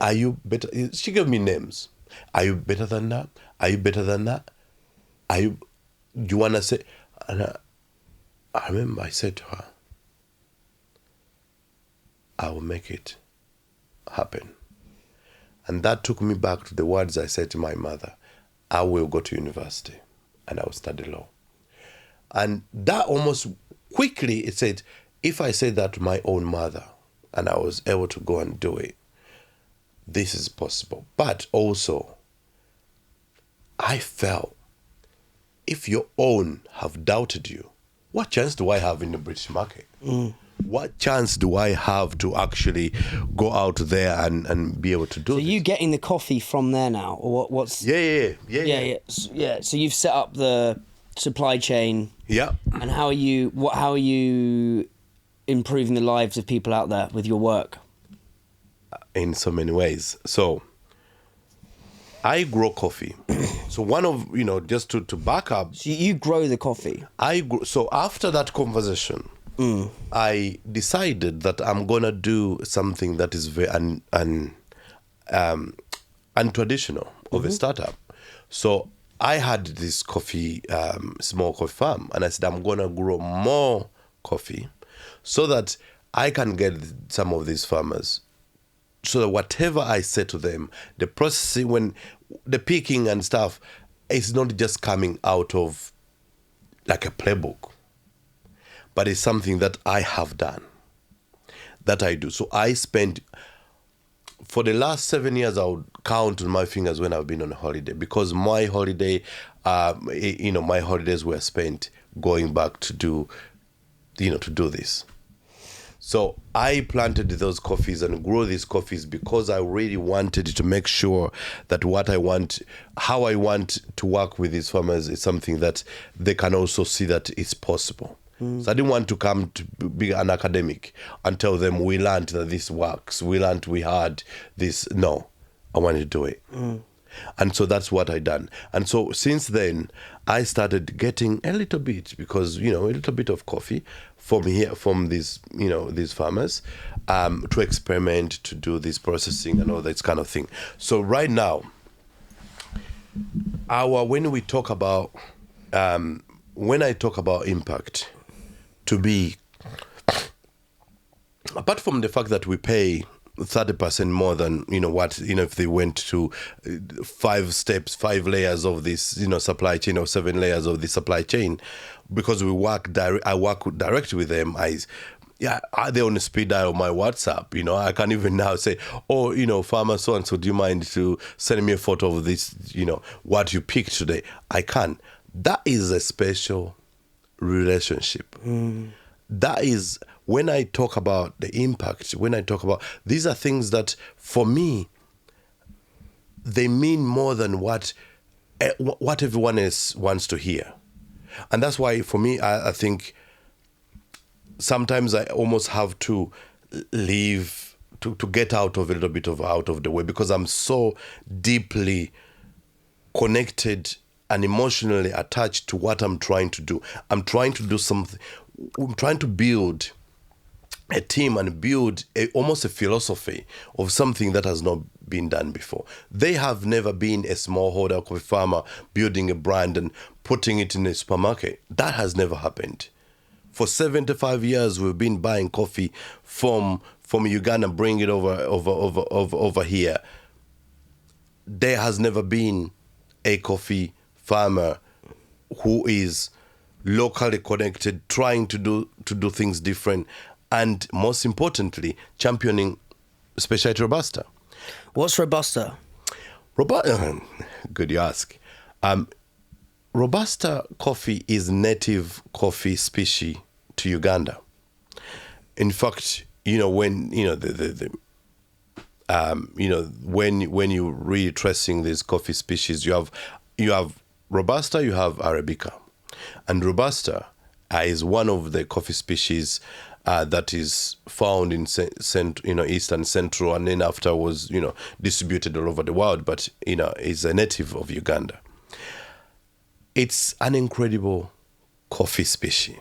are you better? She gave me names. Are you better than that? Are you better than that? Do you want to say? And I remember I said to her, I will make it happen. And that took me back to the words I said to my mother. I will go to university and I will study law. And that almost quickly, it said, if I say that to my own mother, and I was able to go and do it. This is possible. But also, I felt, if your own have doubted you, what chance do I have in the British market? What chance do I have to actually go out there and be able to do So this? you getting the coffee from there now, or what's? Yeah. So you've set up the supply chain. Yeah. And how are you improving the lives of people out there with your work? In so many ways. So I grow coffee. So one of, just to back up. So you grow the coffee. So after that conversation, I decided that I'm going to do something that is very untraditional of a startup. So I had this coffee, small coffee farm, and I said, I'm going to grow more coffee so that I can get some of these farmers, so that whatever I say to them, the processing, when the picking and stuff, it's not just coming out of like a playbook, but it's something that I have done, that I do. So I spent, for the last 7 years, I would count on my fingers when I've been on a holiday, because my holiday, my holidays were spent going back to do this. So I planted those coffees and grew these coffees because I really wanted to make sure that how I want to work with these farmers is something that they can also see that it's possible. So I didn't want to come to be an academic and tell them we learned that this works. We had this. No, I wanted to do it. And so that's what I done. And so since then, I started getting a little bit, because, a little bit of coffee from these farmers, to experiment, to do this processing and all that kind of thing. So right now, when I talk about impact, to be, apart from the fact that we pay 30% more than if they went to 5 layers of this supply chain, or 7 layers of the supply chain, because I work directly with them. Are they on the speed dial of my WhatsApp? I can even now say, farmer so and so, do you mind to send me a photo of this, what you picked today? I can. That is a special relationship. That is, when I talk about the impact, these are things that, for me, they mean more than what everyone else wants to hear. And that's why, for me, I think sometimes I almost have to leave, to get out of a little bit out of the way, because I'm so deeply connected and emotionally attached to what I'm trying to do. I'm trying to do something. I'm trying to build a team and build almost a philosophy of something that has not been done before. They have never been a smallholder coffee farmer building a brand and putting it in a supermarket. That has never happened. For 75 years, we've been buying coffee from Uganda, bring it over here. There has never been a coffee farmer who is locally connected, trying to do things different, and most importantly, championing specialty Robusta. What's Robusta? Good you ask. Robusta coffee is native coffee species to Uganda. In fact, when when you're really tracing these coffee species, you have Robusta, you have Arabica, and Robusta is one of the coffee species that is found in East and Central, and then after was distributed all over the world, but is a native of Uganda. It's an incredible coffee species,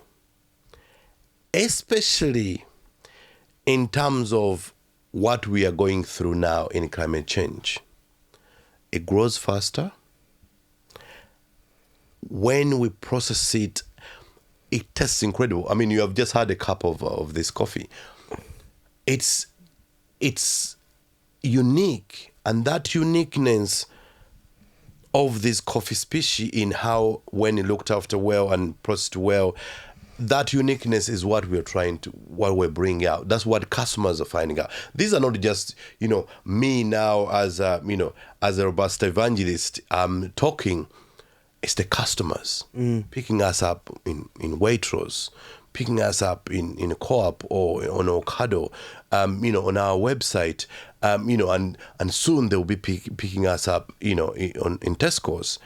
especially in terms of what we are going through now in climate change. It grows faster. When we process it, it tastes incredible. I mean, you have just had a cup of this coffee. It's unique, and that uniqueness of this coffee species in how, when it looked after well and processed well, that uniqueness is what what we're bringing out. That's what customers are finding out. These are not just, me now as a robust evangelist talking. It's the customers picking us up in Waitrose, picking us up in a co-op or on Ocado, on our website, and soon they'll be picking us up, in Tesco's,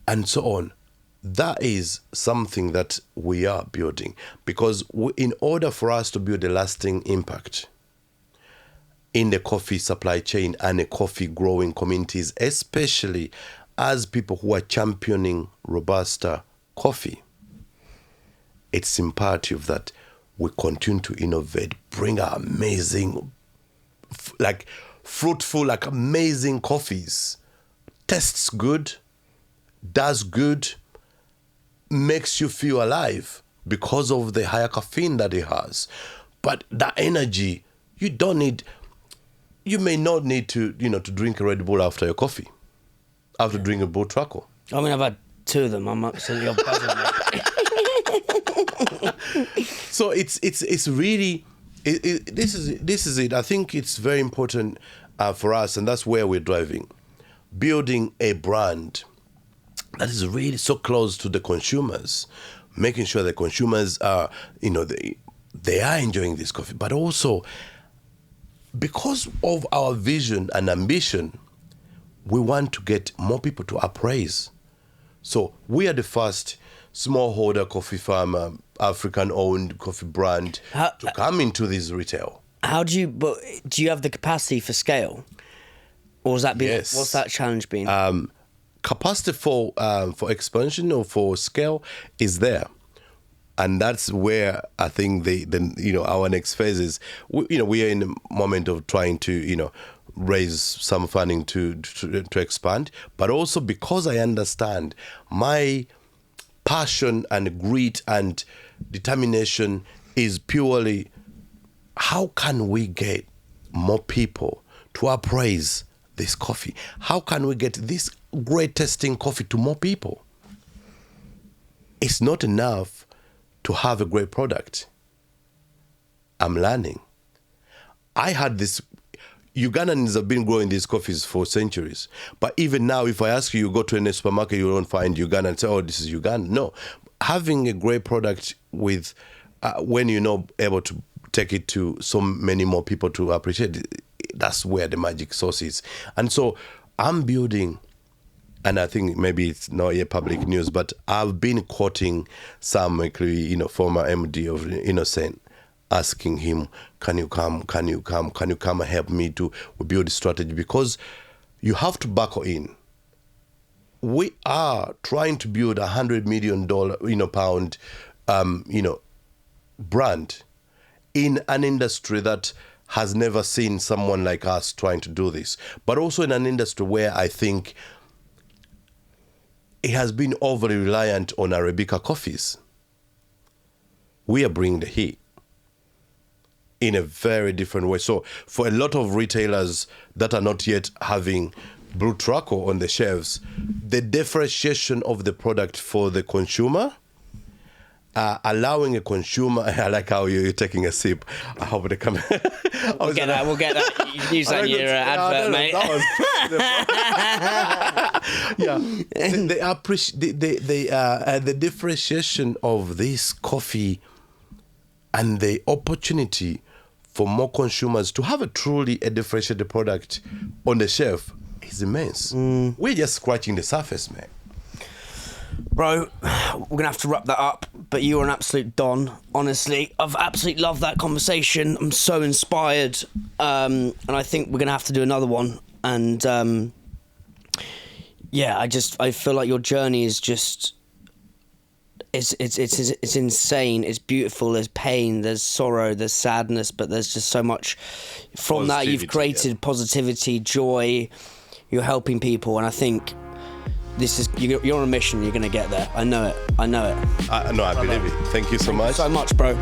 and so on. That is something that we are building, because in order for us to build a lasting impact in the coffee supply chain and the coffee growing communities, especially as people who are championing Robusta coffee, it's imperative that we continue to innovate, bring our amazing, fruitful, amazing coffees. Tastes good, does good, makes you feel alive because of the higher caffeine that it has. But that energy, you may not need to, to drink a Red Bull after your coffee, after drinking a Turaco. I mean, I've had 2 of them. I'm absolutely buzzing. So it's really, this is it. I think it's very important for us, and that's where we're driving. Building a brand that is really so close to the consumers, making sure the consumers are, they are enjoying this coffee, but also because of our vision and ambition, we want to get more people to appraise. So we are the first smallholder coffee farmer, African-owned coffee brand to come into this retail. Do you have the capacity for scale? Or has that been, Yes. What's that challenge been? Capacity for expansion or for scale is there. And that's where I think our next phase is, we are in a moment of trying to, raise some funding to expand, but also because I understand my passion and grit and determination is purely how can we get more people to appraise this coffee? How can we get this great tasting coffee to more people? It's not enough to have a great product. I'm learning. I had this, Ugandans have been growing these coffees for centuries. But even now, if I ask you go to any supermarket, you don't find Uganda and say, oh, this is Uganda. No. Having a great product with, when you're not able to take it to so many more people to appreciate it, that's where the magic sauce is. And so I'm building, and I think maybe it's not yet public news, but I've been quoting Sam McLeary, former MD of Innocent, asking him, can you come and help me to build a strategy? Because you have to buckle in. We are trying to build $100 million, pound, brand in an industry that has never seen someone like us trying to do this, but also in an industry where I think it has been overly reliant on Arabica coffees. We are bringing the heat in a very different way. So for a lot of retailers that are not yet having Blue Turaco on the shelves, the differentiation of the product for the consumer, allowing a consumer, I like how you're taking a sip. I hope they come. We'll get that. You can use that in your advert, mate. The differentiation of this coffee and the opportunity for more consumers to have a differentiated product on the shelf is immense. We're just scratching the surface, man. Bro, we're going to have to wrap that up, but you are an absolute don, honestly. I've absolutely loved that conversation. I'm so inspired, and I think we're going to have to do another one. And, I feel like your journey is just... It's insane. It's beautiful. There's pain, there's sorrow, there's sadness, but there's just so much. From that, you've created positivity, joy. You're helping people, and I think... you're on a mission. You're going to get there. I know it. I believe it. Thank you so much. Thank you so much, bro.